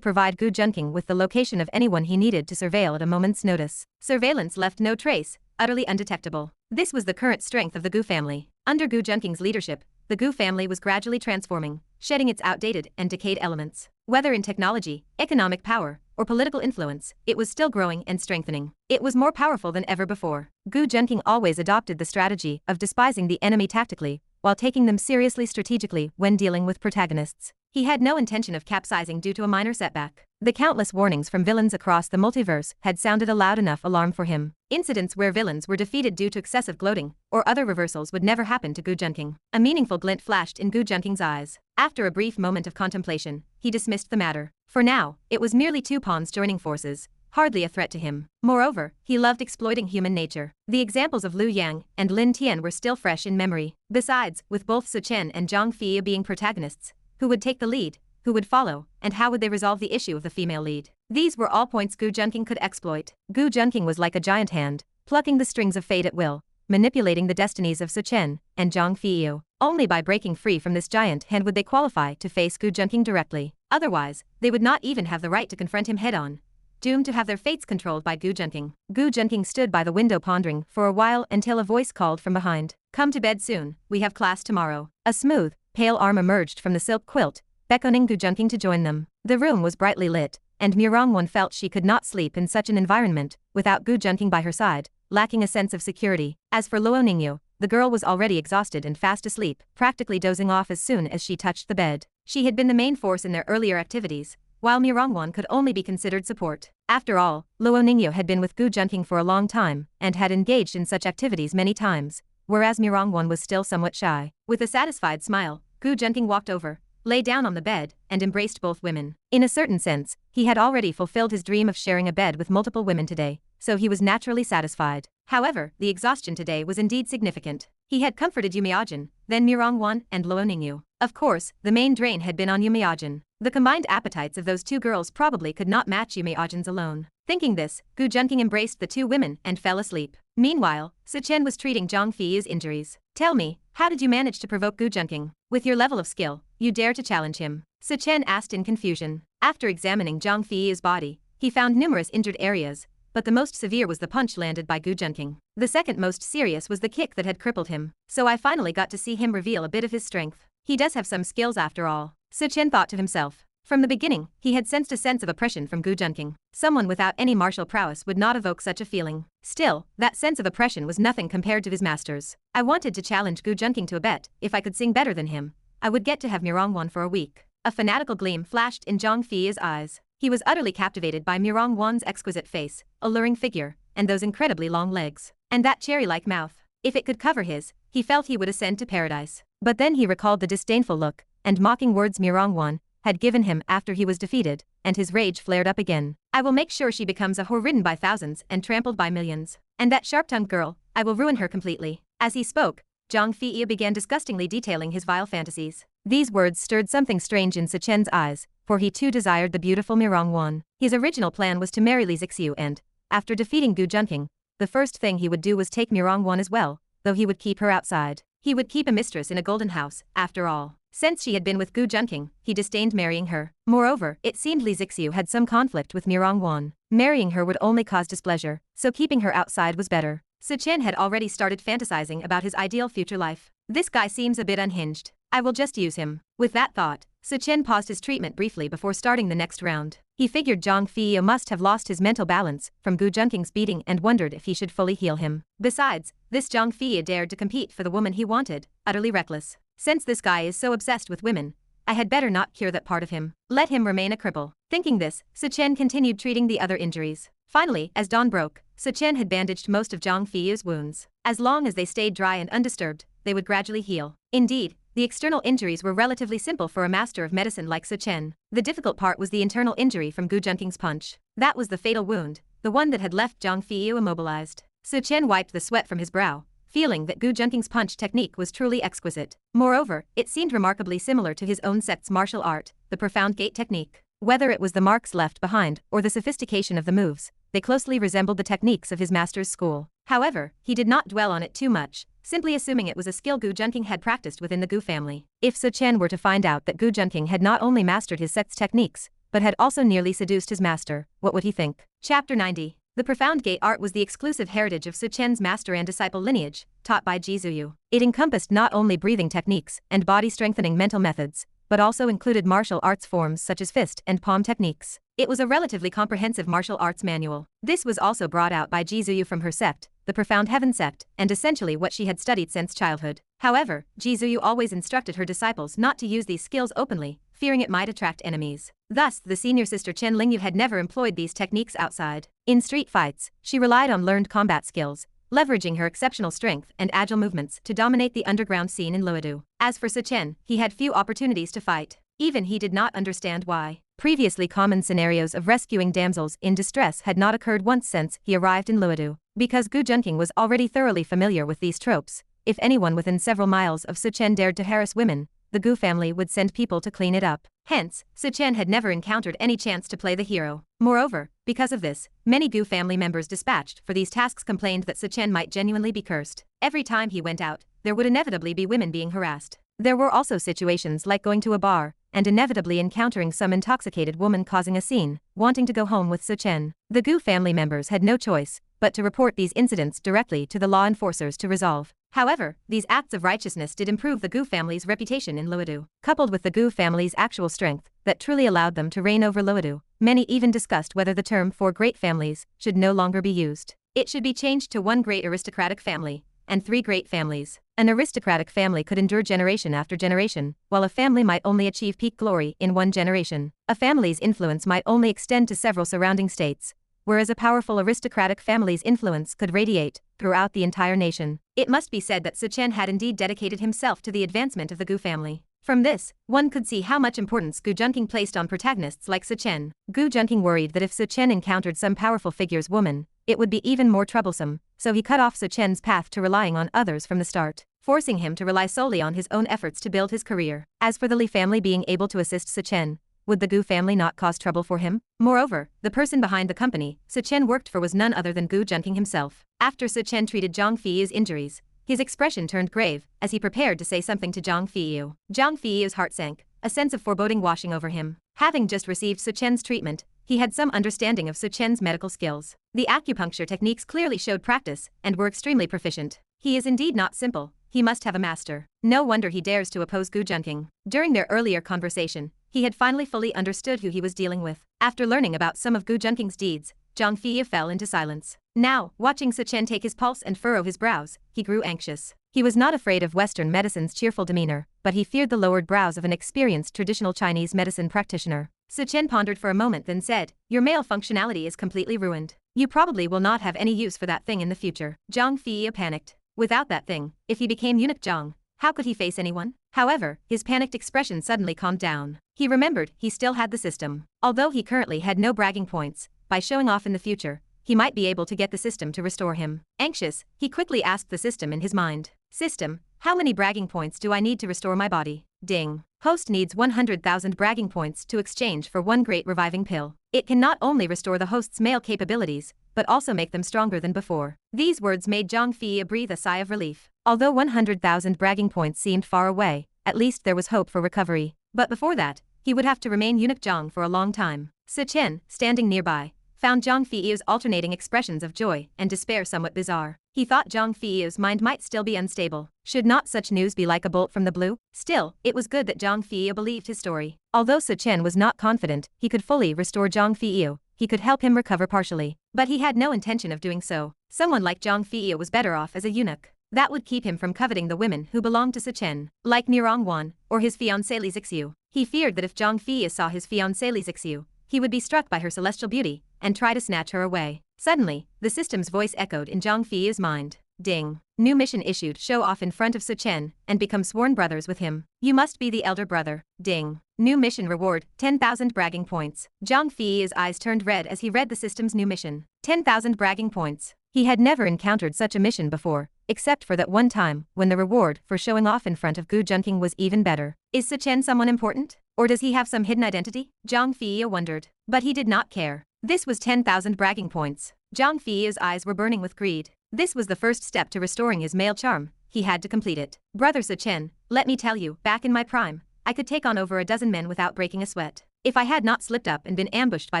provide Gu Junking with the location of anyone he needed to surveil at a moment's notice. Surveillance left no trace, utterly undetectable. This was the current strength of the Gu family. Under Gu Junking's leadership, the Gu family was gradually transforming, shedding its outdated and decayed elements. Whether in technology, economic power, or political influence, it was still growing and strengthening. It was more powerful than ever before. Gu Junking always adopted the strategy of despising the enemy tactically, while taking them seriously strategically when dealing with protagonists. He had no intention of capsizing due to a minor setback. The countless warnings from villains across the multiverse had sounded a loud enough alarm for him. Incidents where villains were defeated due to excessive gloating or other reversals would never happen to Gu Junking. A meaningful glint flashed in Gu Junking's eyes. After a brief moment of contemplation, he dismissed the matter. For now, it was merely two pawns joining forces, hardly a threat to him. Moreover, he loved exploiting human nature. The examples of Liu Yang and Lin Tian were still fresh in memory. Besides, with both Sichen and Zhang Feiyu being protagonists, who would take the lead, who would follow, and how would they resolve the issue of the female lead? These were all points Gu Junking could exploit. Gu Junking was like a giant hand, plucking the strings of fate at will, manipulating the destinies of Sichen and Zhang Feiyu. Only by breaking free from this giant hand would they qualify to face Gu Junking directly. Otherwise, they would not even have the right to confront him head-on, doomed to have their fates controlled by Gu Junking. Gu Junking stood by the window pondering for a while until a voice called from behind. "Come to bed soon, we have class tomorrow." A smooth, pale arm emerged from the silk quilt, beckoning Gu Junking to join them. The room was brightly lit, and Mirongwan felt she could not sleep in such an environment without Gu Junking by her side, lacking a sense of security. As for Luo Ningyu, the girl was already exhausted and fast asleep, practically dozing off as soon as she touched the bed. She had been the main force in their earlier activities, while Mirongwan could only be considered support. After all, Luo Ningyu had been with Gu Junking for a long time and had engaged in such activities many times, whereas Mirongwan was still somewhat shy. With a satisfied smile, Gu Junking walked over, lay down on the bed, and embraced both women. In a certain sense, he had already fulfilled his dream of sharing a bed with multiple women today, so he was naturally satisfied. However, the exhaustion today was indeed significant. He had comforted Yumiajin, then Mirongwan and Luo Ningyu. Of course, the main drain had been on Yumiajin. The combined appetites of those two girls probably could not match Yumiajin's alone. Thinking this, Gu Junking embraced the two women and fell asleep. Meanwhile, Sichen was treating Zhang Feiyu's injuries. "Tell me, how did you manage to provoke Gu Junking? With your level of skill, you dare to challenge him?" Sichen asked in confusion. After examining Zhang Feiyu's body, he found numerous injured areas, but the most severe was the punch landed by Gu Junking. The second most serious was the kick that had crippled him. So I finally got to see him reveal a bit of his strength. He does have some skills after all. Sichen thought to himself. From the beginning, he had sensed a sense of oppression from Gu Junking. Someone without any martial prowess would not evoke such a feeling. Still, that sense of oppression was nothing compared to his master's. I wanted to challenge Gu Junking to a bet. If I could sing better than him, I would get to have Mirongwan for a week. A fanatical gleam flashed in Zhang Fei's eyes. He was utterly captivated by Mirongwan's exquisite face, alluring figure, and those incredibly long legs. And that cherry-like mouth. If it could cover his, he felt he would ascend to paradise. But then he recalled the disdainful look and mocking words Mirongwan had given him after he was defeated, and his rage flared up again. I will make sure she becomes a whore ridden by thousands and trampled by millions. And that sharp-tongued girl, I will ruin her completely. As he spoke, Zhang Fei began disgustingly detailing his vile fantasies. These words stirred something strange in Sichen's eyes, for he too desired the beautiful Mirongwan. His original plan was to marry Li Zixiu and, after defeating Gu Junking, the first thing he would do was take Mirongwan as well, though he would keep her outside. He would keep a mistress in a golden house, after all. Since she had been with Gu Junking, he disdained marrying her. Moreover, it seemed Li Zixiu had some conflict with Mirongwan. Marrying her would only cause displeasure, so keeping her outside was better. Sichen had already started fantasizing about his ideal future life. This guy seems a bit unhinged. I will just use him. With that thought, Sichen paused his treatment briefly before starting the next round. He figured Zhang Fei must have lost his mental balance from Gu Junking's beating and wondered if he should fully heal him. Besides, this Zhang Fei dared to compete for the woman he wanted, utterly reckless. Since this guy is so obsessed with women, I had better not cure that part of him. Let him remain a cripple. Thinking this, Sichen continued treating the other injuries. Finally, as dawn broke, Sichen had bandaged most of Zhang Fei's wounds. As long as they stayed dry and undisturbed, they would gradually heal. Indeed, the external injuries were relatively simple for a master of medicine like Sichen. The difficult part was the internal injury from Gu Junking's punch. That was the fatal wound, the one that had left Zhang Fei immobilized. Sichen wiped the sweat from his brow, feeling that Gu Junking's punch technique was truly exquisite. Moreover, it seemed remarkably similar to his own sect's martial art, the profound gate technique. Whether it was the marks left behind or the sophistication of the moves, they closely resembled the techniques of his master's school. However, he did not dwell on it too much, simply assuming it was a skill Gu Junking had practiced within the Gu family. If Sichen were to find out that Gu Junking had not only mastered his sect's techniques, but had also nearly seduced his master, what would he think? Chapter 90. The profound gate art was the exclusive heritage of Sichen's master and disciple lineage, taught by Jizuyu. It encompassed not only breathing techniques and body-strengthening mental methods, but also included martial arts forms such as fist and palm techniques. It was a relatively comprehensive martial arts manual. This was also brought out by Jizuyu from her sect, the Profound Heaven sect, and essentially what she had studied since childhood. However, Jizuyu always instructed her disciples not to use these skills openly, fearing it might attract enemies. Thus, the senior sister Chen Lingyu had never employed these techniques outside. In street fights, she relied on learned combat skills, leveraging her exceptional strength and agile movements to dominate the underground scene in Luodu. As for Sichen, he had few opportunities to fight. Even he did not understand why. Previously common scenarios of rescuing damsels in distress had not occurred once since he arrived in Luodu. Because Gu Junking was already thoroughly familiar with these tropes, if anyone within several miles of Sichen dared to harass women, the Gu family would send people to clean it up. Hence, Sichen had never encountered any chance to play the hero. Moreover, because of this, many Gu family members dispatched for these tasks complained that Sichen might genuinely be cursed. Every time he went out, there would inevitably be women being harassed. There were also situations like going to a bar, and inevitably encountering some intoxicated woman causing a scene, wanting to go home with Sichen. The Gu family members had no choice but to report these incidents directly to the law enforcers to resolve. However, these acts of righteousness did improve the Gu family's reputation in Luodu. Coupled with the Gu family's actual strength that truly allowed them to reign over Luodu, many even discussed whether the term four great families should no longer be used. It should be changed to one great aristocratic family and three great families. An aristocratic family could endure generation after generation, while a family might only achieve peak glory in one generation. A family's influence might only extend to several surrounding states, whereas a powerful aristocratic family's influence could radiate throughout the entire nation. It must be said that Sichen had indeed dedicated himself to the advancement of the Gu family. From this, one could see how much importance Gu Junking placed on protagonists like Sichen. Gu Junking worried that if Sichen encountered some powerful figure's woman, it would be even more troublesome, so he cut off Sichen's path to relying on others from the start, forcing him to rely solely on his own efforts to build his career. As for the Li family being able to assist Sichen, would the Gu family not cause trouble for him? Moreover, the person behind the company Sichen worked for was none other than Gu Junking himself. After Sichen treated Zhang Fei's injuries, his expression turned grave as he prepared to say something to Zhang Fei. Zhang Fei's heart sank, a sense of foreboding washing over him. Having just received Sichen's treatment, he had some understanding of Sichen's medical skills. The acupuncture techniques clearly showed practice and were extremely proficient. He is indeed not simple. He must have a master. No wonder he dares to oppose Gu Junking. During their earlier conversation, He had finally fully understood who he was dealing with. After learning about some of Gu Junking's deeds, Zhang Feiyu fell into silence. Now, watching Sichen take his pulse and furrow his brows, he grew anxious. He was not afraid of Western medicine's cheerful demeanor, but he feared the lowered brows of an experienced traditional Chinese medicine practitioner. Sichen pondered for a moment, then said, "Your male functionality is completely ruined. You probably will not have any use for that thing in the future." Zhang Feiyu panicked. Without that thing, if he became eunuch Zhang, how could he face anyone? However, his panicked expression suddenly calmed down. He remembered he still had the system. Although he currently had no bragging points, by showing off in the future, he might be able to get the system to restore him. Anxious, he quickly asked the system in his mind. "System, how many bragging points do I need to restore my body?" Ding. Host needs 100,000 bragging points to exchange for one great reviving pill. It can not only restore the host's male capabilities, but also make them stronger than before. These words made Zhang Feiyu breathe a sigh of relief. Although 100,000 bragging points seemed far away, at least there was hope for recovery. But before that, he would have to remain eunuch Zhang for a long time. Sichen, standing nearby, found Zhang Feiyu's alternating expressions of joy and despair somewhat bizarre. He thought Zhang Feiyu's mind might still be unstable. Should not such news be like a bolt from the blue? Still, it was good that Zhang Feiyu believed his story. Although Sichen was not confident he could fully restore Zhang Feiyu, he could help him recover partially. But he had no intention of doing so. Someone like Zhang Feiyu was better off as a eunuch. That would keep him from coveting the women who belonged to Sichen, like Nirong Wan, or his fiancée Li Zixiu. He feared that if Zhang Feiyu saw his fiancée Li Zixiu, he would be struck by her celestial beauty and try to snatch her away. Suddenly, the system's voice echoed in Zhang Feiyu's mind. Ding. New mission issued. Show off in front of Sichen and become sworn brothers with him. You must be the elder brother. Ding. New mission reward, 10,000 bragging points. Zhang Feiyu's eyes turned red as he read the system's new mission. 10,000 bragging points. He had never encountered such a mission before, except for that one time when the reward for showing off in front of Gu Junking was even better. Is Sichen someone important? Or does he have some hidden identity? Zhang Feiyu wondered. But he did not care. This was 10,000 bragging points. Zhang Feiyu's eyes were burning with greed. This was the first step to restoring his male charm. He had to complete it. Brother Sichen, let me tell you, back in my prime, I could take on over a dozen men without breaking a sweat. If I had not slipped up and been ambushed by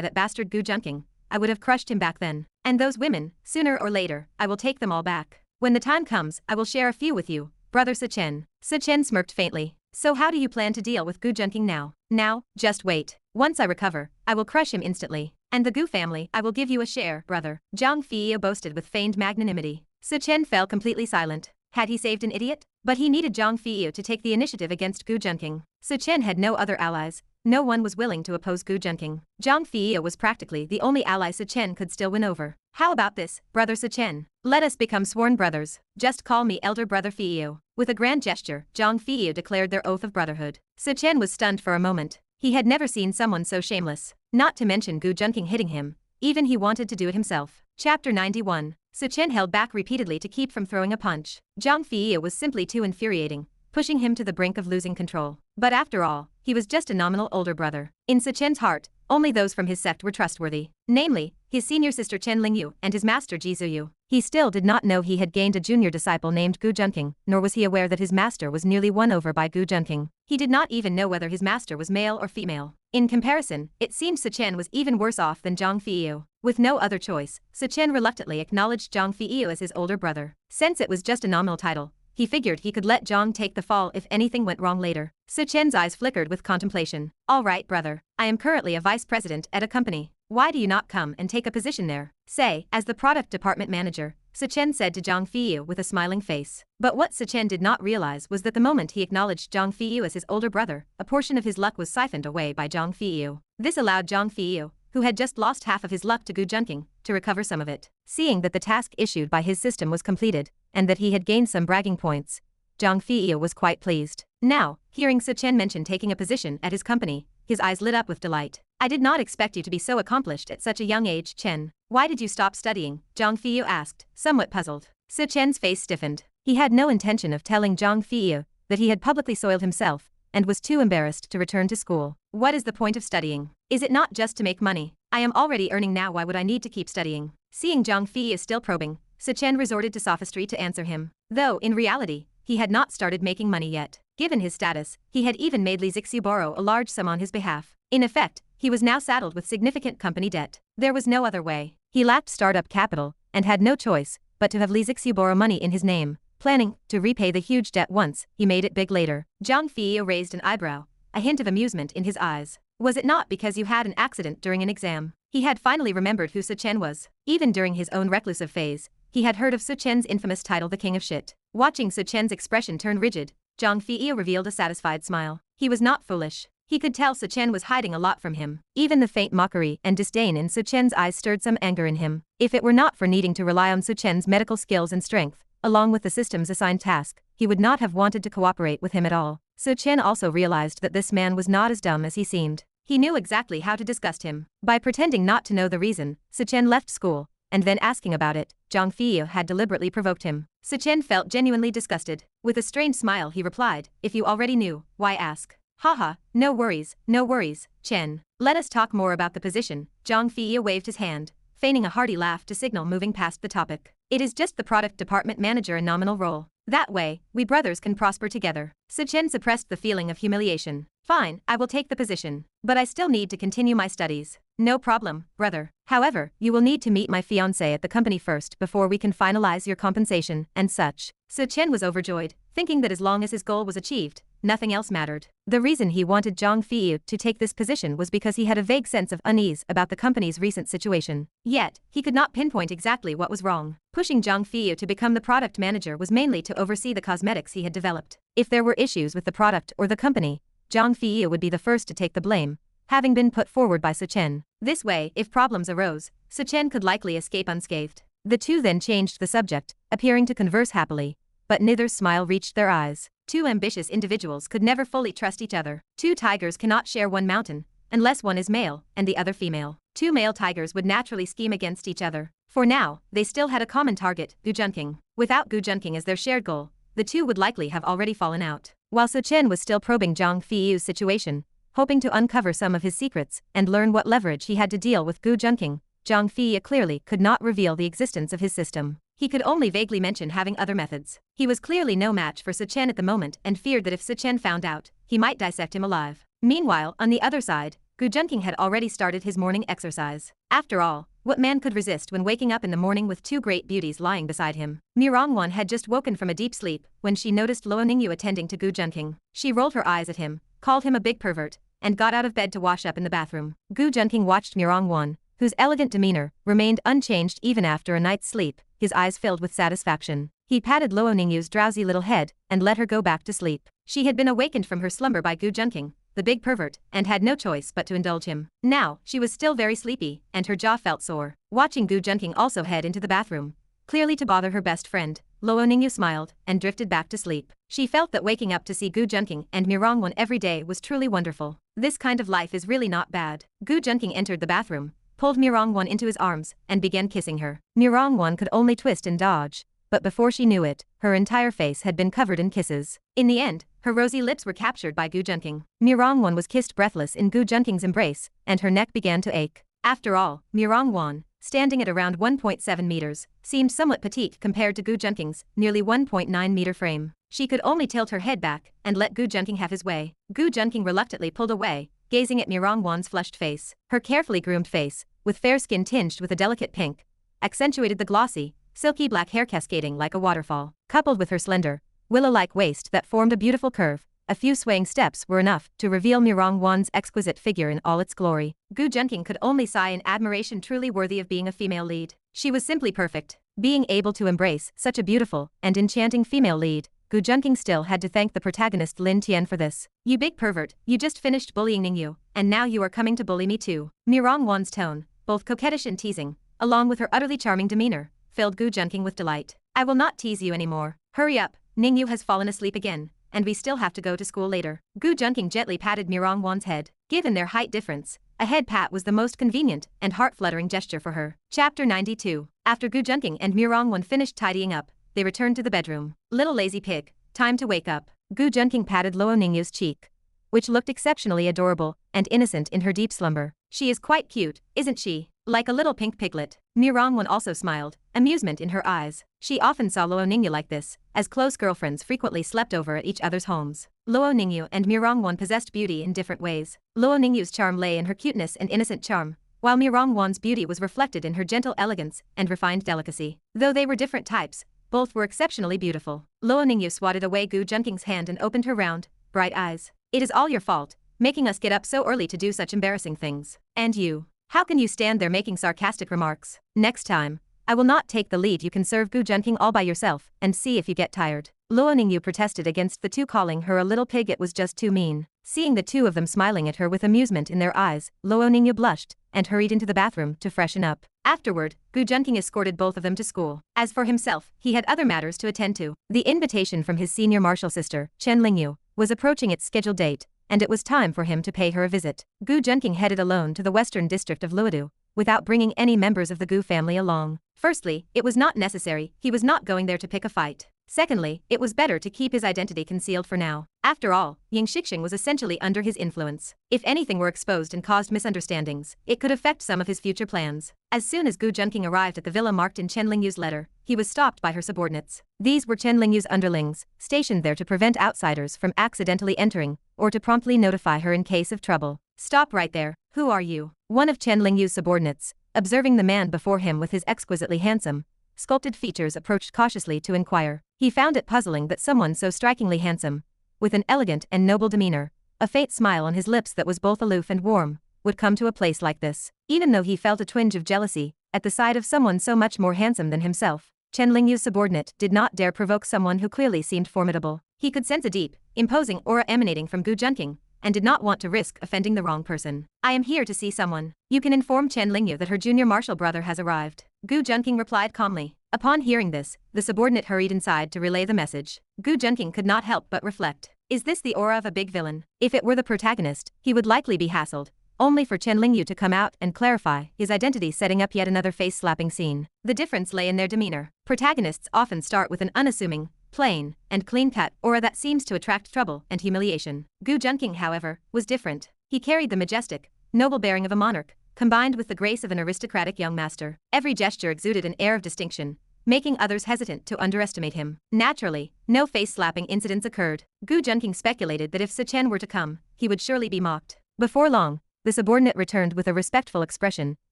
that bastard Gu Junking, I would have crushed him back then. And those women, sooner or later, I will take them all back. When the time comes, I will share a few with you, brother Sichen. Sichen smirked faintly. So how do you plan to deal with Gu Junking now? Now, just wait. Once I recover, I will crush him instantly. And the Gu family, I will give you a share, brother. Zhang Feiyu boasted with feigned magnanimity. Sichen fell completely silent. Had he saved an idiot? But he needed Zhang Feiyu to take the initiative against Gu Junking. Sichen had no other allies. No one was willing to oppose Gu Junking. Zhang Feiyu was practically the only ally Sichen could still win over. How about this, brother Sichen? Let us become sworn brothers. Just call me elder brother Feiyu. With a grand gesture, Zhang Feiyu declared their oath of brotherhood. Sichen was stunned for a moment. He had never seen someone so shameless. Not to mention Gu Junking hitting him. Even he wanted to do it himself. Chapter 91. Sichen held back repeatedly to keep from throwing a punch. Zhang Feiyu was simply too infuriating, pushing him to the brink of losing control. But after all, he was just a nominal older brother. In Sichen's heart, only those from his sect were trustworthy. Namely, his senior sister Chen Lingyu and his master Ji Zuyu. He still did not know he had gained a junior disciple named Gu Junking, nor was he aware that his master was nearly won over by Gu Junking. He did not even know whether his master was male or female. In comparison, it seemed Sichen was even worse off than Zhang Feiyu. With no other choice, Sichen reluctantly acknowledged Zhang Feiyu as his older brother. Since it was just a nominal title, he figured he could let Zhang take the fall if anything went wrong later. Sichen's eyes flickered with contemplation. All right, brother. I am currently a vice president at a company. Why do you not come and take a position there? Say, as the product department manager, Sichen said to Zhang Feiyu with a smiling face. But what Sichen did not realize was that the moment he acknowledged Zhang Feiyu as his older brother, a portion of his luck was siphoned away by Zhang Feiyu. This allowed Zhang Feiyu, who had just lost half of his luck to Gu Junking, to recover some of it. Seeing that the task issued by his system was completed, and that he had gained some bragging points, Zhang Feiyu was quite pleased. Now, hearing Sichen mention taking a position at his company, his eyes lit up with delight. I did not expect you to be so accomplished at such a young age, Chen. Why did you stop studying? Zhang Feiyu asked, somewhat puzzled. Sichen's face stiffened. He had no intention of telling Zhang Feiyu that he had publicly soiled himself, and was too embarrassed to return to school. What is the point of studying? Is it not just to make money? I am already earning now, why would I need to keep studying? Seeing Zhang Feiyu still probing, Sichen resorted to sophistry to answer him. Though, in reality, he had not started making money yet. Given his status, he had even made Li Zixiu borrow a large sum on his behalf. In effect, he was now saddled with significant company debt. There was no other way. He lacked startup capital, and had no choice but to have Li Zixiu borrow money in his name, planning to repay the huge debt once he made it big later. Zhang Feiyu raised an eyebrow, a hint of amusement in his eyes. Was it not because you had an accident during an exam? He had finally remembered who Su-chen was. Even during his own reclusive phase, he had heard of Su-chen's infamous title, the King of Shit. Watching Su-chen's expression turn rigid, Zhang Feiyu revealed a satisfied smile. He was not foolish. He could tell Su-chen was hiding a lot from him. Even the faint mockery and disdain in Su-chen's eyes stirred some anger in him. If it were not for needing to rely on Su-chen's medical skills and strength, along with the system's assigned task, he would not have wanted to cooperate with him at all. Su-chen also realized that this man was not as dumb as he seemed. He knew exactly how to disgust him. By pretending not to know the reason, Su-chen left school, and then asking about it, Zhang Feiyu had deliberately provoked him. Su-chen felt genuinely disgusted. With a strange smile he replied, "If you already knew, why ask?" "Haha, no worries, Chen. Let us talk more about the position." Zhang Feiyu waved his hand, feigning a hearty laugh to signal moving past the topic. "It is just the product department manager, a nominal role. That way, we brothers can prosper together." Su-chen suppressed the feeling of humiliation. "Fine, I will take the position. But I still need to continue my studies." "No problem, brother. However, you will need to meet my fiancé at the company first before we can finalize your compensation and such." Su-chen was overjoyed, thinking that as long as his goal was achieved, nothing else mattered. The reason he wanted Zhang Feiyu to take this position was because he had a vague sense of unease about the company's recent situation. Yet, he could not pinpoint exactly what was wrong. Pushing Zhang Feiyu to become the product manager was mainly to oversee the cosmetics he had developed. If there were issues with the product or the company, Zhang Feiyu would be the first to take the blame, having been put forward by Su-chen. This way, if problems arose, Su-chen could likely escape unscathed. The two then changed the subject, appearing to converse happily, but neither's smile reached their eyes. Two ambitious individuals could never fully trust each other. Two tigers cannot share one mountain, unless one is male and the other female. Two male tigers would naturally scheme against each other. For now, they still had a common target, Gu Junking. Without Gu Junking as their shared goal, the two would likely have already fallen out. While Su-chen was still probing Zhang Feiyu's situation, hoping to uncover some of his secrets and learn what leverage he had to deal with Gu Junking, Zhang Feiyu clearly could not reveal the existence of his system. He could only vaguely mention having other methods. He was clearly no match for Su-chen at the moment and feared that if Su-chen found out, he might dissect him alive. Meanwhile, on the other side, Gu Junking had already started his morning exercise. After all, what man could resist when waking up in the morning with two great beauties lying beside him? Mirongwon had just woken from a deep sleep when she noticed Luo Ningyu attending to Gu Junking. She rolled her eyes at him, called him a big pervert, and got out of bed to wash up in the bathroom. Gu Junking watched Mirongwon, whose elegant demeanor remained unchanged even after a night's sleep, his eyes filled with satisfaction. He patted Luo Ningyu's drowsy little head and let her go back to sleep. She had been awakened from her slumber by Gu Junking, the big pervert, and had no choice but to indulge him. Now, she was still very sleepy, and her jaw felt sore. Watching Gu Junking also head into the bathroom, clearly to bother her best friend, Luo Ningyu smiled and drifted back to sleep. She felt that waking up to see Gu Junking and Mirongwon every day was truly wonderful. This kind of life is really not bad. Gu Junking entered the bathroom, pulled Mirongwon into his arms, and began kissing her. Mirongwon could only twist and dodge, but before she knew it, her entire face had been covered in kisses. In the end, her rosy lips were captured by Gu Junking. Mirongwon was kissed breathless in Gu Junking's embrace, and her neck began to ache. After all, Mirongwon, standing at around 1.7 meters, seemed somewhat petite compared to Gu Junking's nearly 1.9 meter frame. She could only tilt her head back and let Gu Junking have his way. Gu Junking reluctantly pulled away, gazing at Mirongwon's flushed face. Her carefully groomed face, with fair skin tinged with a delicate pink, accentuated the glossy, silky black hair cascading like a waterfall. Coupled with her slender, willow-like waist that formed a beautiful curve, a few swaying steps were enough to reveal Mirongwon's exquisite figure in all its glory. Gu Junking could only sigh in admiration, truly worthy of being a female lead. She was simply perfect. Being able to embrace such a beautiful and enchanting female lead, Gu Junking still had to thank the protagonist Lin Tian for this. "You big pervert, you just finished bullying Ningyu, and now you are coming to bully me too." Mirongwon's tone, both coquettish and teasing, along with her utterly charming demeanor, filled Gu Junking with delight. "I will not tease you anymore. Hurry up, Ningyu has fallen asleep again, and we still have to go to school later." Gu Junking gently patted Mirongwon's head. Given their height difference, a head pat was the most convenient and heart-fluttering gesture for her. Chapter 92. After Gu Junking and Mirongwon finished tidying up, they returned to the bedroom. "Little lazy pig, time to wake up." Gu Junking patted Luo Ningyu's cheek, which looked exceptionally adorable and innocent in her deep slumber. "She is quite cute, isn't she? Like a little pink piglet." Mirongwon also smiled, amusement in her eyes. She often saw Luo Ningyu like this, as close girlfriends frequently slept over at each other's homes. Luo Ningyu and Mirongwon possessed beauty in different ways. Luo Ningyu's charm lay in her cuteness and innocent charm, while Mirongwon's beauty was reflected in her gentle elegance and refined delicacy. Though they were different types, both were exceptionally beautiful. Luo Ningyu swatted away Gu Junking's hand and opened her round, bright eyes. It is all your fault, making us get up so early to do such embarrassing things. And you. How can you stand there making sarcastic remarks? Next time, I will not take the lead. You can serve Gu Junking all by yourself, and see if you get tired. Luo Ningyu protested against the two, calling her a little pig. It was just too mean. Seeing the two of them smiling at her with amusement in their eyes, Luo Ningyu blushed, and hurried into the bathroom to freshen up. Afterward, Gu Junking escorted both of them to school. As for himself, he had other matters to attend to. The invitation from his senior martial sister, Chen Lingyu, was approaching its scheduled date, and it was time for him to pay her a visit. Gu Junking headed alone to the western district of Luodu, without bringing any members of the Gu family along. Firstly, it was not necessary, he was not going there to pick a fight. Secondly, it was better to keep his identity concealed for now. After all, Ying Shixing was essentially under his influence. If anything were exposed and caused misunderstandings, it could affect some of his future plans. As soon as Gu Junking arrived at the villa marked in Chen Lingyu's letter, he was stopped by her subordinates. These were Chen Lingyu's underlings, stationed there to prevent outsiders from accidentally entering, or to promptly notify her in case of trouble. Stop right there, who are you? One of Chen Lingyu's subordinates, observing the man before him with his exquisitely handsome, sculpted features, approached cautiously to inquire. He found it puzzling that someone so strikingly handsome, with an elegant and noble demeanor, a faint smile on his lips that was both aloof and warm, would come to a place like this. Even though he felt a twinge of jealousy at the sight of someone so much more handsome than himself, Chen Lingyu's subordinate did not dare provoke someone who clearly seemed formidable. He could sense a deep, imposing aura emanating from Gu Junking, and did not want to risk offending the wrong person. I am here to see someone. You can inform Chen Lingyu that her junior martial brother has arrived. Gu Junking replied calmly. Upon hearing this, the subordinate hurried inside to relay the message. Gu Junking could not help but reflect. Is this the aura of a big villain? If it were the protagonist, he would likely be hassled, only for Chen Lingyu to come out and clarify his identity, setting up yet another face-slapping scene. The difference lay in their demeanor. Protagonists often start with an unassuming, plain, and clean-cut aura that seems to attract trouble and humiliation. Gu Junking, however, was different. He carried the majestic, noble bearing of a monarch, combined with the grace of an aristocratic young master. Every gesture exuded an air of distinction, making others hesitant to underestimate him. Naturally, no face-slapping incidents occurred. Gu Junking speculated that if Sichen were to come, he would surely be mocked. Before long, the subordinate returned with a respectful expression,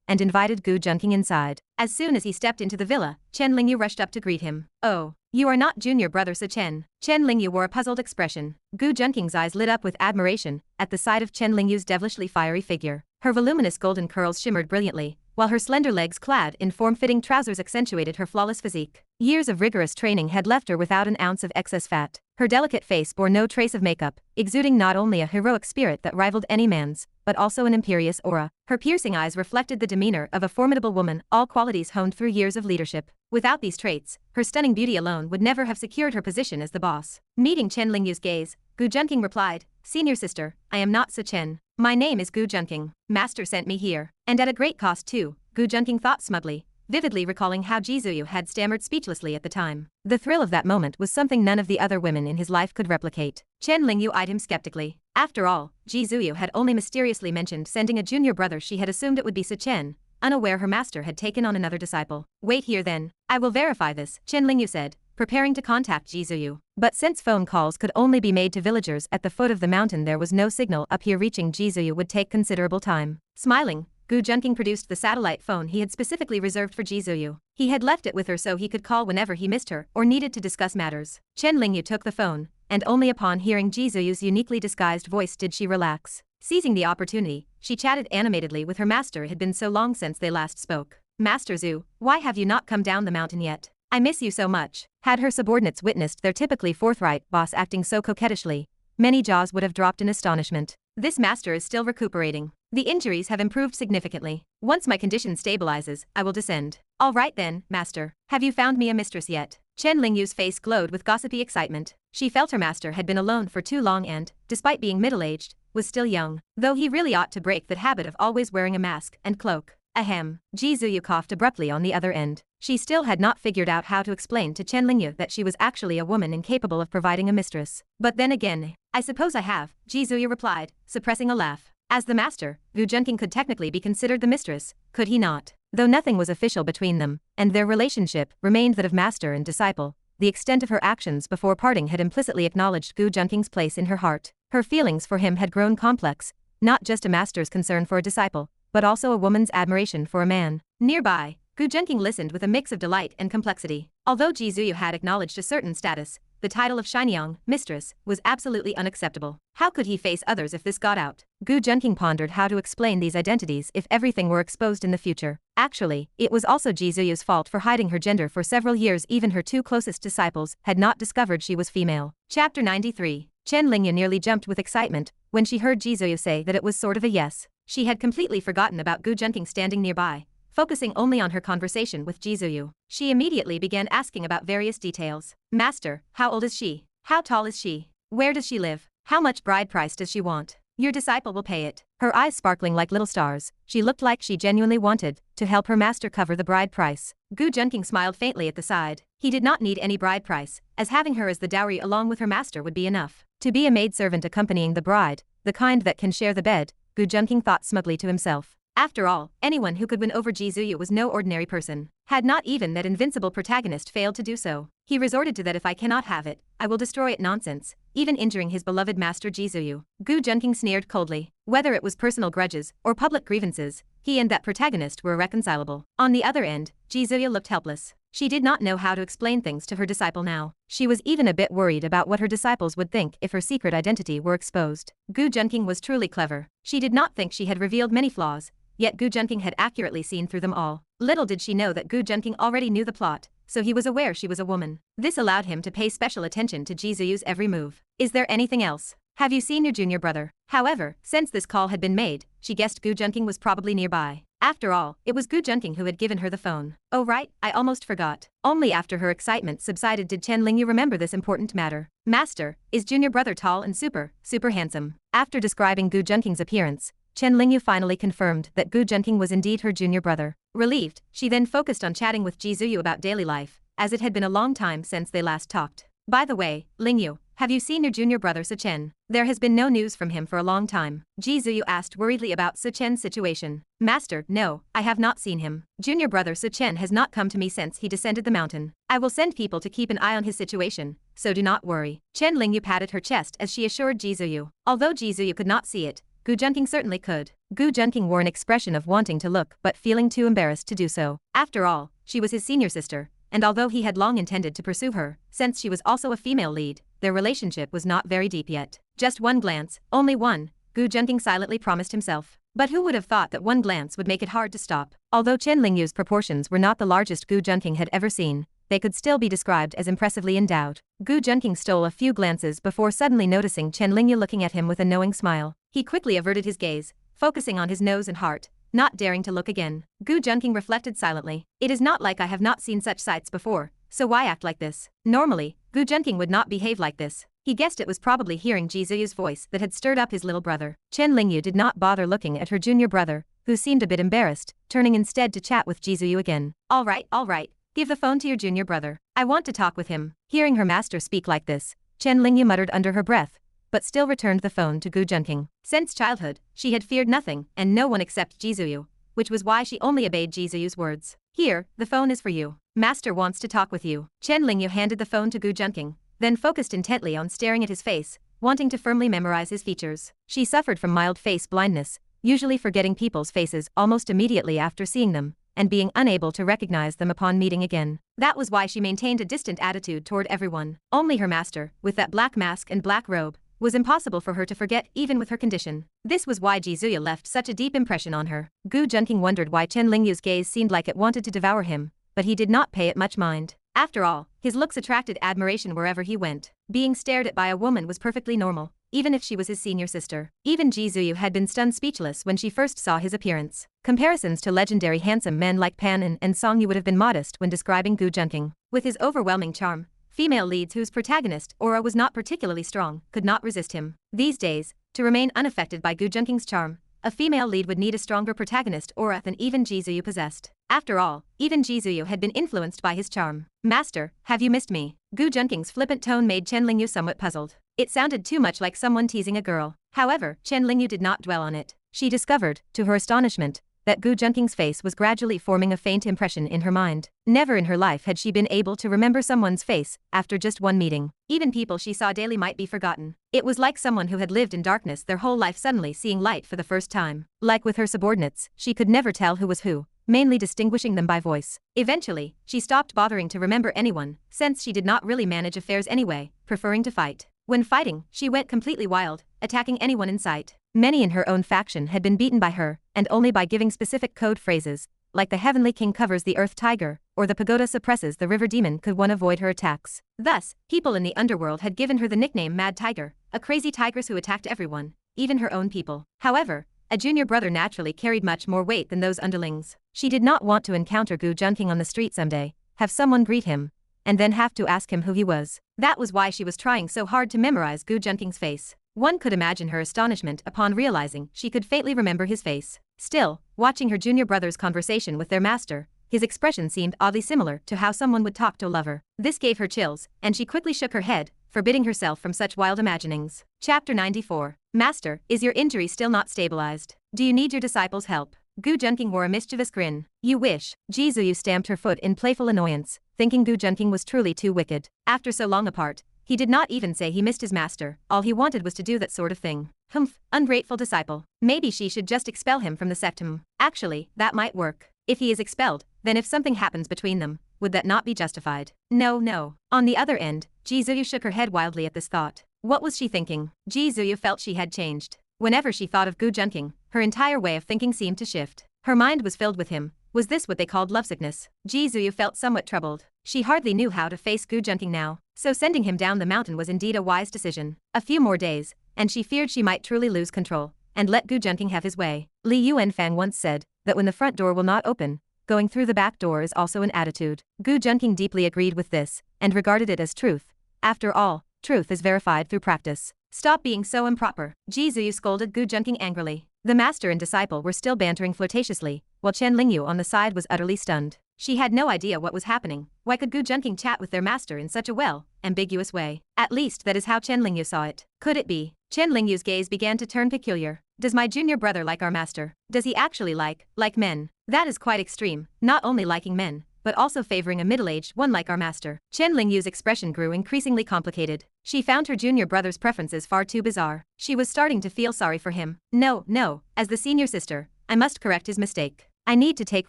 and invited Gu Junking inside. As soon as he stepped into the villa, Chen Lingyu rushed up to greet him. Oh, you are not junior brother Sichen. Chen Lingyu wore a puzzled expression. Gu Junking's eyes lit up with admiration at the sight of Chen Lingyu's devilishly fiery figure. Her voluminous golden curls shimmered brilliantly, while her slender legs clad in form-fitting trousers accentuated her flawless physique. Years of rigorous training had left her without an ounce of excess fat. Her delicate face bore no trace of makeup, exuding not only a heroic spirit that rivaled any man's, but also an imperious aura. Her piercing eyes reflected the demeanor of a formidable woman, all qualities honed through years of leadership. Without these traits, her stunning beauty alone would never have secured her position as the boss. Meeting Chen Lingyu's gaze, Gu Junking replied, "Senior sister, I am not Sichen. My name is Gu Junking. Master sent me here, and at a great cost too." Gu Junking thought smugly, vividly recalling how Jizuyu had stammered speechlessly at the time. The thrill of that moment was something none of the other women in his life could replicate. Chen Lingyu eyed him skeptically. After all, Jizuyu had only mysteriously mentioned sending a junior brother. She had assumed it would be Sichen, unaware her master had taken on another disciple. Wait here then, I will verify this, Chen Lingyu said, preparing to contact Jizuyu. But since phone calls could only be made to villagers at the foot of the mountain, there was no signal up here. Reaching Jizuyu would take considerable time. Smiling, Gu Junking produced the satellite phone he had specifically reserved for Jizuyu. He had left it with her so he could call whenever he missed her or needed to discuss matters. Chen Lingyu took the phone, and only upon hearing Jizuyu's uniquely disguised voice did she relax. Seizing the opportunity, she chatted animatedly with her master. It had been so long since they last spoke. "Master Zhu, why have you not come down the mountain yet? I miss you so much." Had her subordinates witnessed their typically forthright boss acting so coquettishly, many jaws would have dropped in astonishment. "This master is still recuperating. The injuries have improved significantly. Once my condition stabilizes, I will descend." "All right then, master. Have you found me a mistress yet?" Chen Lingyu's face glowed with gossipy excitement. She felt her master had been alone for too long and, despite being middle-aged, was still young. Though he really ought to break that habit of always wearing a mask and cloak. Ahem. Jizuyu coughed abruptly on the other end. She still had not figured out how to explain to Chen Lingyu that she was actually a woman incapable of providing a mistress. "But then again, I suppose I have," Jizuyu replied, suppressing a laugh. As the master, Gu Junking could technically be considered the mistress, could he not? Though nothing was official between them, and their relationship remained that of master and disciple, the extent of her actions before parting had implicitly acknowledged Gu Junking's place in her heart. Her feelings for him had grown complex, not just a master's concern for a disciple, but also a woman's admiration for a man. Nearby, Gu Junking listened with a mix of delight and complexity. Although Jizuyu had acknowledged a certain status, the title of Shinyang, mistress, was absolutely unacceptable. How could he face others if this got out? Gu Junking pondered how to explain these identities if everything were exposed in the future. Actually, it was also Ji Zuyu's fault for hiding her gender for several years. Even her two closest disciples had not discovered she was female. Chapter 93. Chen Lingyu nearly jumped with excitement when she heard Ji Zuyu say that it was sort of a yes. She had completely forgotten about Gu Junking standing nearby, focusing only on her conversation with Ji Zuyu. She immediately began asking about various details. Master, how old is she? How tall is she? Where does she live? How much bride price does she want? Your disciple will pay it. Her eyes sparkling like little stars, she looked like she genuinely wanted to help her master cover the bride price. Gu Junking smiled faintly at the side. He did not need any bride price, as having her as the dowry along with her master would be enough. To be a maidservant accompanying the bride, the kind that can share the bed, Gu Junking thought smugly to himself. After all, anyone who could win over Ji Zuyu was no ordinary person. Had not even that invincible protagonist failed to do so, he resorted to that if I cannot have it, I will destroy it nonsense, even injuring his beloved master Ji Zuyu. Gu Junking sneered coldly. Whether it was personal grudges or public grievances, he and that protagonist were irreconcilable. On the other end, Ji Zuyu looked helpless. She did not know how to explain things to her disciple now. She was even a bit worried about what her disciples would think if her secret identity were exposed. Gu Junking was truly clever. She did not think she had revealed many flaws, yet Gu Junking had accurately seen through them all. Little did she know that Gu Junking already knew the plot, so he was aware she was a woman. This allowed him to pay special attention to Ji Zuyu's every move. Is there anything else? Have you seen your junior brother? However, since this call had been made, she guessed Gu Junking was probably nearby. After all, it was Gu Junking who had given her the phone. Oh right, I almost forgot. Only after her excitement subsided did Chen Lingyu remember this important matter. Master, is junior brother tall and super handsome? After describing Gu Junking's appearance, Chen Lingyu finally confirmed that Gu Junking was indeed her junior brother. Relieved, she then focused on chatting with Ji Zuyu about daily life, as it had been a long time since they last talked. By the way, Lingyu, have you seen your junior brother Su-chen? There has been no news from him for a long time. Ji Zuyu asked worriedly about Su-chen's situation. Master, no, I have not seen him. Junior brother Su-chen has not come to me since he descended the mountain. I will send people to keep an eye on his situation, so do not worry. Chen Lingyu patted her chest as she assured Ji Zuyu. Although Ji Zuyu could not see it, Gu Junking certainly could. Gu Junking wore an expression of wanting to look but feeling too embarrassed to do so. After all, she was his senior sister, and although he had long intended to pursue her, since she was also a female lead, their relationship was not very deep yet. Just one glance, only one, Gu Junking silently promised himself. But who would have thought that one glance would make it hard to stop? Although Chen Lingyu's proportions were not the largest Gu Junking had ever seen, they could still be described as impressively endowed. Gu Junking stole a few glances before suddenly noticing Chen Lingyu looking at him with a knowing smile. He quickly averted his gaze, focusing on his nose and heart, not daring to look again. Gu Junking reflected silently. It is not like I have not seen such sights before, so why act like this? Normally, Gu Junking would not behave like this. He guessed it was probably hearing Ji Zuyu's voice that had stirred up his little brother. Chen Lingyu did not bother looking at her junior brother, who seemed a bit embarrassed, turning instead to chat with Ji Zuyu again. All right, give the phone to your junior brother. I want to talk with him. Hearing her master speak like this, Chen Lingyu muttered under her breath, but still returned the phone to Gu Junking. Since childhood, she had feared nothing and no one except Ji Zuyu, which was why she only obeyed Ji Zuyu's words. Here, the phone is for you. Master wants to talk with you. Chen Lingyu handed the phone to Gu Junking, then focused intently on staring at his face, wanting to firmly memorize his features. She suffered from mild face blindness, usually forgetting people's faces almost immediately after seeing them, and being unable to recognize them upon meeting again. That was why she maintained a distant attitude toward everyone. Only her master, with that black mask and black robe, was impossible for her to forget even with her condition. This was why Ji Zuyu left such a deep impression on her. Gu Junking wondered why Chen Lingyu's gaze seemed like it wanted to devour him, but he did not pay it much mind. After all, his looks attracted admiration wherever he went. Being stared at by a woman was perfectly normal, even if she was his senior sister. Even Ji Zuyu had been stunned speechless when she first saw his appearance. Comparisons to legendary handsome men like Pan and Song Yu would have been modest when describing Gu Junking. With his overwhelming charm, female leads whose protagonist aura was not particularly strong could not resist him. These days, to remain unaffected by Gu Junking's charm, a female lead would need a stronger protagonist aura than even Ji Zuyu possessed. After all, even Ji Zuyu had been influenced by his charm. Master, have you missed me? Gu Junking's flippant tone made Chen Lingyu somewhat puzzled. It sounded too much like someone teasing a girl. However, Chen Lingyu did not dwell on it. She discovered, to her astonishment, that Gu Junking's face was gradually forming a faint impression in her mind. Never in her life had she been able to remember someone's face after just one meeting. Even people she saw daily might be forgotten. It was like someone who had lived in darkness their whole life suddenly seeing light for the first time. Like with her subordinates, she could never tell who was who, mainly distinguishing them by voice. Eventually, she stopped bothering to remember anyone, since she did not really manage affairs anyway, preferring to fight. When fighting, she went completely wild, attacking anyone in sight. Many in her own faction had been beaten by her, and only by giving specific code phrases, like the Heavenly King covers the Earth Tiger, or the Pagoda suppresses the River Demon, could one avoid her attacks. Thus, people in the underworld had given her the nickname Mad Tiger, a crazy tigress who attacked everyone, even her own people. However, a junior brother naturally carried much more weight than those underlings. She did not want to encounter Gu Junking on the street someday, have someone greet him, and then have to ask him who he was. That was why she was trying so hard to memorize Gu Junking's face. One could imagine her astonishment upon realizing she could faintly remember his face. Still, watching her junior brother's conversation with their master, his expression seemed oddly similar to how someone would talk to a lover. This gave her chills, and she quickly shook her head, forbidding herself from such wild imaginings. Chapter 94. Master, is your injury still not stabilized? Do you need your disciples' help? Gu Junking wore a mischievous grin. You wish. Ji Zuyu stamped her foot in playful annoyance, thinking Gu Junking was truly too wicked. After so long apart, he did not even say he missed his master, all he wanted was to do that sort of thing. Humph, ungrateful disciple. Maybe she should just expel him from the sectum. Actually, that might work. If he is expelled, then if something happens between them, would that not be justified? No. On the other end, Ji Zuyu shook her head wildly at this thought. What was she thinking? Ji Zuyu felt she had changed. Whenever she thought of Gu Junking, her entire way of thinking seemed to shift. Her mind was filled with him. Was this what they called lovesickness? Ji Zuyu felt somewhat troubled. She hardly knew how to face Gu Junking now, so sending him down the mountain was indeed a wise decision. A few more days, and she feared she might truly lose control, and let Gu Junking have his way. Li Yuanfang once said that when the front door will not open, going through the back door is also an attitude. Gu Junking deeply agreed with this, and regarded it as truth. After all, truth is verified through practice. Stop being so improper. Ji Zuyu scolded Gu Junking angrily. The master and disciple were still bantering flirtatiously, while Chen Lingyu on the side was utterly stunned. She had no idea what was happening. Why could Gu Junking chat with their master in such a ambiguous way? At least that is how Chen Lingyu saw it. Could it be? Chen Lingyu's gaze began to turn peculiar. Does my junior brother like our master? Does he actually like men? That is quite extreme, not only liking men, but also favoring a middle-aged one like our master. Chen Lingyu's expression grew increasingly complicated. She found her junior brother's preferences far too bizarre. She was starting to feel sorry for him. No, as the senior sister, I must correct his mistake. I need to take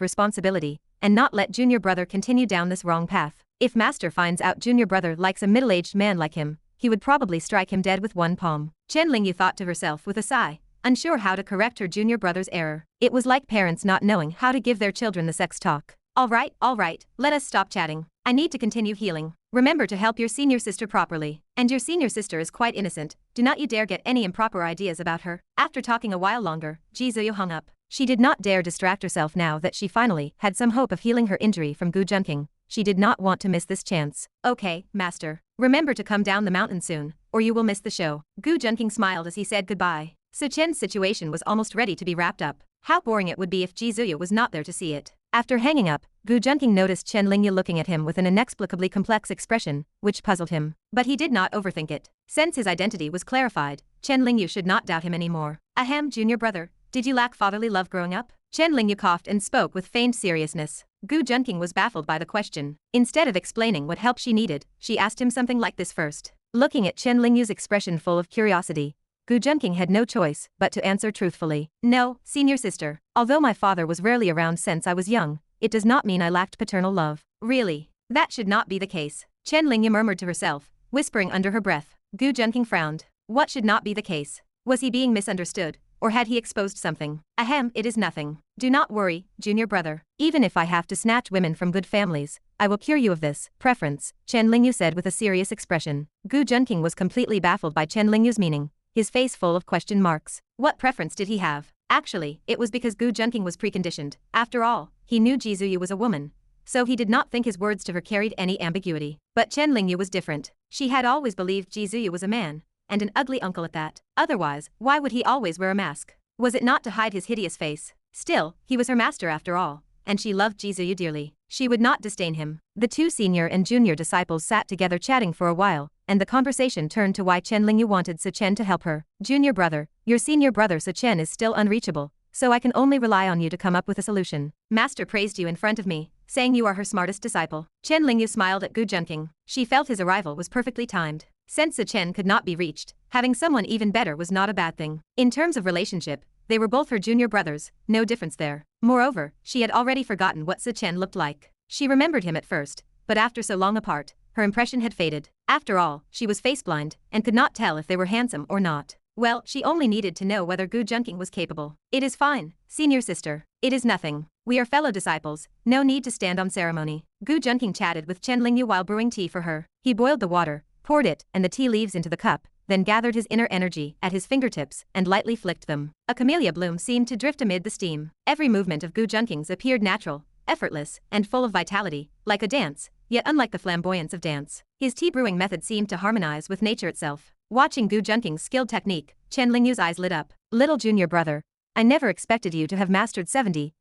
responsibility, and not let junior brother continue down this wrong path. If master finds out junior brother likes a middle-aged man like him, he would probably strike him dead with one palm. Chen Lingyu thought to herself with a sigh, unsure how to correct her junior brother's error. It was like parents not knowing how to give their children the sex talk. All right, let us stop chatting. I need to continue healing. Remember to help your senior sister properly. And your senior sister is quite innocent. Do not you dare get any improper ideas about her. After talking a while longer, Ji Zuyu hung up. She did not dare distract herself now that she finally had some hope of healing her injury from Gu Junking. She did not want to miss this chance. Okay, master. Remember to come down the mountain soon, or you will miss the show. Gu Junking smiled as he said goodbye. Su Chen's situation was almost ready to be wrapped up. How boring it would be if Ji Zuyu was not there to see it. After hanging up, Gu Junking noticed Chen Lingyu looking at him with an inexplicably complex expression, which puzzled him. But he did not overthink it. Since his identity was clarified, Chen Lingyu should not doubt him anymore. Ahem, junior brother, did you lack fatherly love growing up? Chen Lingyu coughed and spoke with feigned seriousness. Gu Junking was baffled by the question. Instead of explaining what help she needed, she asked him something like this first. Looking at Chen Lingyu's expression full of curiosity, Gu Junking had no choice but to answer truthfully. No, senior sister. Although my father was rarely around since I was young, it does not mean I lacked paternal love. Really? That should not be the case. Chen Lingyu murmured to herself, whispering under her breath. Gu Junking frowned. What should not be the case? Was he being misunderstood, or had he exposed something? Ahem, it is nothing. Do not worry, junior brother. Even if I have to snatch women from good families, I will cure you of this preference, Chen Lingyu said with a serious expression. Gu Junking was completely baffled by Chen Lingyu's meaning, his face full of question marks. What preference did he have? Actually, it was because Gu Junking was preconditioned. After all, he knew Ji Zuyu was a woman, so he did not think his words to her carried any ambiguity. But Chen Lingyu was different. She had always believed Ji Zuyu was a man, and an ugly uncle at that. Otherwise, why would he always wear a mask? Was it not to hide his hideous face? Still, he was her master after all, and she loved Ji Zuyu dearly. She would not disdain him. The two senior and junior disciples sat together chatting for a while, and the conversation turned to why Chen Lingyu wanted Su Chen to help her. Junior brother, your senior brother Su Chen is still unreachable, so I can only rely on you to come up with a solution. Master praised you in front of me, saying you are her smartest disciple. Chen Lingyu smiled at Gu Junking. She felt his arrival was perfectly timed. Since Su Chen could not be reached, having someone even better was not a bad thing. In terms of relationship, They were both her junior brothers, no difference there. Moreover, she had already forgotten what Su Chen looked like. She remembered him at first, but after so long apart, her impression had faded. After all, she was face-blind, and could not tell if they were handsome or not. Well, she only needed to know whether Gu Junking was capable. It is fine, senior sister. It is nothing. We are fellow disciples, no need to stand on ceremony. Gu Junking chatted with Chen Lingyu while brewing tea for her. He boiled the water, poured it and the tea leaves into the cup, then gathered his inner energy at his fingertips and lightly flicked them. A camellia bloom seemed to drift amid the steam. Every movement of Gu Junking's appeared natural, effortless, and full of vitality, like a dance, yet unlike the flamboyance of dance. His tea brewing method seemed to harmonize with nature itself. Watching Gu Junking's skilled technique, Chen Lingyu's eyes lit up. Little junior brother, I never expected you to have mastered 70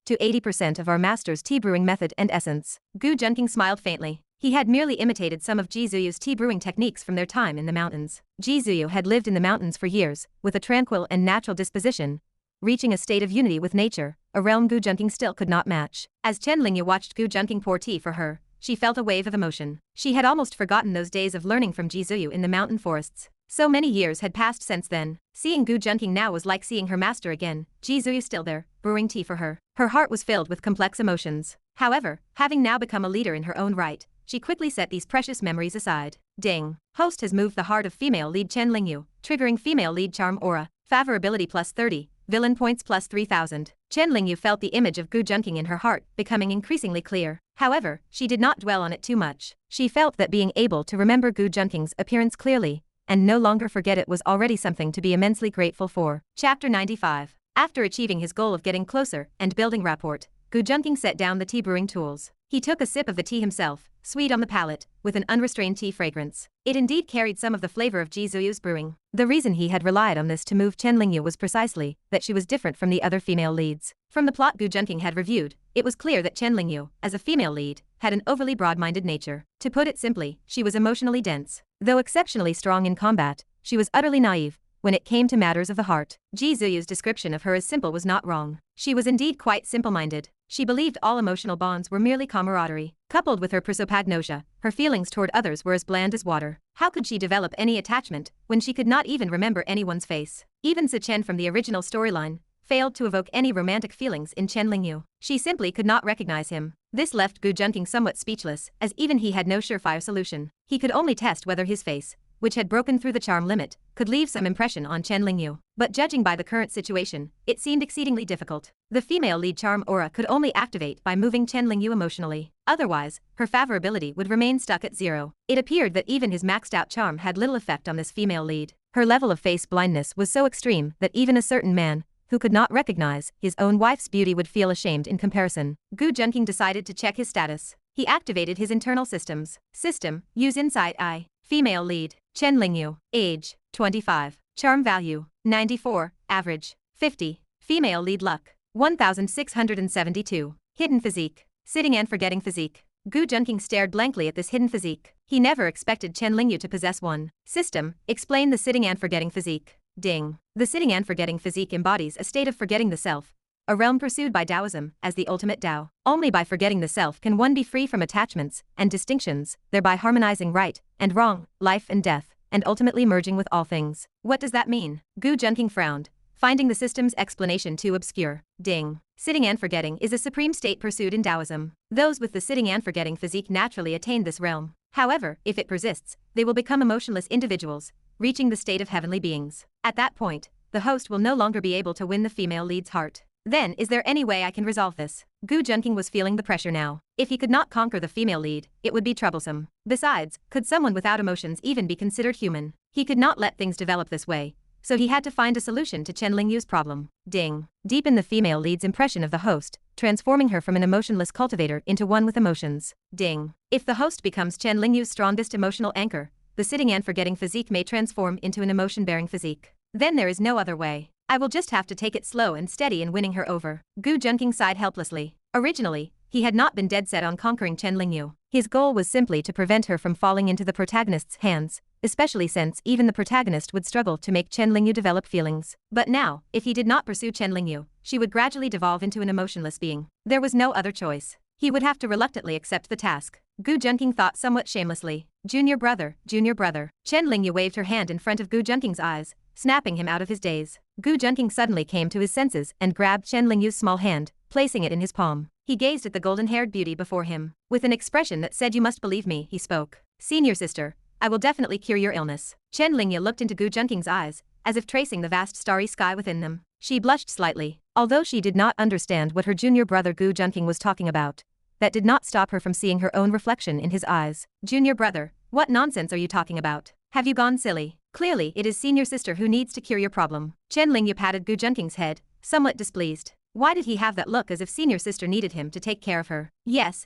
to 80% of our master's tea brewing method and essence. Gu Junking smiled faintly. He had merely imitated some of Ji Zuyu's tea brewing techniques from their time in the mountains. Ji Zuyu had lived in the mountains for years, with a tranquil and natural disposition, reaching a state of unity with nature, a realm Gu Junking still could not match. As Chen Lingyu watched Gu Junking pour tea for her, she felt a wave of emotion. She had almost forgotten those days of learning from Ji Zuyu in the mountain forests. So many years had passed since then. Seeing Gu Junking now was like seeing her master again. Ji Zuyu still there, brewing tea for her. Her heart was filled with complex emotions. However, having now become a leader in her own right, she quickly set these precious memories aside. Ding. Host has moved the heart of female lead Chen Lingyu, triggering female lead charm aura, favorability plus 30, villain points plus 3000. Chen Lingyu felt the image of Gu Junking in her heart becoming increasingly clear. However, she did not dwell on it too much. She felt that being able to remember Gu Junking's appearance clearly, and no longer forget it was already something to be immensely grateful for. Chapter 95. After achieving his goal of getting closer and building rapport, Gu Junking set down the tea brewing tools. He took a sip of the tea himself, sweet on the palate, with an unrestrained tea fragrance. It indeed carried some of the flavor of Ji Zuyu's brewing. The reason he had relied on this to move Chen Lingyu was precisely that she was different from the other female leads. From the plot Gu Junking had reviewed, it was clear that Chen Lingyu, as a female lead, had an overly broad-minded nature. To put it simply, she was emotionally dense. Though exceptionally strong in combat, she was utterly naive when it came to matters of the heart. Ji Zuyu's description of her as simple was not wrong. She was indeed quite simple-minded. She believed all emotional bonds were merely camaraderie. Coupled with her prosopagnosia, her feelings toward others were as bland as water. How could she develop any attachment when she could not even remember anyone's face? Even Su Chen from the original storyline failed to evoke any romantic feelings in Chen Lingyu. She simply could not recognize him. This left Gu Junking somewhat speechless, as even he had no surefire solution. He could only test whether his face, which had broken through the charm limit, could leave some impression on Chen Lingyu. But judging by the current situation, it seemed exceedingly difficult. The female lead charm aura could only activate by moving Chen Lingyu emotionally. Otherwise, her favorability would remain stuck at 0. It appeared that even his maxed out charm had little effect on this female lead. Her level of face blindness was so extreme that even a certain man who could not recognize his own wife's beauty would feel ashamed in comparison. Gu Junking decided to check his status. He activated his internal systems. System, use insight eye. Female lead, Chen Lingyu. Age, 25. Charm value, 94. Average, 50. Female lead luck, 1672. Hidden physique, sitting and forgetting physique. Gu Junking stared blankly at this hidden physique. He never expected Chen Lingyu to possess one. System, explain the sitting and forgetting physique. Ding. The sitting and forgetting physique embodies a state of forgetting the self, a realm pursued by Taoism as the ultimate Tao. Only by forgetting the self can one be free from attachments and distinctions, thereby harmonizing right and wrong, life and death, and ultimately merging with all things. What does that mean? Gu Junking frowned, finding the system's explanation too obscure. Ding. Sitting and forgetting is a supreme state pursued in Taoism. Those with the sitting and forgetting physique naturally attain this realm. However, if it persists, they will become emotionless individuals, reaching the state of heavenly beings. At that point, the host will no longer be able to win the female lead's heart. Then, is there any way I can resolve this? Gu Junking was feeling the pressure now. If he could not conquer the female lead, it would be troublesome. Besides, could someone without emotions even be considered human? He could not let things develop this way, so he had to find a solution to Chen Lingyu's problem. Ding. Deepen the female lead's impression of the host, transforming her from an emotionless cultivator into one with emotions. Ding. If the host becomes Chen Lingyu's strongest emotional anchor, the sitting and forgetting physique may transform into an emotion-bearing physique. Then there is no other way. I will just have to take it slow and steady in winning her over. Gu Junking sighed helplessly. Originally, he had not been dead set on conquering Chen Lingyu. His goal was simply to prevent her from falling into the protagonist's hands, especially since even the protagonist would struggle to make Chen Lingyu develop feelings. But now, if he did not pursue Chen Lingyu, she would gradually devolve into an emotionless being. There was no other choice. He would have to reluctantly accept the task. Gu Junking thought somewhat shamelessly. Junior brother, junior brother. Chen Lingyu waved her hand in front of Gu Junking's eyes, snapping him out of his daze. Gu Junking suddenly came to his senses and grabbed Chen Lingyu's small hand, placing it in his palm. He gazed at the golden-haired beauty before him. With an expression that said, "You must believe me," he spoke. "Senior sister, I will definitely cure your illness." Chen Lingyu looked into Gu Junking's eyes, as if tracing the vast starry sky within them. She blushed slightly. Although she did not understand what her junior brother Gu Junking was talking about, that did not stop her from seeing her own reflection in his eyes. "Junior brother, what nonsense are you talking about? Have you gone silly? Clearly it is senior sister who needs to cure your problem." Chen Lingyu patted Gu Junking's head, somewhat displeased. Why did he have that look as if senior sister needed him to take care of her? Yes,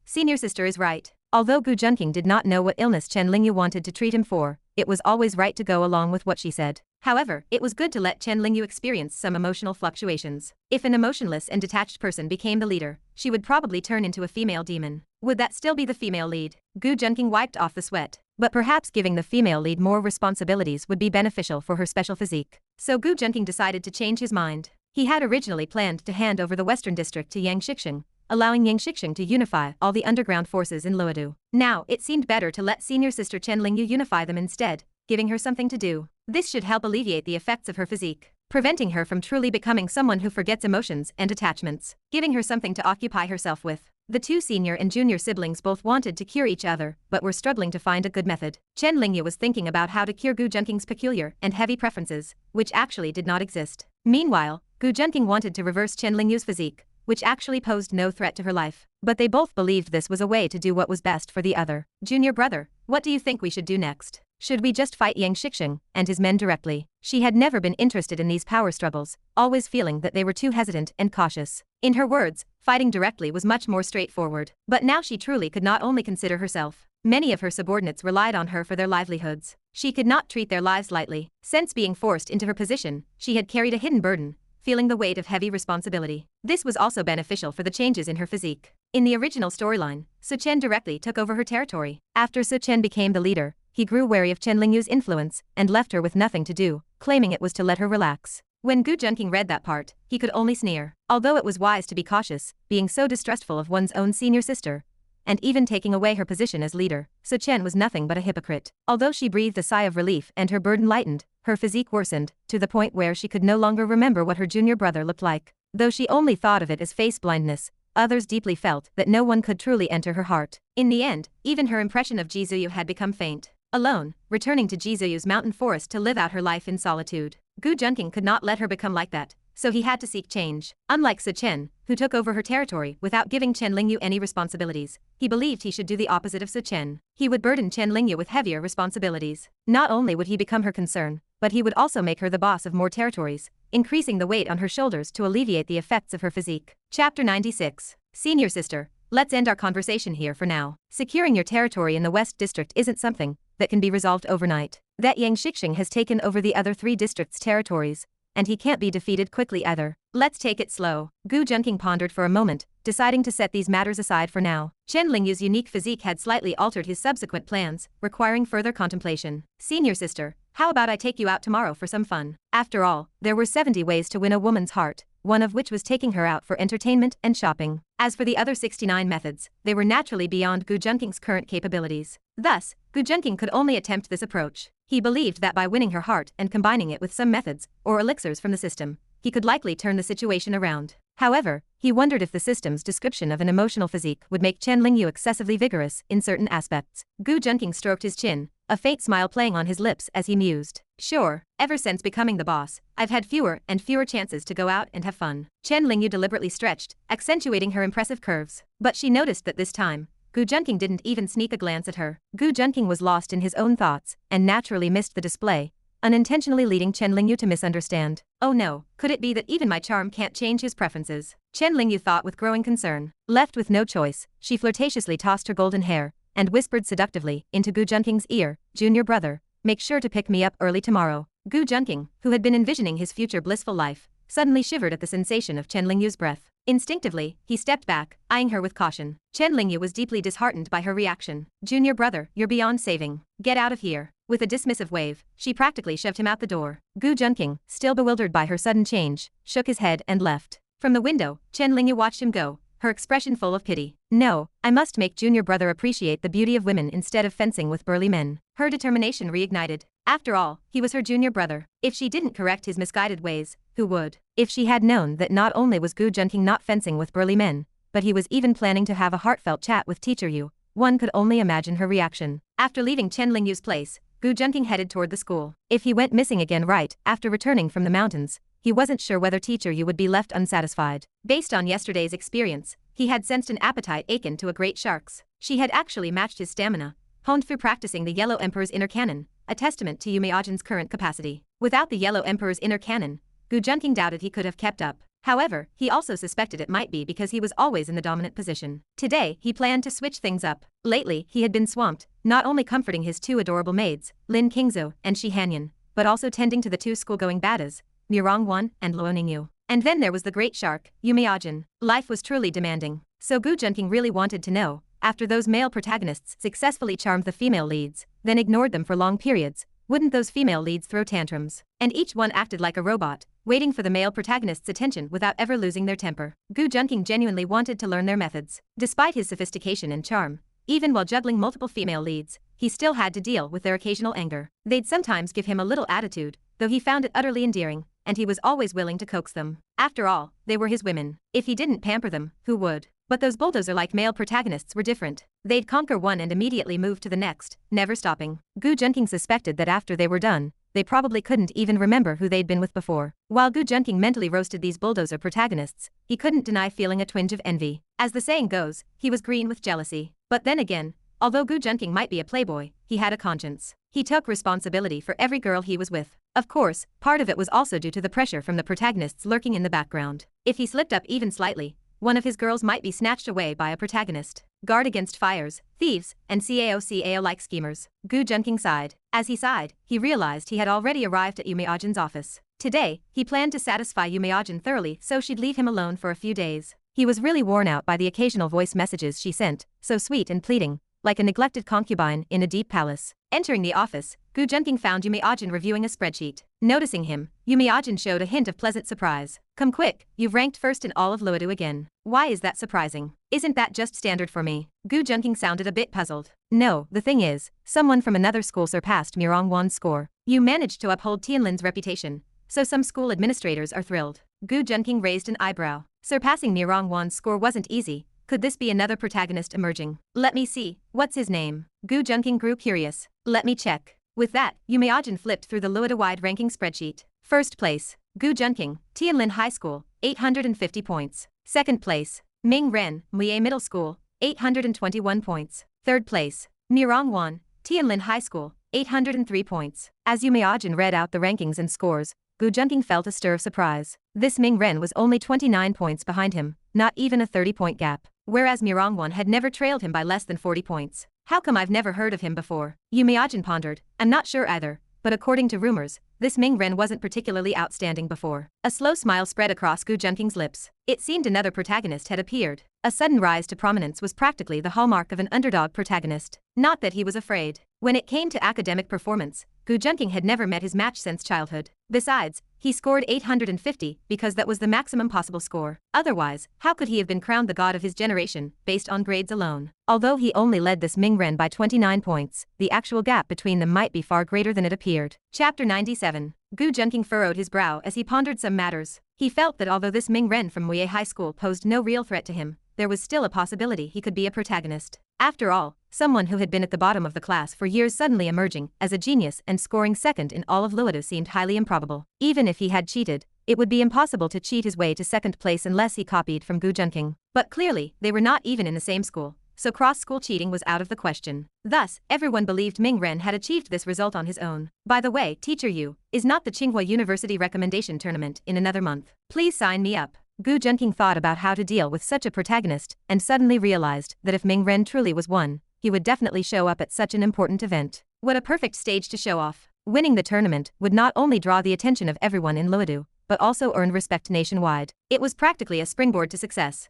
senior sister is right. Although Gu Junking did not know what illness Chen Lingyu wanted to treat him for, it was always right to go along with what she said. However, it was good to let Chen Lingyu experience some emotional fluctuations. If an emotionless and detached person became the leader, she would probably turn into a female demon. Would that still be the female lead? Gu Junking wiped off the sweat. But perhaps giving the female lead more responsibilities would be beneficial for her special physique. So Gu Junking decided to change his mind. He had originally planned to hand over the Western District to Yang Shixing, allowing Yang Shixing to unify all the underground forces in Luodu. Now, it seemed better to let senior sister Chen Lingyu unify them instead, giving her something to do. This should help alleviate the effects of her physique, preventing her from truly becoming someone who forgets emotions and attachments, giving her something to occupy herself with. The two senior and junior siblings both wanted to cure each other, but were struggling to find a good method. Chen Lingyu was thinking about how to cure Gu Junking's peculiar and heavy preferences, which actually did not exist. Meanwhile, Gu Junking wanted to reverse Chen Lingyu's physique, which actually posed no threat to her life. But they both believed this was a way to do what was best for the other. "Junior brother, what do you think we should do next? Should we just fight Yang Shixing and his men directly?" She had never been interested in these power struggles, always feeling that they were too hesitant and cautious. In her words, fighting directly was much more straightforward. But now she truly could not only consider herself. Many of her subordinates relied on her for their livelihoods. She could not treat their lives lightly. Since being forced into her position, she had carried a hidden burden, feeling the weight of heavy responsibility. This was also beneficial for the changes in her physique. In the original storyline, Su Chen directly took over her territory. After Su Chen became the leader, he grew wary of Chen Lingyu's influence and left her with nothing to do, claiming it was to let her relax. When Gu Junking read that part, he could only sneer. Although it was wise to be cautious, being so distrustful of one's own senior sister, and even taking away her position as leader, Su Chen was nothing but a hypocrite. Although she breathed a sigh of relief and her burden lightened, her physique worsened, to the point where she could no longer remember what her junior brother looked like. Though she only thought of it as face blindness, others deeply felt that no one could truly enter her heart. In the end, even her impression of Jizuyu had become faint. Alone, returning to Jizuyu's mountain forest to live out her life in solitude. Gu Junking could not let her become like that, so he had to seek change. Unlike Su Chen, who took over her territory without giving Chen Lingyu any responsibilities, he believed he should do the opposite of Su Chen. He would burden Chen Lingyu with heavier responsibilities. Not only would he become her concern, but he would also make her the boss of more territories, increasing the weight on her shoulders to alleviate the effects of her physique. Chapter 96. Senior sister, let's end our conversation here for now. Securing your territory in the West District isn't something that can be resolved overnight. That Yang Shixing has taken over the other 3 districts' territories, and he can't be defeated quickly either. Let's take it slow. Gu Junking pondered for a moment, deciding to set these matters aside for now. Chen Lingyu's unique physique had slightly altered his subsequent plans, requiring further contemplation. "Senior sister, how about I take you out tomorrow for some fun?" After all, there were 70 ways to win a woman's heart, one of which was taking her out for entertainment and shopping. As for the other 69 methods, they were naturally beyond Gu Junking's current capabilities. Thus, Gu Junking could only attempt this approach. He believed that by winning her heart and combining it with some methods, or elixirs from the system, he could likely turn the situation around. However, he wondered if the system's description of an emotional physique would make Chen Lingyu excessively vigorous in certain aspects. Gu Junking stroked his chin, a faint smile playing on his lips as he mused. "Sure, ever since becoming the boss, I've had fewer and fewer chances to go out and have fun." Chen Lingyu deliberately stretched, accentuating her impressive curves. But she noticed that this time, Gu Junking didn't even sneak a glance at her. Gu Junking was lost in his own thoughts, and naturally missed the display, unintentionally leading Chen Lingyu to misunderstand. "Oh no, could it be that even my charm can't change his preferences?" Chen Lingyu thought with growing concern. Left with no choice, she flirtatiously tossed her golden hair, and whispered seductively into Gu Junking's ear, "Junior brother, make sure to pick me up early tomorrow." Gu Junking, who had been envisioning his future blissful life, suddenly shivered at the sensation of Chen Lingyu's breath. Instinctively, he stepped back, eyeing her with caution. Chen Lingyu was deeply disheartened by her reaction. "Junior brother, you're beyond saving. Get out of here." With a dismissive wave, she practically shoved him out the door. Gu Junking, still bewildered by her sudden change, shook his head and left. From the window, Chen Lingyu watched him go, her expression full of pity. "No, I must make junior brother appreciate the beauty of women instead of fencing with burly men." Her determination reignited. After all, he was her junior brother. If she didn't correct his misguided ways, who would? If she had known that not only was Gu Junking not fencing with burly men, but he was even planning to have a heartfelt chat with Teacher Yu, one could only imagine her reaction. After leaving Chen Lingyu's place, Gu Junking headed toward the school. If he went missing again right after returning from the mountains, he wasn't sure whether Teacher Yu would be left unsatisfied. Based on yesterday's experience, he had sensed an appetite akin to a great shark's. She had actually matched his stamina, honed through practicing the Yellow Emperor's inner cannon, a testament to Yu Meijin's current capacity. Without the Yellow Emperor's inner cannon, Gu Junking doubted he could have kept up. However, he also suspected it might be because he was always in the dominant position. Today, he planned to switch things up. Lately, he had been swamped, not only comforting his two adorable maids, Lin Qingzu and Shi Hanyan, but also tending to the two school-going baddas, Mirongwan and Luo Ningyu. And then there was the great shark, Yu Meijin. Life was truly demanding. So Gu Junking really wanted to know, after those male protagonists successfully charmed the female leads, then ignored them for long periods, wouldn't those female leads throw tantrums? And each one acted like a robot, waiting for the male protagonist's attention without ever losing their temper. Gu Junking genuinely wanted to learn their methods. Despite his sophistication and charm, even while juggling multiple female leads, he still had to deal with their occasional anger. They'd sometimes give him a little attitude, though he found it utterly endearing, and he was always willing to coax them. After all, they were his women. If he didn't pamper them, who would? But those bulldozer-like male protagonists were different. They'd conquer one and immediately move to the next, never stopping. Gu Junking suspected that after they were done, they probably couldn't even remember who they'd been with before. While Gu Junking mentally roasted these bulldozer protagonists, he couldn't deny feeling a twinge of envy. As the saying goes, he was green with jealousy. But then again, although Gu Junking might be a playboy, he had a conscience. He took responsibility for every girl he was with. Of course, part of it was also due to the pressure from the protagonists lurking in the background. If he slipped up even slightly, one of his girls might be snatched away by a protagonist. Guard against fires, thieves, and CAO-like schemers. Gu Junking sighed. As he sighed, he realized he had already arrived at Yu Meijin's office. Today, he planned to satisfy Yu Meijin thoroughly so she'd leave him alone for a few days. He was really worn out by the occasional voice messages she sent, so sweet and pleading, like a neglected concubine in a deep palace. Entering the office, Gu Junking found Yu Meijin reviewing a spreadsheet. Noticing him, Yu Meijin showed a hint of pleasant surprise. Come quick, you've ranked first in all of Luodu again. Why is that surprising? Isn't that just standard for me? Gu Junking sounded a bit puzzled. No, the thing is, someone from another school surpassed Mirongwan's score. You managed to uphold Tianlin's reputation, so some school administrators are thrilled. Gu Junking raised an eyebrow. Surpassing Mirongwan's score wasn't easy. Could this be another protagonist emerging? Let me see, what's his name? Gu Junking grew curious. Let me check. With that, Yu Meijin flipped through the Luoda-wide ranking spreadsheet. First place, Gu Junking, Tianlin High School, 850 points. Second place, Ming Ren, Muye Middle School, 821 points. Third place, Mirongwan, Tianlin High School, 803 points. As Yu Meijin read out the rankings and scores, Gu Junking felt a stir of surprise. This Ming Ren was only 29 points behind him, not even a 30-point gap, whereas Mirongwan had never trailed him by less than 40 points. How come I've never heard of him before? Yu Meijin pondered. I'm not sure either, but according to rumors, this Ming Ren wasn't particularly outstanding before. A slow smile spread across Gu Junking's lips. It seemed another protagonist had appeared. A sudden rise to prominence was practically the hallmark of an underdog protagonist. Not that he was afraid. When it came to academic performance, Gu Junking had never met his match since childhood. Besides, he scored 850 because that was the maximum possible score. Otherwise, how could he have been crowned the god of his generation, based on grades alone? Although he only led this Ming Ren by 29 points, the actual gap between them might be far greater than it appeared. Chapter 97. Gu Junking furrowed his brow as he pondered some matters. He felt that although this Ming Ren from Muye High School posed no real threat to him, there was still a possibility he could be a protagonist. After all, someone who had been at the bottom of the class for years suddenly emerging as a genius and scoring second in all of Luodu seemed highly improbable. Even if he had cheated, it would be impossible to cheat his way to second place unless he copied from Gu Junking. But clearly, they were not even in the same school, so cross-school cheating was out of the question. Thus, everyone believed Ming Ren had achieved this result on his own. By the way, Teacher Yu, is not the Tsinghua University recommendation tournament in another month? Please sign me up. Gu Junking thought about how to deal with such a protagonist and suddenly realized that if Ming Ren truly was one, he would definitely show up at such an important event. What a perfect stage to show off. Winning the tournament would not only draw the attention of everyone in Luodu, but also earn respect nationwide. It was practically a springboard to success.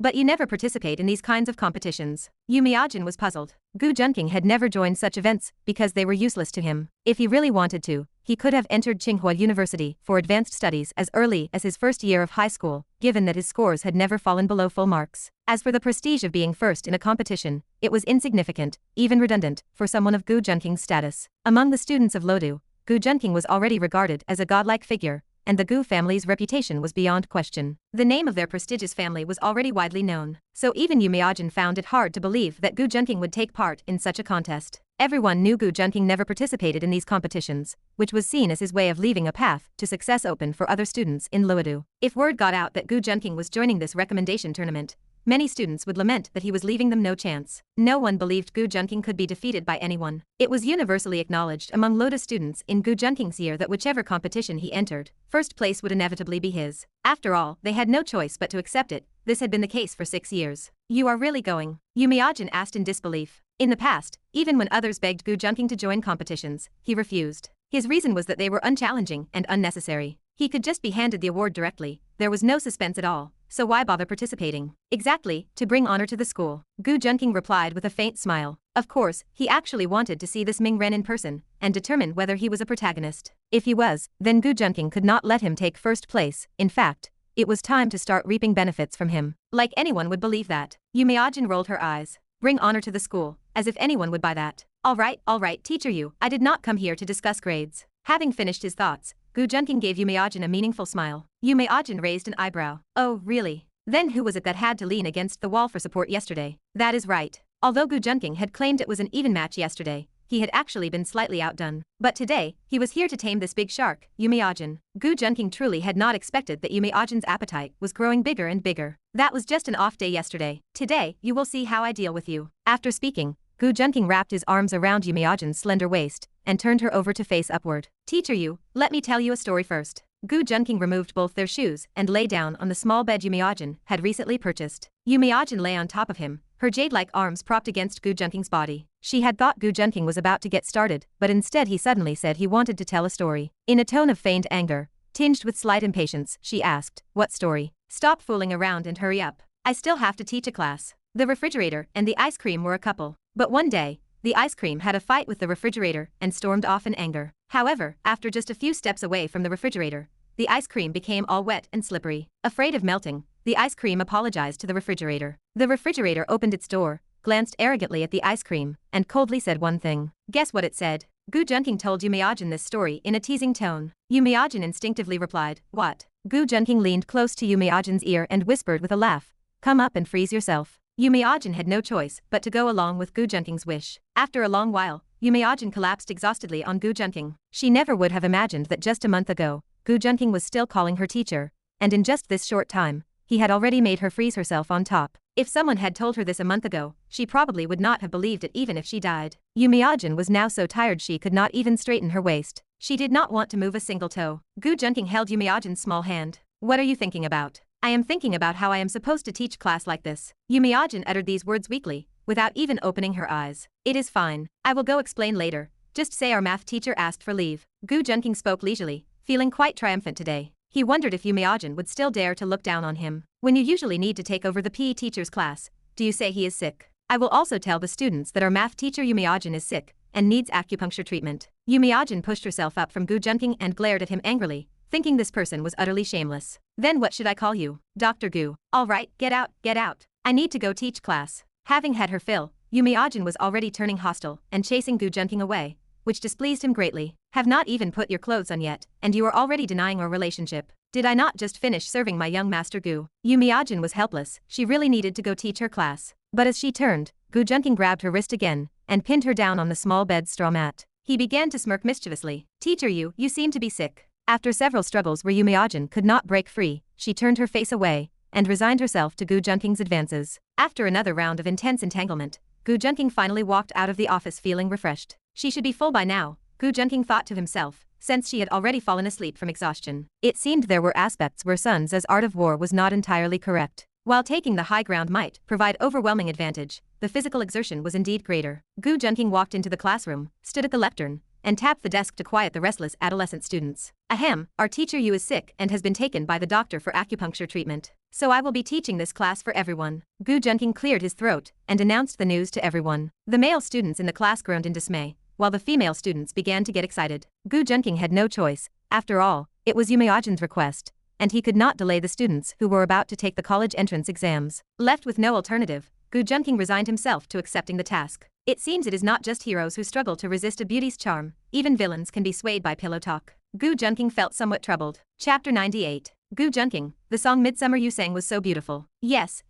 But you never participate in these kinds of competitions. Yu Meijin was puzzled. Gu Junking had never joined such events because they were useless to him. If he really wanted to, he could have entered Tsinghua University for advanced studies as early as his first year of high school, given that his scores had never fallen below full marks. As for the prestige of being first in a competition, it was insignificant, even redundant, for someone of Gu Junking's status. Among the students of Lodu, Gu Junking was already regarded as a godlike figure, and the Gu family's reputation was beyond question. The name of their prestigious family was already widely known, so even Yu Miajin found it hard to believe that Gu Junking would take part in such a contest. Everyone knew Gu Junking never participated in these competitions, which was seen as his way of leaving a path to success open for other students in Luodu. If word got out that Gu Junking was joining this recommendation tournament, many students would lament that he was leaving them no chance. No one believed Gu Junking could be defeated by anyone. It was universally acknowledged among Lotus students in Gu Junking's year that whichever competition he entered, first place would inevitably be his. After all, they had no choice but to accept it. This had been the case for 6 years. You are really going? Yu Miajin asked in disbelief. In the past, even when others begged Gu Junking to join competitions, he refused. His reason was that they were unchallenging and unnecessary. He could just be handed the award directly, there was no suspense at all, so why bother participating? Exactly, to bring honor to the school. Gu Junking replied with a faint smile. Of course, he actually wanted to see this Ming Ren in person, and determine whether he was a protagonist. If he was, then Gu Junking could not let him take first place. In fact, it was time to start reaping benefits from him. Like anyone would believe that. Yu Miajin rolled her eyes. Bring honor to the school, as if anyone would buy that. All right, teacher Yu, I did not come here to discuss grades. Having finished his thoughts, Gu Junking gave Yu Miajin a meaningful smile. Yu Miajin raised an eyebrow. Oh, really? Then who was it that had to lean against the wall for support yesterday? That is right. Although Gu Junking had claimed it was an even match yesterday, he had actually been slightly outdone. But today, he was here to tame this big shark, Yu Miajin. Gu Junking truly had not expected that Yu Miajin's appetite was growing bigger and bigger. That was just an off day yesterday. Today, you will see how I deal with you. After speaking, Gu Junking wrapped his arms around Yu Miajin's slender waist and turned her over to face upward. Teacher Yu, let me tell you a story first. Gu Junking removed both their shoes and lay down on the small bed Yu Miajin had recently purchased. Yu Miajin lay on top of him, her jade-like arms propped against Gu Junking's body. She had thought Gu Junking was about to get started, but instead he suddenly said he wanted to tell a story. In a tone of feigned anger, tinged with slight impatience, she asked, "What story? Stop fooling around and hurry up. I still have to teach a class." The refrigerator and the ice cream were a couple. But one day, the ice cream had a fight with the refrigerator and stormed off in anger. However, after just a few steps away from the refrigerator, the ice cream became all wet and slippery. Afraid of melting, the ice cream apologized to the refrigerator. The refrigerator opened its door, glanced arrogantly at the ice cream, and coldly said one thing. Guess what it said? Gu Junking told Yu Miajin this story in a teasing tone. Yu Miajin instinctively replied, "What?" Gu Junking leaned close to Yu Miajin's ear and whispered with a laugh, "Come up and freeze yourself." Yu Miajin had no choice but to go along with Gu Junking's wish. After a long while, Yu Miajin collapsed exhaustedly on Gu Junking. She never would have imagined that just a month ago, Gu Junking was still calling her teacher, and in just this short time, he had already made her freeze herself on top. If someone had told her this a month ago, she probably would not have believed it even if she died. Yu Miajin was now so tired she could not even straighten her waist. She did not want to move a single toe. Gu Junking held Yu Miajin's small hand. "What are you thinking about?" "I am thinking about how I am supposed to teach class like this." Yu Miajin uttered these words weakly, without even opening her eyes. "It is fine. I will go explain later. Just say our math teacher asked for leave." Gu Junking spoke leisurely, feeling quite triumphant today. He wondered if Yu Miajin would still dare to look down on him. "When you usually need to take over the PE teacher's class, do you say he is sick? I will also tell the students that our math teacher Yu Miajin is sick and needs acupuncture treatment." Yu Miajin pushed herself up from Gu Junking and glared at him angrily, thinking this person was utterly shameless. "Then what should I call you? Dr. Gu. All right, get out, get out. I need to go teach class." Having had her fill, Yu Miajin was already turning hostile and chasing Gu Junking away, which displeased him greatly. "Have not even put your clothes on yet, and you are already denying our relationship. Did I not just finish serving my young master Gu?" Yu Miajin was helpless, she really needed to go teach her class. But as she turned, Gu Junking grabbed her wrist again, and pinned her down on the small bed's straw mat. He began to smirk mischievously. "Teacher Yu, you seem to be sick." After several struggles where Yu Miajin could not break free, she turned her face away, and resigned herself to Gu Junking's advances. After another round of intense entanglement, Gu Junking finally walked out of the office feeling refreshed. She should be full by now, Gu Junking thought to himself, since she had already fallen asleep from exhaustion. It seemed there were aspects where Sun Tzu's art of war was not entirely correct. While taking the high ground might provide overwhelming advantage, the physical exertion was indeed greater. Gu Junking walked into the classroom, stood at the lectern, and tapped the desk to quiet the restless adolescent students. "Ahem, our teacher Yu is sick and has been taken by the doctor for acupuncture treatment. So I will be teaching this class for everyone." Gu Junking cleared his throat and announced the news to everyone. The male students in the class groaned in dismay, while the female students began to get excited. Gu Junking had no choice. After all, it was Yu Miajin's request, and he could not delay the students who were about to take the college entrance exams. Left with no alternative, Gu Junking resigned himself to accepting the task. It seems it is not just heroes who struggle to resist a beauty's charm, even villains can be swayed by pillow talk. Gu Junking felt somewhat troubled. Chapter 98. Gu Junking, the song Midsummer you sang was so beautiful. Yes,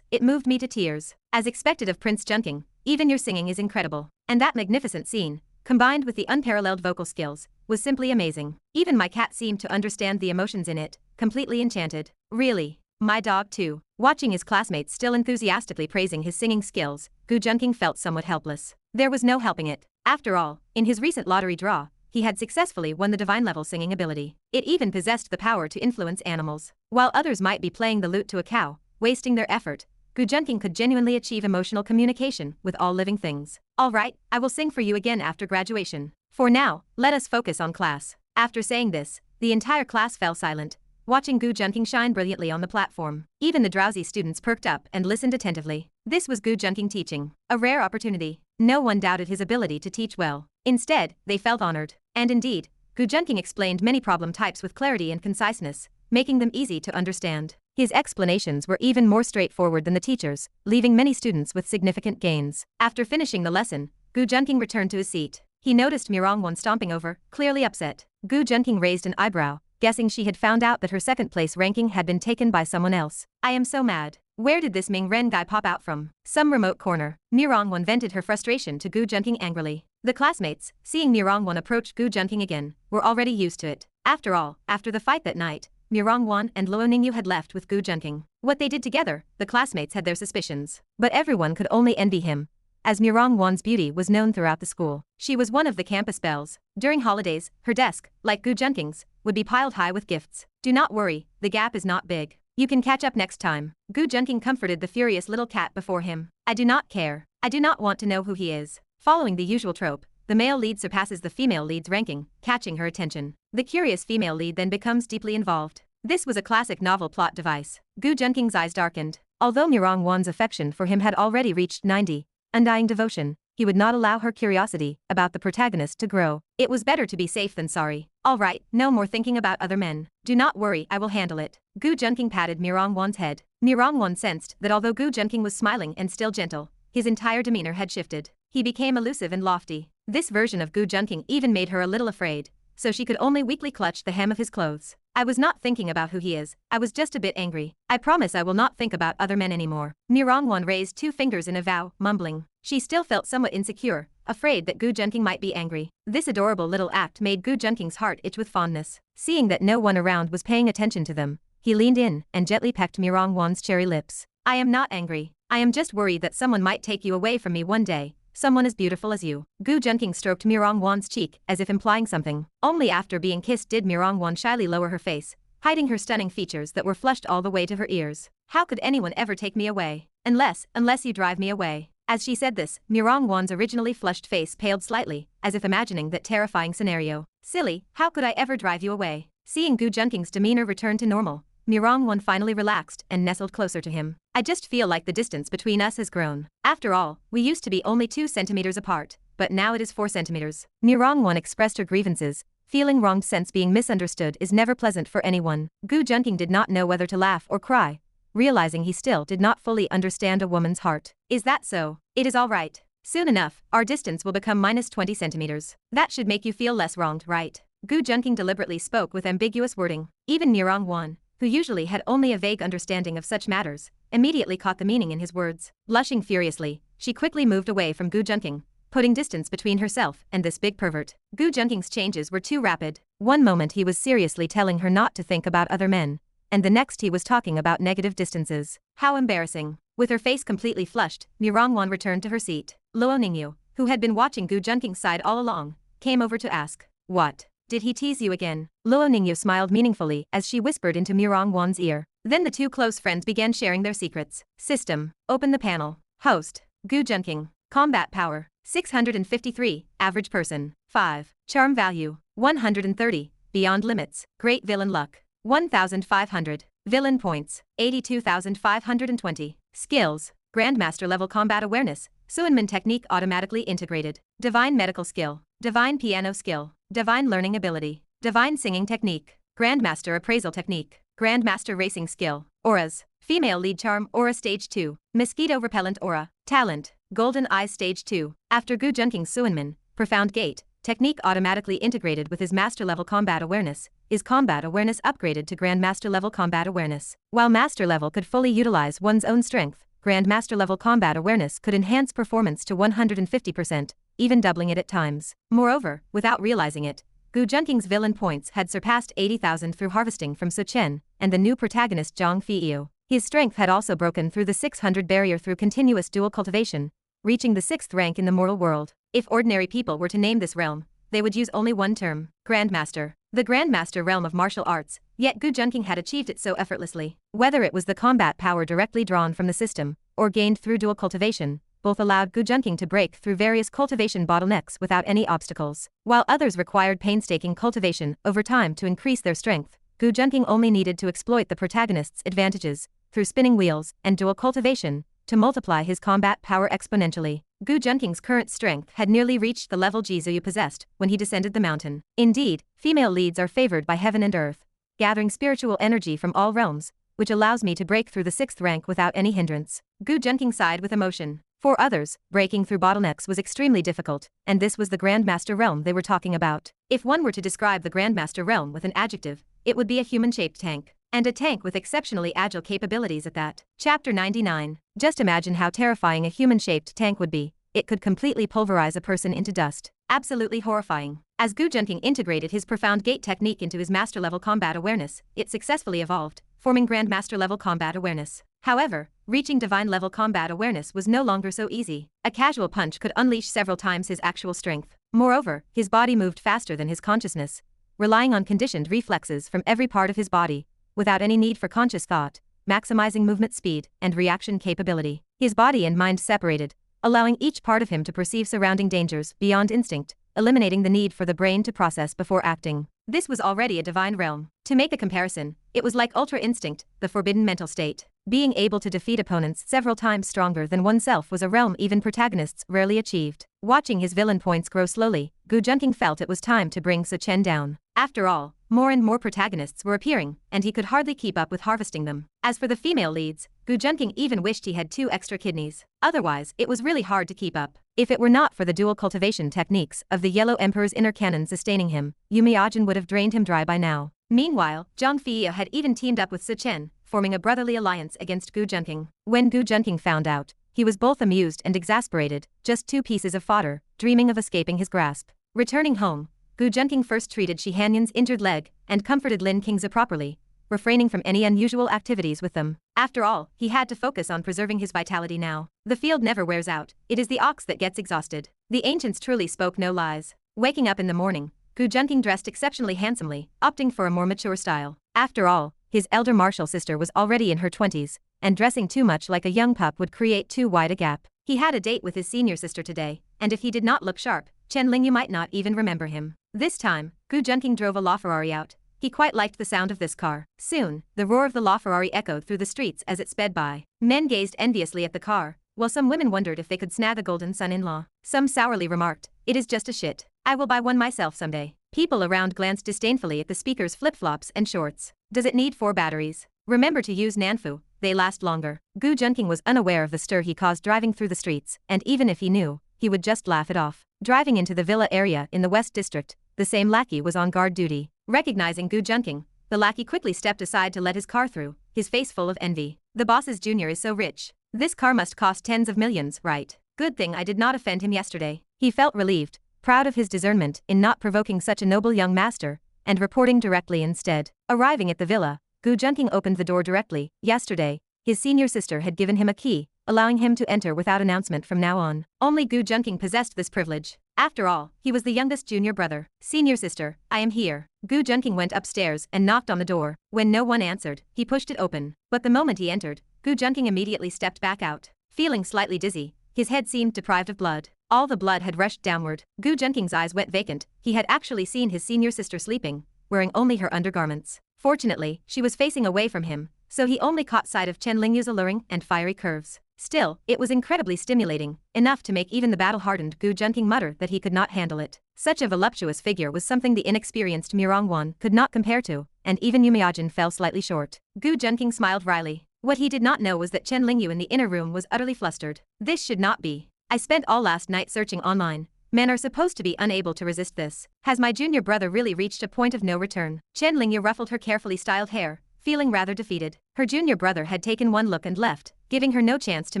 it moved me to tears. As expected of Prince Junking, even your singing is incredible. And that magnificent scene, combined with the unparalleled vocal skills, was simply amazing. Even my cat seemed to understand the emotions in it, completely enchanted. Really. My dog too. Watching his classmates still enthusiastically praising his singing skills, Gu Junking felt somewhat helpless. There was no helping it. After all, in his recent lottery draw, he had successfully won the divine level singing ability. It even possessed the power to influence animals. While others might be playing the lute to a cow, wasting their effort, Gu Junking could genuinely achieve emotional communication with all living things. Alright, I will sing for you again after graduation. For now, let us focus on class. After saying this, the entire class fell silent, watching Gu Junking shine brilliantly on the platform. Even the drowsy students perked up and listened attentively. This was Gu Junking teaching, a rare opportunity. No one doubted his ability to teach well. Instead, they felt honored. And indeed, Gu Junking explained many problem types with clarity and conciseness, making them easy to understand. His explanations were even more straightforward than the teacher's, leaving many students with significant gains. After finishing the lesson, Gu Junking returned to his seat. He noticed Mirongwon stomping over, clearly upset. Gu Junking raised an eyebrow, guessing she had found out that her second-place ranking had been taken by someone else. I am so mad. Where did this Ming Ren guy pop out from? Some remote corner. Mirongwon vented her frustration to Gu Junking angrily. The classmates, seeing Mirongwon approach Gu Junking again, were already used to it. After all, after the fight that night, Mirongwon and Luo Ningyu had left with Gu Junking. What they did together, the classmates had their suspicions. But everyone could only envy him, as Mirongwon's beauty was known throughout the school. She was one of the campus belles. During holidays, her desk, like Gu Junking's, would be piled high with gifts. Do not worry, the gap is not big. You can catch up next time. Gu Junking comforted the furious little cat before him. I do not care. I do not want to know who he is. Following the usual trope, the male lead surpasses the female lead's ranking, catching her attention. The curious female lead then becomes deeply involved. This was a classic novel plot device. Gu Junking's eyes darkened. Although Mirongwon's affection for him had already reached 90, undying devotion, he would not allow her curiosity about the protagonist to grow. It was better to be safe than sorry. Alright, no more thinking about other men. Do not worry, I will handle it. Gu Junking patted Mirongwon's head. Mirongwon sensed that although Gu Junking was smiling and still gentle, his entire demeanor had shifted. He became elusive and lofty. This version of Gu Junking even made her a little afraid, so she could only weakly clutch the hem of his clothes. I was not thinking about who he is, I was just a bit angry. I promise I will not think about other men anymore. Mirongwon raised 2 fingers in a vow, mumbling. She still felt somewhat insecure, afraid that Gu Junking might be angry. This adorable little act made Gu Junking's heart itch with fondness. Seeing that no one around was paying attention to them, he leaned in and gently pecked Mirongwon's cherry lips. I am not angry. I am just worried that someone might take you away from me one day. Someone as beautiful as you. Gu Junking stroked Mirongwon's cheek as if implying something. Only after being kissed did Mirongwon shyly lower her face, hiding her stunning features that were flushed all the way to her ears. How could anyone ever take me away? Unless you drive me away. As she said this, Mirongwon's originally flushed face paled slightly, as if imagining that terrifying scenario. Silly, how could I ever drive you away? Seeing Gu Junking's demeanor return to normal, Mirongwon finally relaxed and nestled closer to him. I just feel like the distance between us has grown. After all, we used to be only 2 centimeters apart, but now it is 4 centimeters. Mirongwon expressed her grievances, feeling wronged since being misunderstood is never pleasant for anyone. Gu Junking did not know whether to laugh or cry, realizing he still did not fully understand a woman's heart. Is that so? It is all right. Soon enough, our distance will become minus 20 centimeters. That should make you feel less wronged, right? Gu Junking deliberately spoke with ambiguous wording. Even Mirongwon, who usually had only a vague understanding of such matters, immediately caught the meaning in his words. Blushing furiously, she quickly moved away from Gu Junking, putting distance between herself and this big pervert. Gu Junking's changes were too rapid. One moment he was seriously telling her not to think about other men, and the next he was talking about negative distances. How embarrassing. With her face completely flushed, Mirongwon returned to her seat. Luo Ningyu, who had been watching Gu Junking's side all along, came over to ask, "What? Did he tease you again?" Luo Ningyu smiled meaningfully as she whispered into Mirongwon's ear. Then the 2 close friends began sharing their secrets. System. Open the panel. Host. Gu Junking. Combat power. 653. Average person. 5. Charm value. 130. Beyond limits. Great villain luck. 1,500. Villain points. 82,520. Skills. Grandmaster level combat awareness. Suinman technique automatically integrated. Divine medical skill. Divine piano skill. Divine learning ability. Divine singing technique. Grandmaster appraisal technique. Grandmaster Racing Skill. Auras. Female Lead Charm Aura Stage 2. Mosquito Repellent Aura. Talent. Golden Eyes Stage 2. After Gu Junking's Suanmin, Profound Gate, technique automatically integrated with his Master Level Combat Awareness, is Combat Awareness upgraded to Grandmaster Level Combat Awareness. While Master Level could fully utilize one's own strength, Grandmaster Level Combat Awareness could enhance performance to 150%, even doubling it at times. Moreover, without realizing it, Gu Junking's villain points had surpassed 80,000 through harvesting from Su Chen and the new protagonist Zhang Feiyu. His strength had also broken through the 600 barrier through continuous dual cultivation, reaching the 6th rank in the mortal world. If ordinary people were to name this realm, they would use only one term: Grandmaster. The Grandmaster realm of martial arts, yet Gu Junking had achieved it so effortlessly. Whether it was the combat power directly drawn from the system, or gained through dual cultivation, both allowed Gu Junking to break through various cultivation bottlenecks without any obstacles. While others required painstaking cultivation over time to increase their strength, Gu Junking only needed to exploit the protagonist's advantages, through spinning wheels and dual cultivation, to multiply his combat power exponentially. Gu Junking's current strength had nearly reached the level Jizuyu possessed when he descended the mountain. Indeed, female leads are favored by heaven and earth, gathering spiritual energy from all realms, which allows me to break through the 6th rank without any hindrance. Gu Junking sighed with emotion. For others, breaking through bottlenecks was extremely difficult, and this was the Grandmaster realm they were talking about. If one were to describe the Grandmaster realm with an adjective, it would be a human-shaped tank. And a tank with exceptionally agile capabilities at that. Chapter 99. Just imagine how terrifying a human-shaped tank would be. It could completely pulverize a person into dust. Absolutely horrifying. As Gu Junking integrated his Profound Gate technique into his Master-level combat awareness, it successfully evolved, forming Grandmaster-level combat awareness. However, reaching Divine-level combat awareness was no longer so easy. A casual punch could unleash several times his actual strength. Moreover, his body moved faster than his consciousness, relying on conditioned reflexes from every part of his body, without any need for conscious thought, maximizing movement speed and reaction capability. His body and mind separated, allowing each part of him to perceive surrounding dangers beyond instinct, eliminating the need for the brain to process before acting. This was already a divine realm. To make a comparison, it was like Ultra Instinct, the forbidden mental state. Being able to defeat opponents several times stronger than oneself was a realm even protagonists rarely achieved. Watching his villain points grow slowly, Gu Junking felt it was time to bring Su Chen down. After all, more and more protagonists were appearing, and he could hardly keep up with harvesting them. As for the female leads, Gu Junking even wished he had 2 extra kidneys. Otherwise, it was really hard to keep up. If it were not for the dual cultivation techniques of the Yellow Emperor's inner cannon sustaining him, Yu Miajin would have drained him dry by now. Meanwhile, Zhang Feiyu had even teamed up with Su Chen, forming a brotherly alliance against Gu Junking. When Gu Junking found out, he was both amused and exasperated, just 2 pieces of fodder, dreaming of escaping his grasp. Returning home, Gu Junking first treated Shi Hanyan's injured leg and comforted Lin Qingze properly, refraining from any unusual activities with them. After all, he had to focus on preserving his vitality now. The field never wears out, it is the ox that gets exhausted. The ancients truly spoke no lies. Waking up in the morning, Gu Junking dressed exceptionally handsomely, opting for a more mature style. After all, his elder martial sister was already in her 20s, and dressing too much like a young pup would create too wide a gap. He had a date with his senior sister today, and if he did not look sharp, Chen Lingyu might not even remember him. This time, Gu Junking drove a LaFerrari out. He quite liked the sound of this car. Soon, the roar of the LaFerrari echoed through the streets as it sped by. Men gazed enviously at the car, while some women wondered if they could snag a golden son-in-law. Some sourly remarked, "It is just a shit. I will buy one myself someday." People around glanced disdainfully at the speaker's flip-flops and shorts. Does it need 4 batteries? Remember to use Nanfu, they last longer. Gu Junking was unaware of the stir he caused driving through the streets, and even if he knew, he would just laugh it off. Driving into the villa area in the West District, the same lackey was on guard duty. Recognizing Gu Junking, the lackey quickly stepped aside to let his car through, his face full of envy. The boss's junior is so rich. This car must cost tens of millions, right? Good thing I did not offend him yesterday. He felt relieved, proud of his discernment in not provoking such a noble young master, and reporting directly instead. Arriving at the villa, Gu Junking opened the door directly. Yesterday, his senior sister had given him a key, allowing him to enter without announcement from now on. Only Gu Junking possessed this privilege. After all, he was the youngest junior brother. "Senior sister, I am here." Gu Junking went upstairs and knocked on the door. When no one answered, he pushed it open. But the moment he entered, Gu Junking immediately stepped back out. Feeling slightly dizzy, his head seemed deprived of blood. All the blood had rushed downward. Gu Junking's eyes went vacant. He had actually seen his senior sister sleeping, wearing only her undergarments. Fortunately, she was facing away from him, so he only caught sight of Chen Lingyu's alluring and fiery curves. Still, it was incredibly stimulating, enough to make even the battle-hardened Gu Junking mutter that he could not handle it. Such a voluptuous figure was something the inexperienced Mirongwan could not compare to, and even Yumiajin fell slightly short. Gu Junking smiled wryly. What he did not know was that Chen Lingyu in the inner room was utterly flustered. This should not be. I spent all last night searching online. Men are supposed to be unable to resist this. Has my junior brother really reached a point of no return? Chen Lingyu ruffled her carefully styled hair, feeling rather defeated. Her junior brother had taken one look and left, giving her no chance to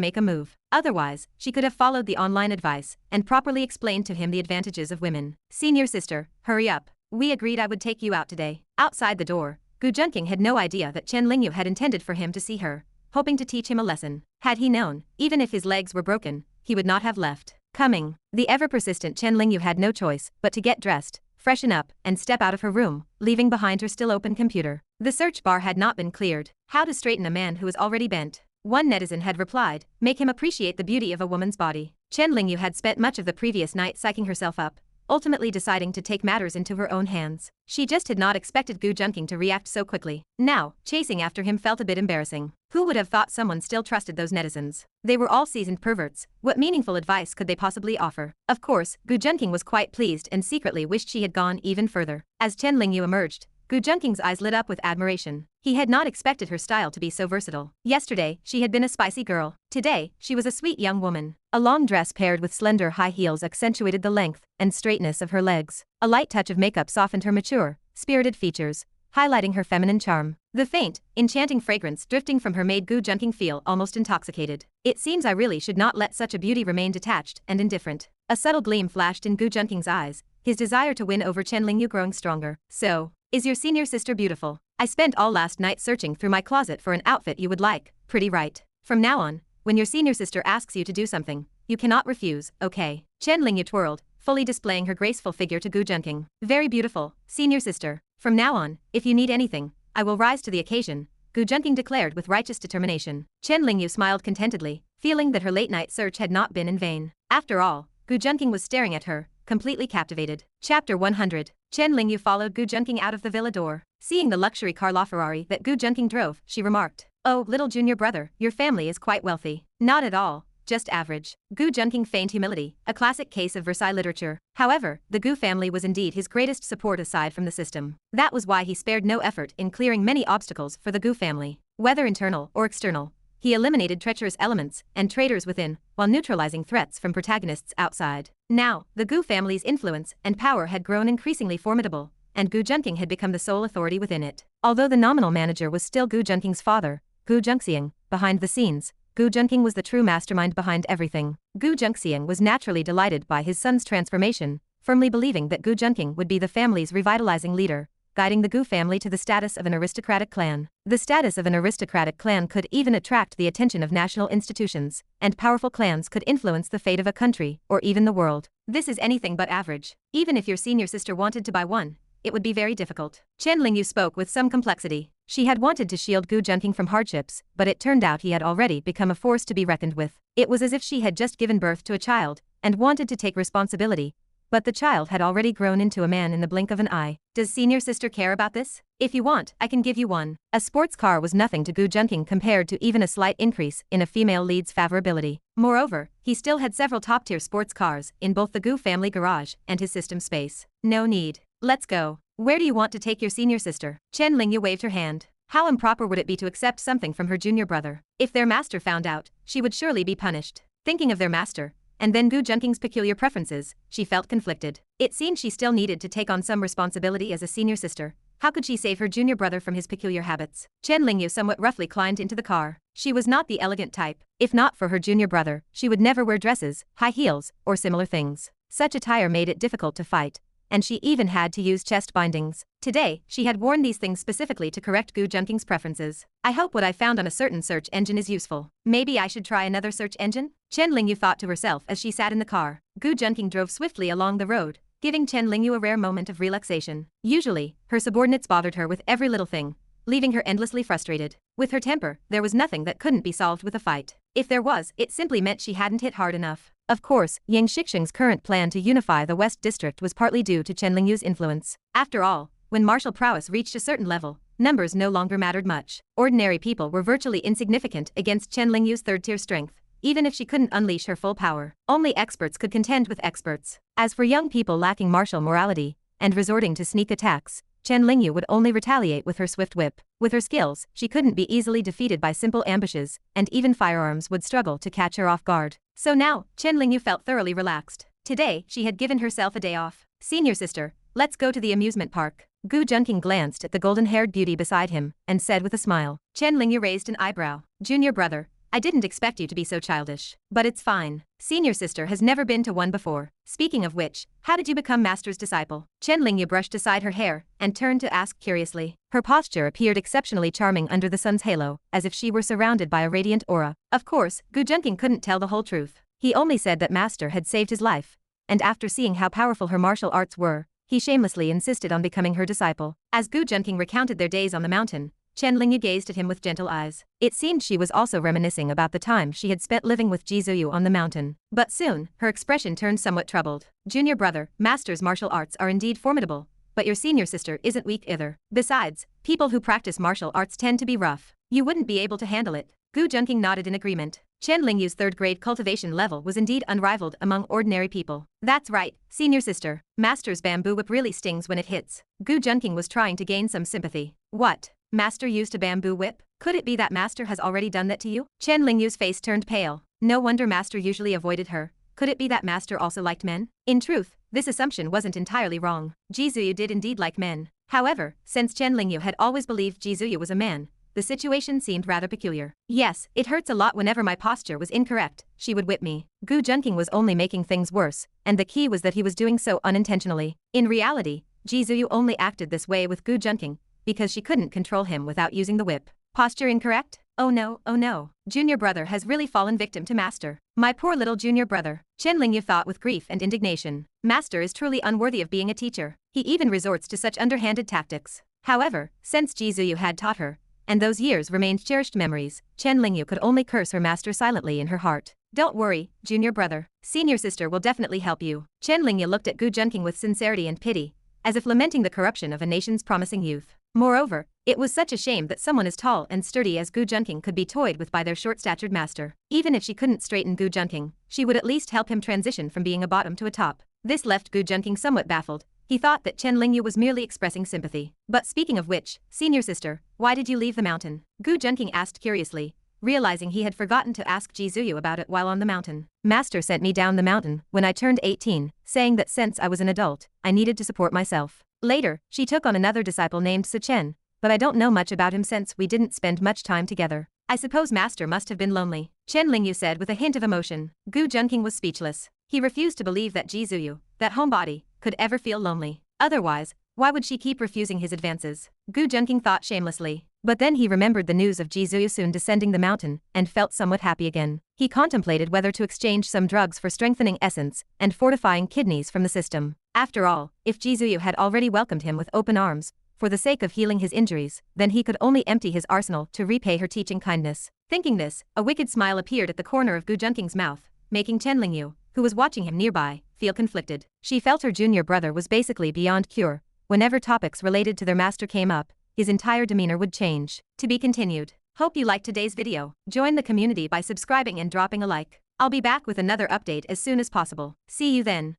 make a move. Otherwise, she could have followed the online advice and properly explained to him the advantages of women. Senior sister, hurry up. We agreed I would take you out today. Outside the door, Gu Junking had no idea that Chen Lingyu had intended for him to see her, hoping to teach him a lesson. Had he known, even if his legs were broken, he would not have left. Coming. The ever-persistent Chen Lingyu had no choice but to get dressed, freshen up, and step out of her room, leaving behind her still open computer. The search bar had not been cleared. How to straighten a man who is already bent. One netizen had replied, make him appreciate the beauty of a woman's body. Chen Lingyu had spent much of the previous night psyching herself up, ultimately deciding to take matters into her own hands. She just had not expected Gu Junking to react so quickly. Now, chasing after him felt a bit embarrassing. Who would have thought someone still trusted those netizens? They were all seasoned perverts. What meaningful advice could they possibly offer? Of course, Gu Junking was quite pleased and secretly wished she had gone even further. As Chen Lingyu emerged, Gu Junking's eyes lit up with admiration. He had not expected her style to be so versatile. Yesterday, she had been a spicy girl. Today, she was a sweet young woman. A long dress paired with slender high heels accentuated the length and straightness of her legs. A light touch of makeup softened her mature, spirited features, highlighting her feminine charm. The faint, enchanting fragrance drifting from her made Gu Junking feel almost intoxicated. It seems I really should not let such a beauty remain detached and indifferent. A subtle gleam flashed in Gu Junking's eyes, his desire to win over Chen Lingyu growing stronger. So, is your senior sister beautiful? I spent all last night searching through my closet for an outfit you would like. Pretty right. From now on, when your senior sister asks you to do something, you cannot refuse, okay? Chen Lingyu twirled, fully displaying her graceful figure to Gu Junking. Very beautiful, senior sister. From now on, if you need anything, I will rise to the occasion, Gu Junking declared with righteous determination. Chen Lingyu smiled contentedly, feeling that her late-night search had not been in vain. After all, Gu Junking was staring at her, completely captivated. Chapter 100. Chen Lingyu followed Gu Junking out of the villa door. Seeing the luxury car LaFerrari that Gu Junking drove, she remarked, "Oh, little junior brother, your family is quite wealthy." "Not at all, just average." Gu Junking feigned humility, a classic case of Versailles literature. However, the Gu family was indeed his greatest support aside from the system. That was why he spared no effort in clearing many obstacles for the Gu family. Whether internal or external, he eliminated treacherous elements and traitors within, while neutralizing threats from protagonists outside. Now, the Gu family's influence and power had grown increasingly formidable, and Gu Junking had become the sole authority within it. Although the nominal manager was still Gu Junking's father, Gu Junxiang, behind the scenes, Gu Junking was the true mastermind behind everything. Gu Junxiang was naturally delighted by his son's transformation, firmly believing that Gu Junking would be the family's revitalizing leader, guiding the Gu family to the status of an aristocratic clan. The status of an aristocratic clan could even attract the attention of national institutions, and powerful clans could influence the fate of a country, or even the world. This is anything but average. Even if your senior sister wanted to buy one, it would be very difficult. Chen Lingyu spoke with some complexity. She had wanted to shield Gu Junking from hardships, but it turned out he had already become a force to be reckoned with. It was as if she had just given birth to a child, and wanted to take responsibility, but the child had already grown into a man in the blink of an eye. Does senior sister care about this? If you want, I can give you one. A sports car was nothing to Gu Junking compared to even a slight increase in a female lead's favorability. Moreover, he still had several top-tier sports cars in both the Gu family garage and his system space. No need. Let's go. Where do you want to take your senior sister? Chen Lingyu waved her hand. How improper would it be to accept something from her junior brother? If their master found out, she would surely be punished. Thinking of their master, and then Gu Junking's peculiar preferences, she felt conflicted. It seemed she still needed to take on some responsibility as a senior sister. How could she save her junior brother from his peculiar habits? Chen Lingyu somewhat roughly climbed into the car. She was not the elegant type. If not for her junior brother, she would never wear dresses, high heels, or similar things. Such attire made it difficult to fight, and she even had to use chest bindings. Today, she had worn these things specifically to correct Gu Junking's preferences. I hope what I found on a certain search engine is useful. Maybe I should try another search engine? Chen Lingyu thought to herself as she sat in the car. Gu Junking drove swiftly along the road, giving Chen Lingyu a rare moment of relaxation. Usually, her subordinates bothered her with every little thing, leaving her endlessly frustrated. With her temper, there was nothing that couldn't be solved with a fight. If there was, it simply meant she hadn't hit hard enough. Of course, Yang Shixing's current plan to unify the West District was partly due to Chen Lingyu's influence. After all, when martial prowess reached a certain level, numbers no longer mattered much. Ordinary people were virtually insignificant against Chen Lingyu's third-tier strength, even if she couldn't unleash her full power. Only experts could contend with experts. As for young people lacking martial morality and resorting to sneak attacks, Chen Lingyu would only retaliate with her swift whip. With her skills, she couldn't be easily defeated by simple ambushes, and even firearms would struggle to catch her off guard. So now, Chen Lingyu felt thoroughly relaxed. Today, she had given herself a day off. Senior sister, let's go to the amusement park. Gu Junqing glanced at the golden-haired beauty beside him, and said with a smile. Chen Lingyu raised an eyebrow. Junior brother, I didn't expect you to be so childish. But it's fine. Senior sister has never been to one before. Speaking of which, how did you become master's disciple? Chen Lingyu brushed aside her hair, and turned to ask curiously. Her posture appeared exceptionally charming under the sun's halo, as if she were surrounded by a radiant aura. Of course, Gu Junqing couldn't tell the whole truth. He only said that master had saved his life. And after seeing how powerful her martial arts were, he shamelessly insisted on becoming her disciple. As Gu Junqing recounted their days on the mountain, Chen Lingyu gazed at him with gentle eyes. It seemed she was also reminiscing about the time she had spent living with Ji Zuyu on the mountain. But soon, her expression turned somewhat troubled. Junior brother, master's martial arts are indeed formidable, but your senior sister isn't weak either. Besides, people who practice martial arts tend to be rough. You wouldn't be able to handle it. Gu Junqing nodded in agreement. Chen Lingyu's third-grade cultivation level was indeed unrivaled among ordinary people. That's right, senior sister. Master's bamboo whip really stings when it hits. Gu Junqing was trying to gain some sympathy. What? Master used a bamboo whip? Could it be that master has already done that to you? Chen Lingyu's face turned pale. No wonder master usually avoided her. Could it be that master also liked men? In truth, this assumption wasn't entirely wrong. Ji Zuyu did indeed like men. However, since Chen Lingyu had always believed Ji Zuyu was a man, the situation seemed rather peculiar. Yes, it hurts a lot whenever my posture was incorrect, she would whip me. Gu Junqing was only making things worse, and the key was that he was doing so unintentionally. In reality, Ji Zuyu only acted this way with Gu Junqing because she couldn't control him without using the whip. Posture incorrect? Oh no. Junior brother has really fallen victim to master. My poor little junior brother. Chen Lingyu thought with grief and indignation. Master is truly unworthy of being a teacher. He even resorts to such underhanded tactics. However, since Ji Zuyu had taught her, and those years remained cherished memories, Chen Lingyu could only curse her master silently in her heart. Don't worry, junior brother. Senior sister will definitely help you. Chen Lingyu looked at Gu Junqing with sincerity and pity, as if lamenting the corruption of a nation's promising youth. Moreover, it was such a shame that someone as tall and sturdy as Gu Junqing could be toyed with by their short-statured master. Even if she couldn't straighten Gu Junqing, she would at least help him transition from being a bottom to a top. This left Gu Junqing somewhat baffled. He thought that Chen Lingyu was merely expressing sympathy. But speaking of which, senior sister, why did you leave the mountain? Gu Junqing asked curiously, realizing he had forgotten to ask Ji Zuyu about it while on the mountain. Master sent me down the mountain when I turned 18, saying that since I was an adult, I needed to support myself. Later, she took on another disciple named Su Chen, but I don't know much about him since we didn't spend much time together. I suppose master must have been lonely, Chen Lingyu said with a hint of emotion. Gu Junqing was speechless. He refused to believe that Ji Zuyu, that homebody, could ever feel lonely. Otherwise, why would she keep refusing his advances? Gu Junqing thought shamelessly. But then he remembered the news of Ji Zuyu soon descending the mountain, and felt somewhat happy again. He contemplated whether to exchange some drugs for strengthening essence and fortifying kidneys from the system. After all, if Ji Zuyu had already welcomed him with open arms, for the sake of healing his injuries, then he could only empty his arsenal to repay her teaching kindness. Thinking this, a wicked smile appeared at the corner of Gu Junqing's mouth, making Chen Lingyu, who was watching him nearby, feel conflicted. She felt her junior brother was basically beyond cure. Whenever topics related to their master came up, his entire demeanor would change. To be continued. Hope you liked today's video. Join the community by subscribing and dropping a like. I'll be back with another update as soon as possible. See you then.